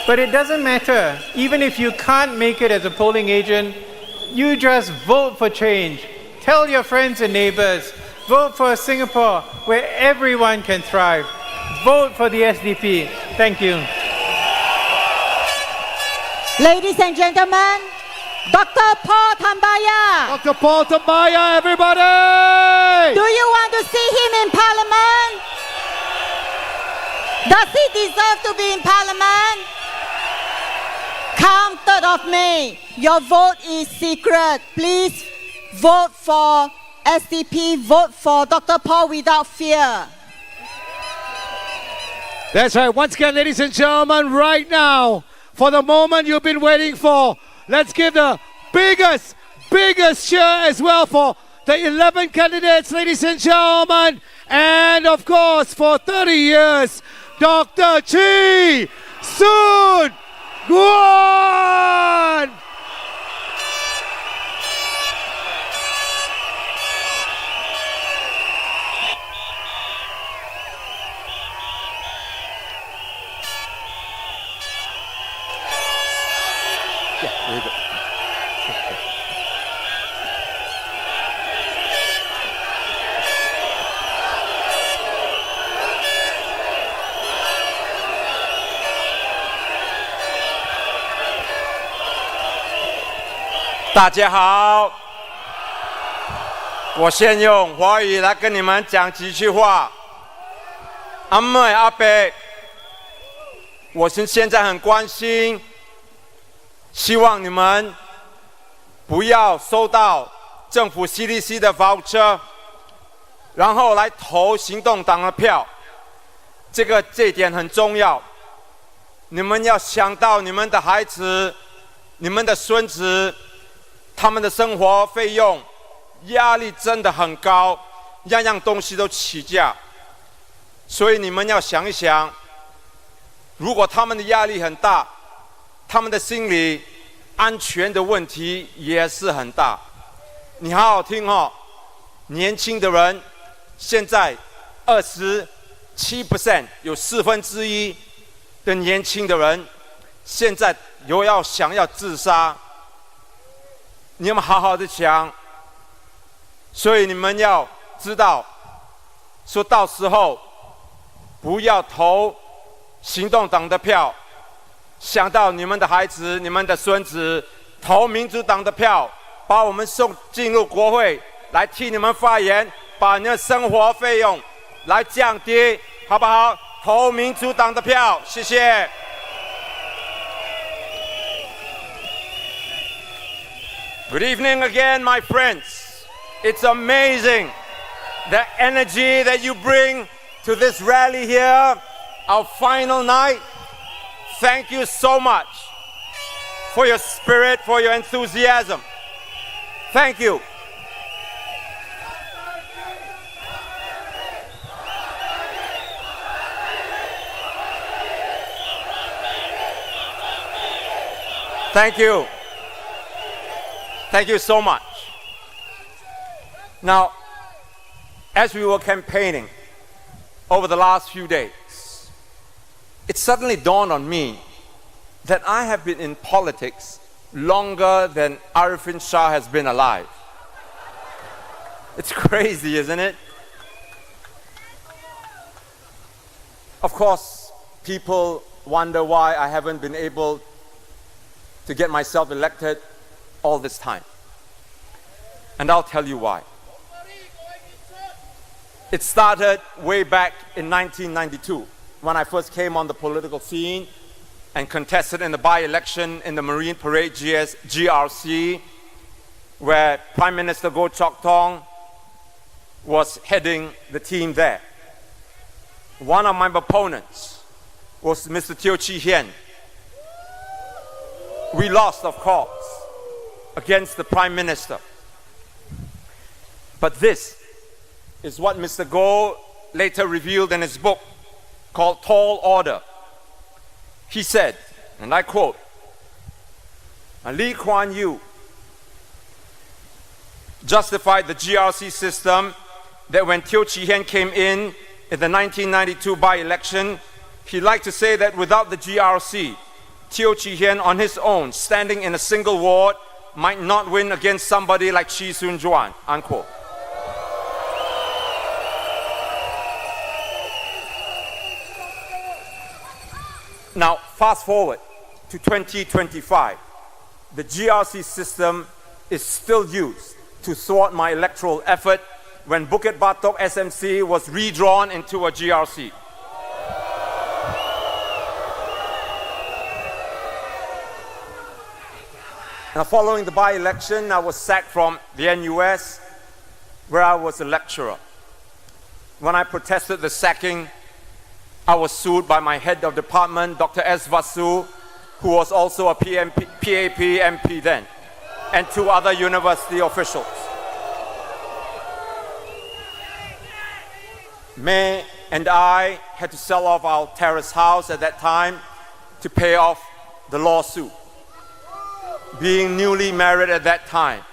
But it doesn't matter. Even if you can't make it as a polling agent, you just vote for change. Tell your friends and neighbors. Vote for a Singapore where everyone can thrive. Vote for the SDP. Thank you. Ladies and gentlemen, Dr. Paul Tambaya. Dr. Paul Tambaya, everybody! Do you want to see him in Parliament? Does he deserve to be in Parliament? Come 3rd of May. Your vote is secret. Please vote for SDP. Vote for Dr. Paul without fear. That's right. Once again, ladies and gentlemen, right now, for the moment you've been waiting for, let's give the biggest cheer as well for the 11 candidates, ladies and gentlemen. And of course, for 30 years, Dr. Chee Soon Juan.大家好，我先用华语来跟你们讲几句话。阿妹阿伯，我现在很关心，希望你们不要收到政府 CDC 的 voucher， 然后来投行动党的票。这一点很重要。你们要想到你们的孩子、你们的孙子。他们的生活费用压力真的很高，样样东西都起价，所以你们要想一想，如果他们的压力很大，他们的心理安全的问题也是很大。你好好听哦，年轻的人现在27%，有1/4的年轻的人现在想要自杀。你们好好的想，所以你们要知道，说到时候不要投行动党的票，想到你们的孩子、你们的孙子，投民主党的票，把我们送进入国会来替你们发言，把你的生活费用来降低，好不好？投民主党的票，谢谢。Good evening again, my friends. It's amazing the energy that you bring to this rally here, our final night. Thank you so much for your spirit, for your enthusiasm. Thank you. Thank you. Thank you so much. Now, as we were campaigning over the last few days, it suddenly dawned on me that I have been in politics longer than Arifin Sha has been alive. It's crazy, isn't it? Of course, people wonder why I haven't been able to get myself elected all this time. And I'll tell you why. It started way back in 1992 when I first came on the political scene and contested in the by-election in the Marine Parade GRC, where Prime Minister Goh Chok Tong was heading the team there. One of my opponents was Mr. Teo Chee Hian. We lost, of course, against the Prime Minister. But this is what Mr. Goh later revealed in his book called Tall Order. He said, and I quote, Lee Kuan Yew justified the GRC system that when Teo Chee Hean came in the 1992 by-election, he liked to say that without the GRC, Teo Chee Hean on his own, standing in a single ward, might not win against somebody like Chee Soon Juan, unquote. Now, fast forward to 2025. The GRC system is still used to thwart my electoral effort when Bukit Batok SMC was redrawn into a GRC. Now, following the by-election, I was sacked from the NUS, where I was a lecturer. When I protested the sacking, I was sued by my head of department, Dr. S. Vasu, who was also a PAP MP then, and 2 other university officials. May and I had to sell off our terrace house at that time to pay off the lawsuit. Being newly married at that time,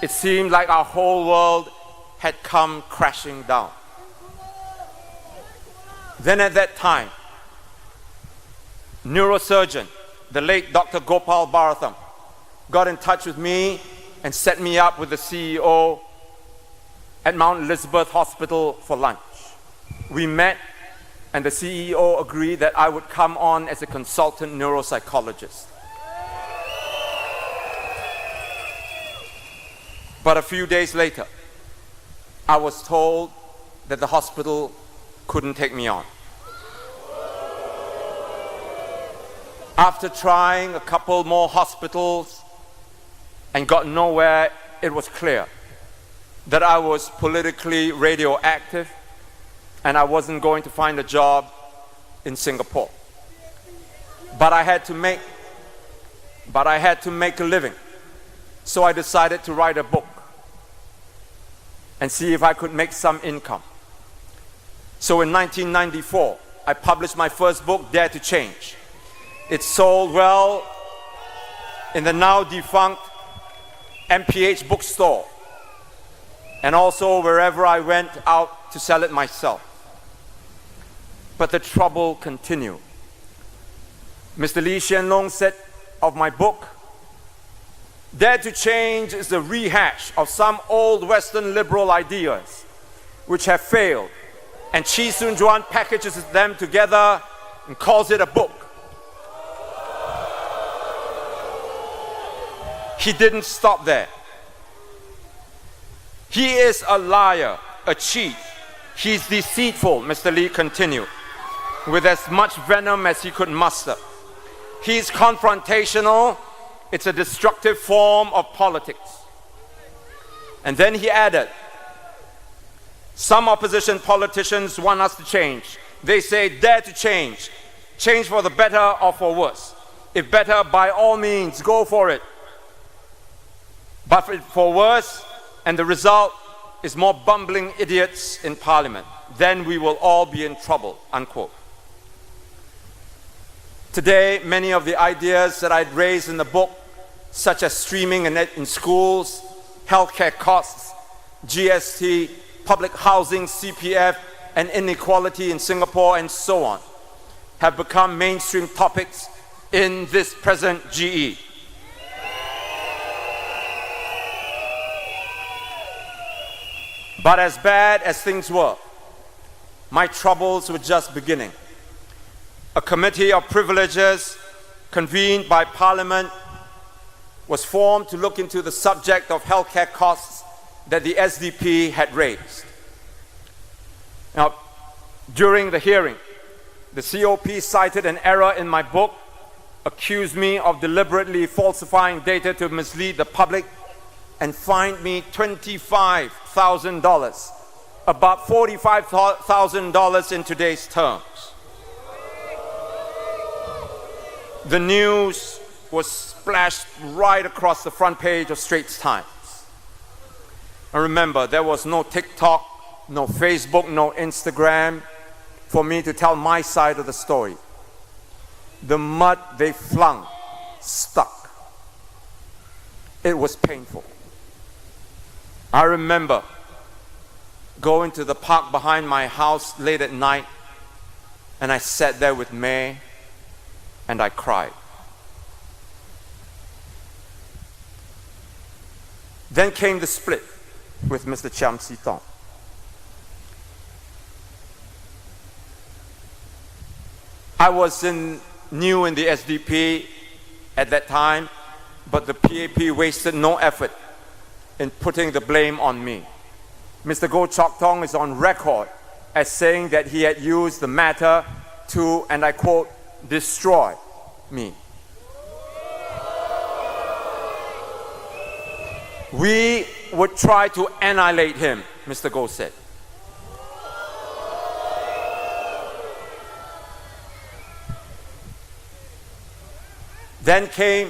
it seemed like our whole world had come crashing down. Then at that time, neurosurgeon, the late Dr. Gopal Bharatham, got in touch with me and set me up with the CEO at Mount Elizabeth Hospital for lunch. We met and the CEO agreed that I would come on as a consultant neuropsychologist. But a few days later, I was told that the hospital couldn't take me on. After trying a couple more hospitals and got nowhere, it was clear that I was politically radioactive and I wasn't going to find a job in Singapore. But I had to make a living. So I decided to write a book and see if I could make some income. So in 1994, I published my first book, Dare to Change. It sold well in the now defunct MPH bookstore and also wherever I went out to sell it myself. But the trouble continued. Mr. Lee Hsien Loong said of my book, Dare to Change is a rehash of some old Western liberal ideas which have failed, and Chee Soon Juan packages them together and calls it a book. He didn't stop there. He is a liar, a cheat. He's deceitful, Mr. Lee continued, with as much venom as he could muster. He's confrontational. It's a destructive form of politics. And then he added, some opposition politicians want us to change. They say, dare to change. Change for the better or for worse. If better, by all means, go for it. But for worse, and the result is more bumbling idiots in parliament, then we will all be in trouble, unquote. Today, many of the ideas that I'd raised in the book, such as streaming in schools, healthcare costs, GST, public housing, CPF, and inequality in Singapore, and so on, have become mainstream topics in this present GE. But as bad as things were, my troubles were just beginning. A committee of privileges convened by Parliament was formed to look into the subject of healthcare costs that the SDP had raised. Now, during the hearing, the COP cited an error in my book, accused me of deliberately falsifying data to mislead the public, and fined me $25,000, about $45,000 in today's terms. The news was splashed right across the front page of Straits Times. And remember, there was no TikTok, no Facebook, no Instagram for me to tell my side of the story. The mud they flung stuck. It was painful. I remember going to the park behind my house late at night, and I sat there with May and I cried. Then came the split with Mr. Chiam See Tong. I was new in the SDP at that time, but the PAP wasted no effort in putting the blame on me. Mr. Goh Chok Tong is on record as saying that he had used the matter to, and I quote, destroy me. We would try to annihilate him, Mr. Goh said. Then came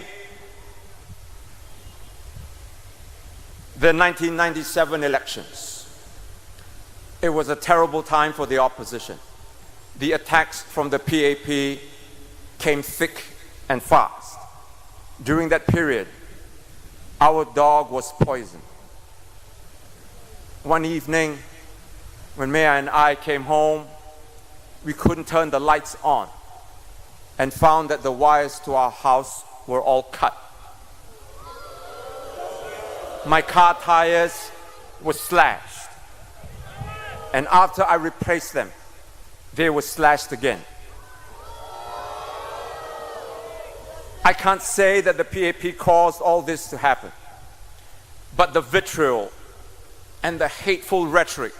the 1997 elections. It was a terrible time for the opposition. The attacks from the PAP came thick and fast. During that period, our dog was poisoned. One evening, when Maya and I came home, we couldn't turn the lights on and found that the wires to our house were all cut. My car tires were slashed, and after I replaced them, they were slashed again. I can't say that the PAP caused all this to happen, but the vitriol and the hateful rhetoric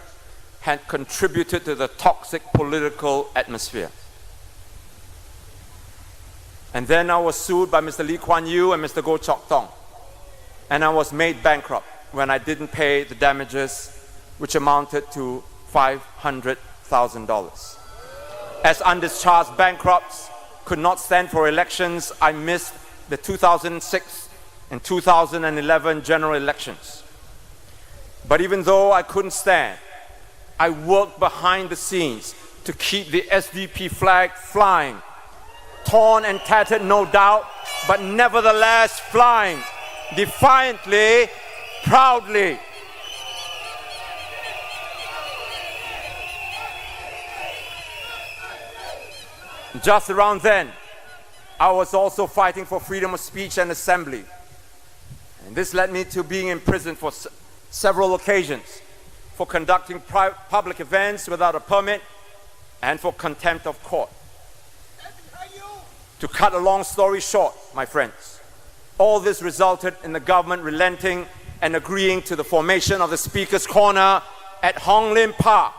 had contributed to the toxic political atmosphere. And then I was sued by Mr. Lee Kuan Yew and Mr. Goh Chok Tong, and I was made bankrupt when I didn't pay the damages, which amounted to $500,000. As undischarged bankrupts could not stand for elections, I missed the 2006 and 2011 general elections. But even though I couldn't stand, I worked behind the scenes to keep the SDP flag flying, torn and tattered no doubt, but nevertheless flying, defiantly, proudly. Just around then, I was also fighting for freedom of speech and assembly. And this led me to being imprisoned for several occasions for conducting public events without a permit and for contempt of court. To cut a long story short, my friends, all this resulted in the government relenting and agreeing to the formation of the Speaker's Corner at Hong Lim Park.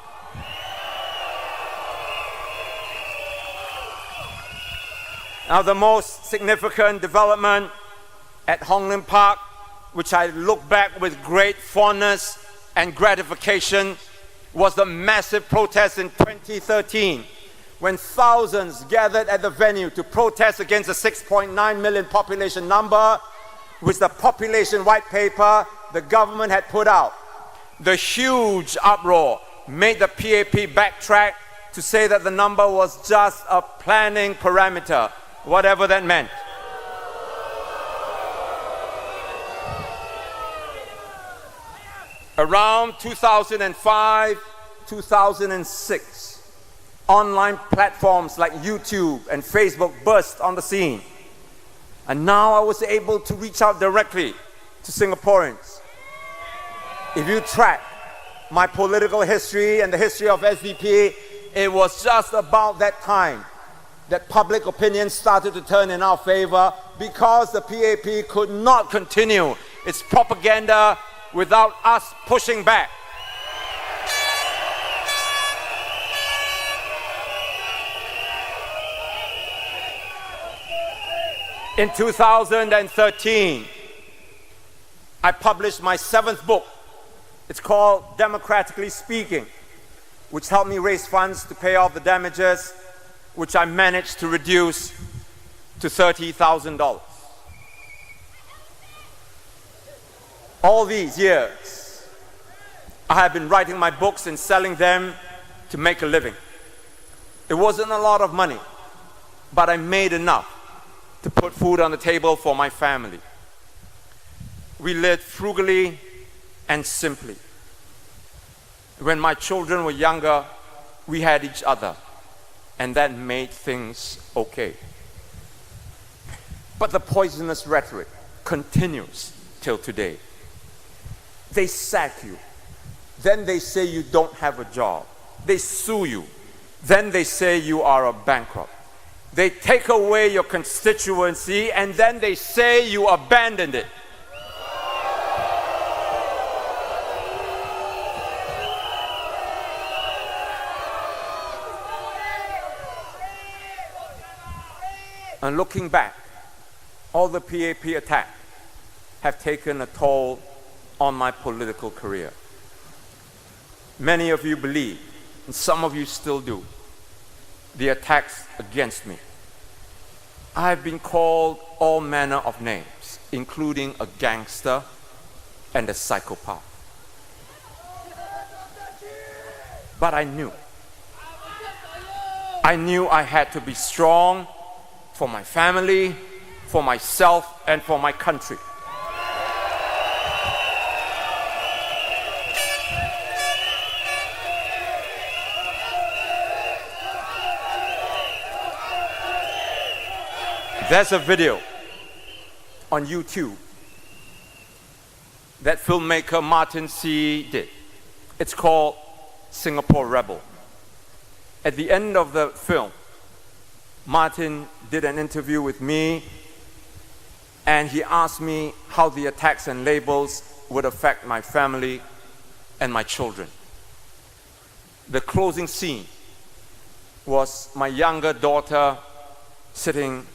Now, the most significant development at Hong Lim Park, which I look back with great fondness and gratification, was the massive protest in 2013, when thousands gathered at the venue to protest against the 6.9 million population number, which the population white paper the government had put out. The huge uproar made the PAP backtrack to say that the number was just a planning parameter, whatever that meant. Around 2005, 2006, online platforms like YouTube and Facebook burst on the scene. And now I was able to reach out directly to Singaporeans. If you track my political history and the history of SDP, it was just about that time that public opinion started to turn in our favor because the PAP could not continue its propaganda without us pushing back. In 2013, I published my 7th book. It's called Democratically Speaking, which helped me raise funds to pay off the damages, which I managed to reduce to $30,000. All these years, I have been writing my books and selling them to make a living. It wasn't a lot of money, but I made enough to put food on the table for my family. We lived frugally and simply. When my children were younger, we had each other, and that made things okay. But the poisonous rhetoric continues till today. They sack you. Then they say you don't have a job. They sue you. Then they say you are a bankrupt. They take away your constituency, and then they say you abandoned it. And looking back, all the PAP attacks have taken a toll on my political career. Many of you believe, and some of you still do, the attacks against me. I have been called all manner of names, including a gangster and a psychopath. But I knew I had to be strong for my family, for myself, and for my country. There's a video on YouTube that filmmaker Martin C. did. It's called Singapore Rebel. At the end of the film, Martin did an interview with me, and he asked me how the attacks and labels would affect my family and my children. The closing scene was my younger daughter sitting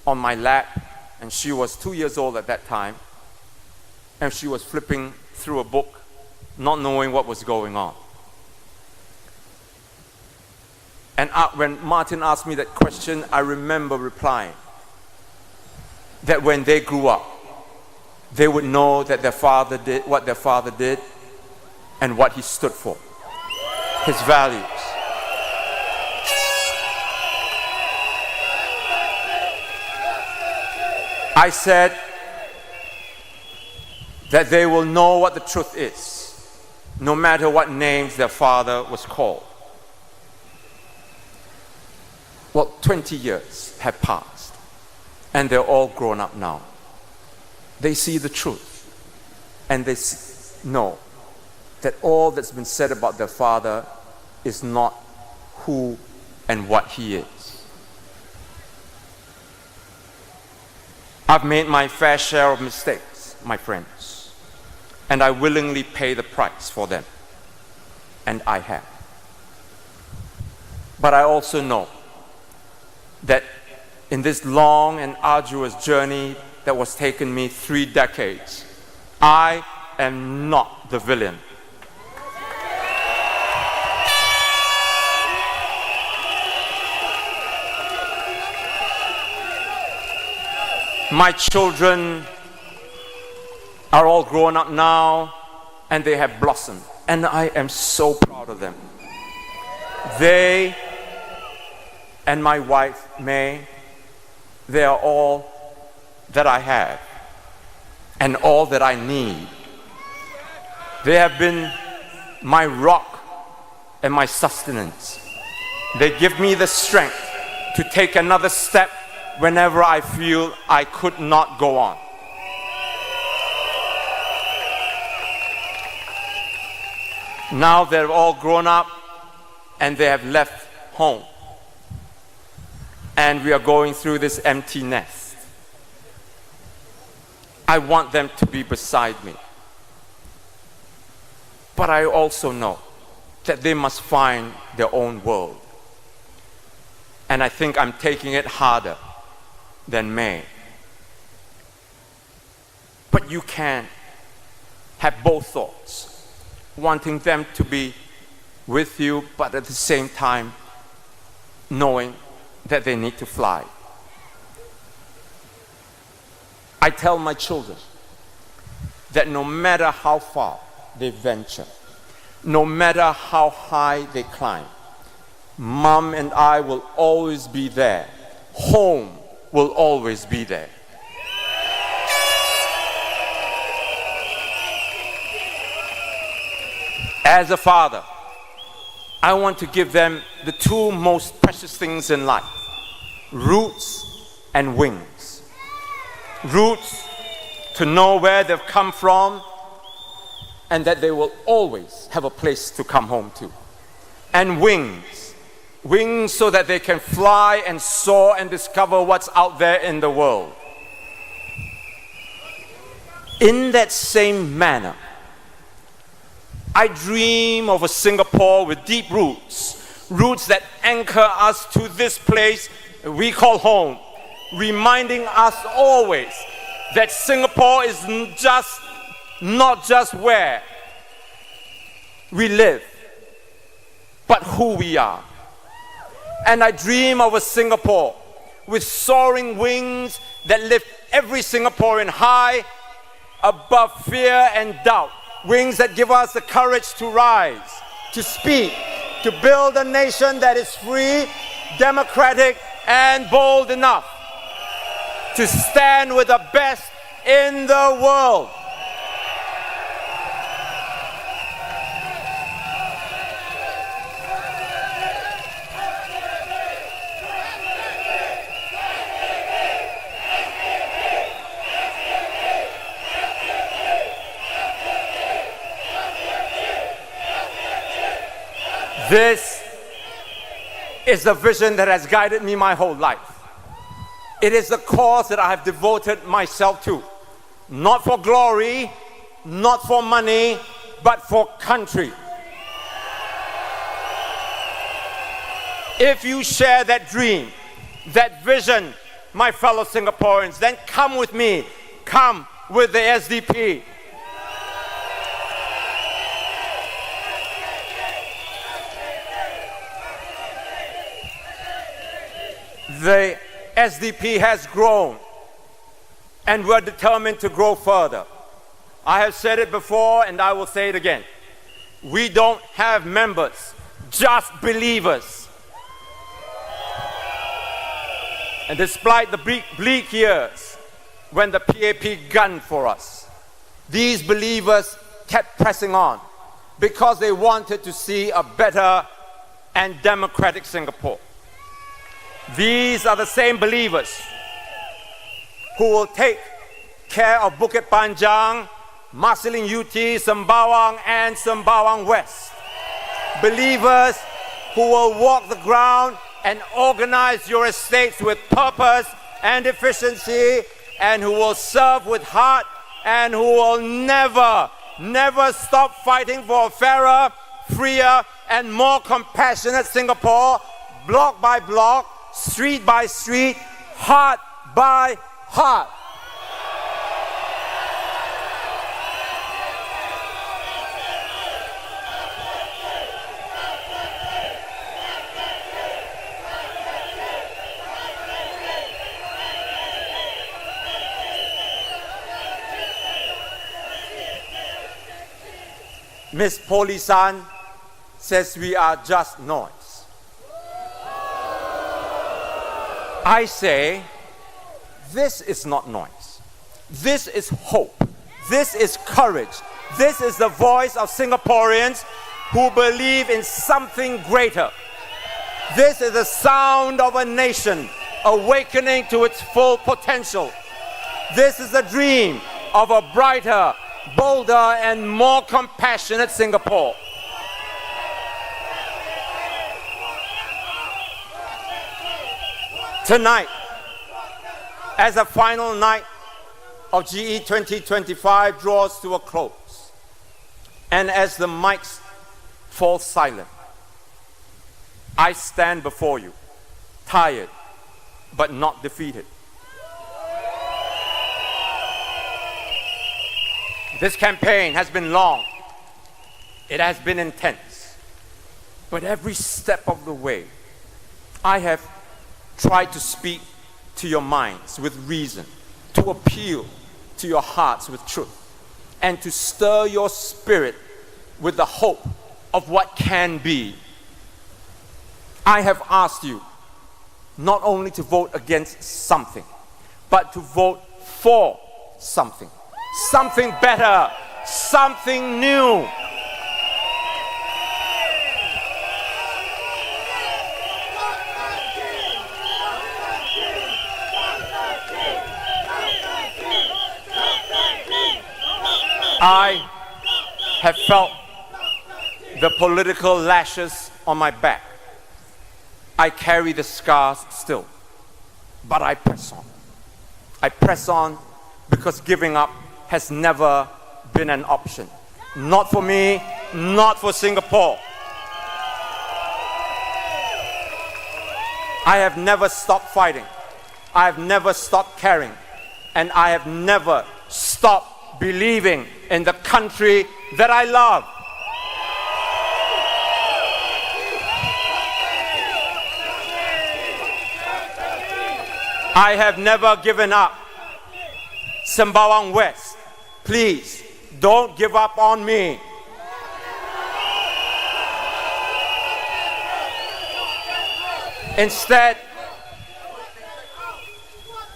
on my lap, and she was 2 years old at that time, and she was flipping through a book, not knowing what was going on. And when Martin asked me that question, I remember replying that when they grew up, they would know that their father did what their father did and what he stood for, his values. I said that they will know what the truth is, no matter what names their father was called. Well, 20 years have passed, and they're all grown up now. They see the truth, and they know that all that's been said about their father is not who and what he is. I've made my fair share of mistakes, my friends, and I willingly pay the price for them, and I have. But I also know that in this long and arduous journey that was taking me 3 decades, I am not the villain. My children are all grown up now, and they have blossomed, and I am so proud of them. They and my wife, May, they are all that I have and all that I need. They have been my rock and my sustenance. They give me the strength to take another step whenever I feel I could not go on. Now they're all grown up and they have left home. And we are going through this empty nest. I want them to be beside me. But I also know that they must find their own world. And I think I'm taking it harder than May. But you can have both thoughts, wanting them to be with you, but at the same time knowing that they need to fly. I tell my children that no matter how far they venture, no matter how high they climb. Mom and I will always be there. Home will always be there. As a father, I want to give them the two most precious things in life: roots and wings. Roots to know where they've come from and that they will always have a place to come home to. And wings. Wings so that they can fly and soar and discover what's out there in the world. In that same manner, I dream of a Singapore with deep roots, roots that anchor us to this place we call home, reminding us always that Singapore is not just where we live, but who we are. And I dream of a Singapore with soaring wings that lift every Singaporean high above fear and doubt. Wings that give us the courage to rise, to speak, to build a nation that is free, democratic, and bold enough to stand with the best in the world. This is the vision that has guided me my whole life. It is the cause that I have devoted myself to. Not for glory, not for money, but for country. If you share that dream, that vision, my fellow Singaporeans, then come with me. Come with the SDP. The SDP has grown, and we're determined to grow further. I have said it before, and I will say it again. We don't have members, just believers. And despite the bleak years when the PAP gunned for us, these believers kept pressing on because they wanted to see a better and democratic Singapore. These are the same believers who will take care of Bukit Panjang, Marsiling UT, Sembawang, and Sembawang West. Believers who will walk the ground and organize your estates with purpose and efficiency, and who will serve with heart, and who will never stop fighting for a fairer, freer, and more compassionate Singapore, block by block, street by street, heart by heart. Miss Polisan says we are just noise. I say, this is not noise. This is hope. This is courage. This is the voice of Singaporeans who believe in something greater. This is the sound of a nation awakening to its full potential. This is the dream of a brighter, bolder, and more compassionate Singapore. Tonight, as the final night of GE2025 draws to a close, and as the mics fall silent, I stand before you, tired but not defeated. This campaign has been long, it has been intense, but every step of the way, I have tried to speak to your minds with reason, to appeal to your hearts with truth, and to stir your spirit with the hope of what can be. I have asked you not only to vote against something, but to vote for something. Something better, something new. I have felt the political lashes on my back. I carry the scars still, but I press on. I press on because giving up has never been an option. Not for me, not for Singapore. I have never stopped fighting. I have never stopped caring. And I have never stopped believing in the country that I love. I have never given up. Sembawang West, please don't give up on me. Instead,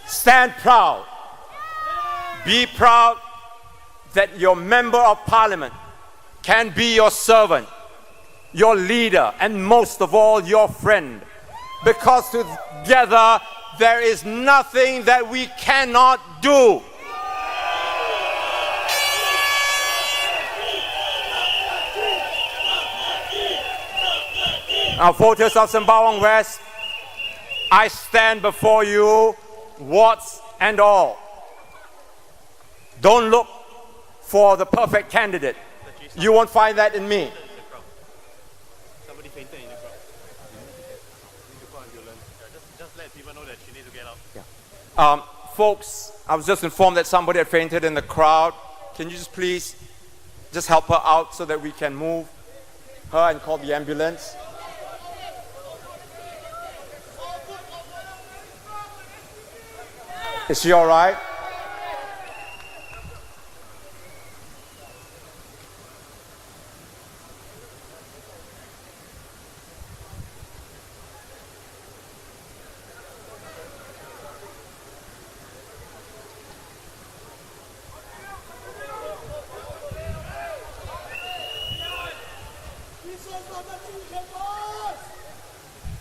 stand proud. Be proud that your member of parliament can be your servant, your leader, and most of all, your friend. Because together, there is nothing that we cannot do. Now, voters of Sembawang West, I stand before you, warts and all. Don't look for the perfect candidate. You won't find that in me. Somebody fainted in the crowd. Just let people know that she needs to get out. Folks, I was just informed that somebody had fainted in the crowd. Can you just please just help her out so that we can move her and call the ambulance? Is she all right?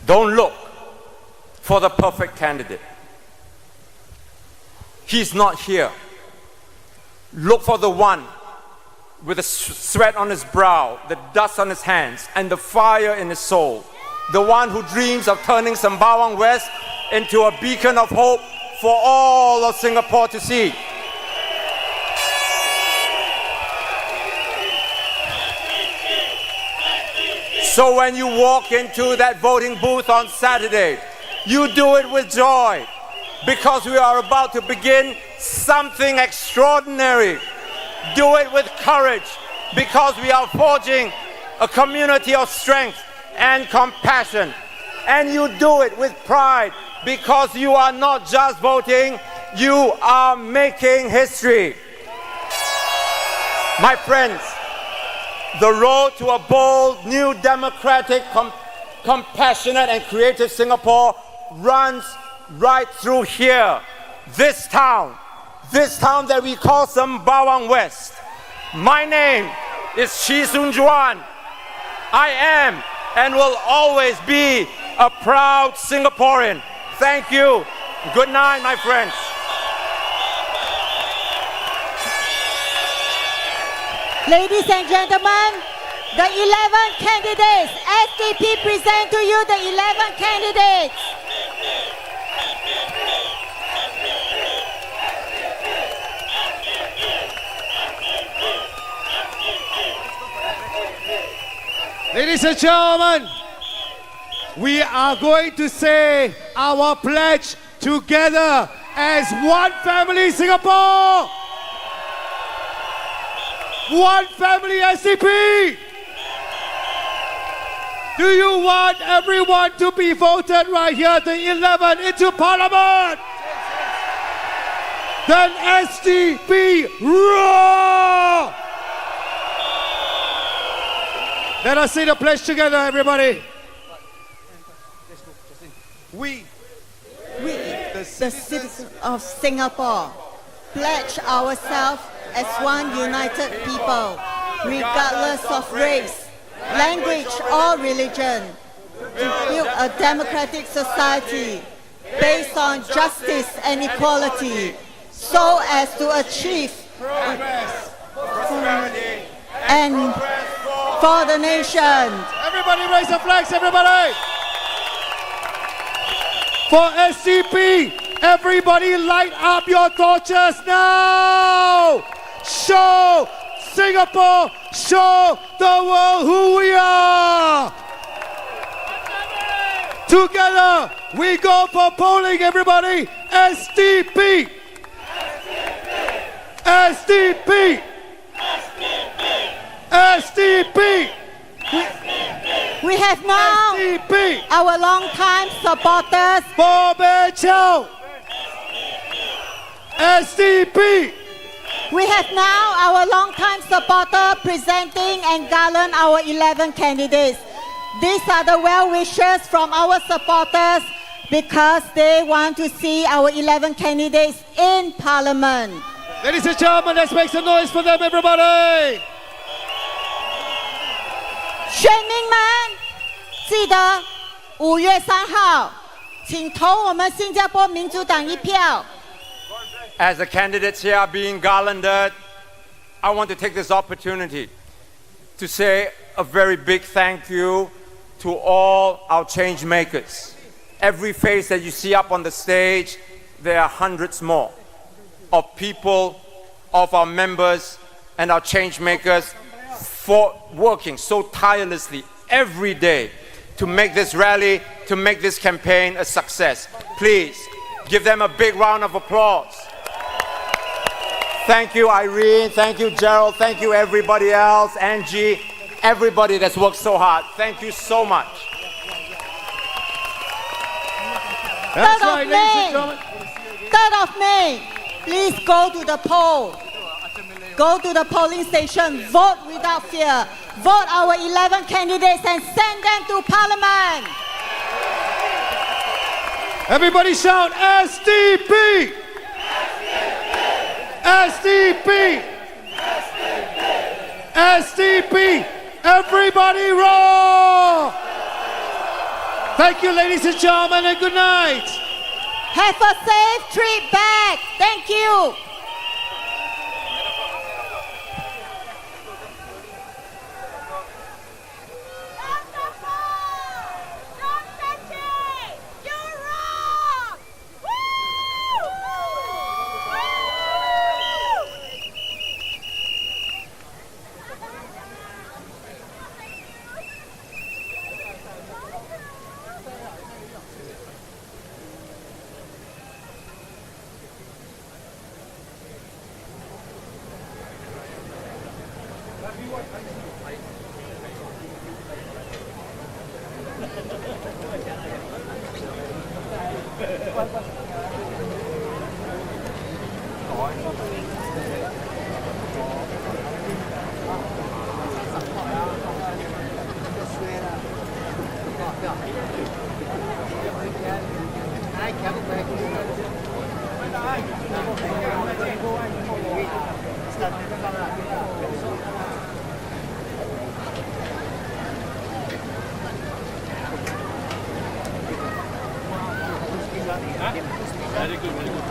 Don't look for the perfect candidate. He's not here. Look for the one with the sweat on his brow, the dust on his hands, and the fire in his soul. The one who dreams of turning Sembawang West into a beacon of hope for all of Singapore to see. So when you walk into that voting booth on Saturday, you do it with joy, because we are about to begin something extraordinary. Do it with courage, because we are forging a community of strength and compassion. And you do it with pride, because you are not just voting, you are making history. My friends, the road to a bold, new, democratic, compassionate and creative Singapore runs right through here. This town that we call Sembawang West. My name is Chee Soon Juan. I am and will always be a proud Singaporean. Thank you. Good night, my friends. Ladies and gentlemen, the 11 candidates, SDP present to you the 11 candidates. Ladies and gentlemen, we are going to say our pledge together as one family Singapore. One family SDP. Do you want everyone to be voted right here, the 11 into Parliament? Then SDP roar! Let us say the pledge together, everybody. We, the citizens of Singapore, pledge ourselves as one united people, regardless of race, language, or religion, to build a democratic society based on justice and equality, so as to achieve progress, prosperity, and for the nation. Everybody raise the flags, everybody! For SDP, everybody light up your torches now! Show Singapore, show the world who we are! Together, we go for polling, everybody! SDP! SDP! SDP! We have now SDP. Our long-time supporters. Bobby Chow. SDP. We have now our long-time supporter presenting and garland our 11 candidates. These are the well wishes from our supporters because they want to see our 11 candidates in Parliament. Ladies and gentlemen, let's make some noise for them, everybody. 选民们，记得5月3号，请投我们新加坡民主党一票。 As the candidates here are being garlanded, I want to take this opportunity to say a very big thank you to all our change makers. Every face that you see up on the stage, there are hundreds more of people, of our members and our change makers for working so tirelessly every day to make this rally, to make this campaign a success. Please give them a big round of applause. Thank you, Irene. Thank you, Gerald. Thank you, everybody else. Angie, everybody that's worked so hard. Thank you so much. That's right, ladies and gentlemen. 3rd of May, please go to the poll. Go to the polling station, vote without fear. Vote our 11 candidates and send them to Parliament. Everybody shout SDP! SDP! SDP! Everybody roar! Thank you, ladies and gentlemen, and good night. Have a safe trip back. Thank you. Very good, very good.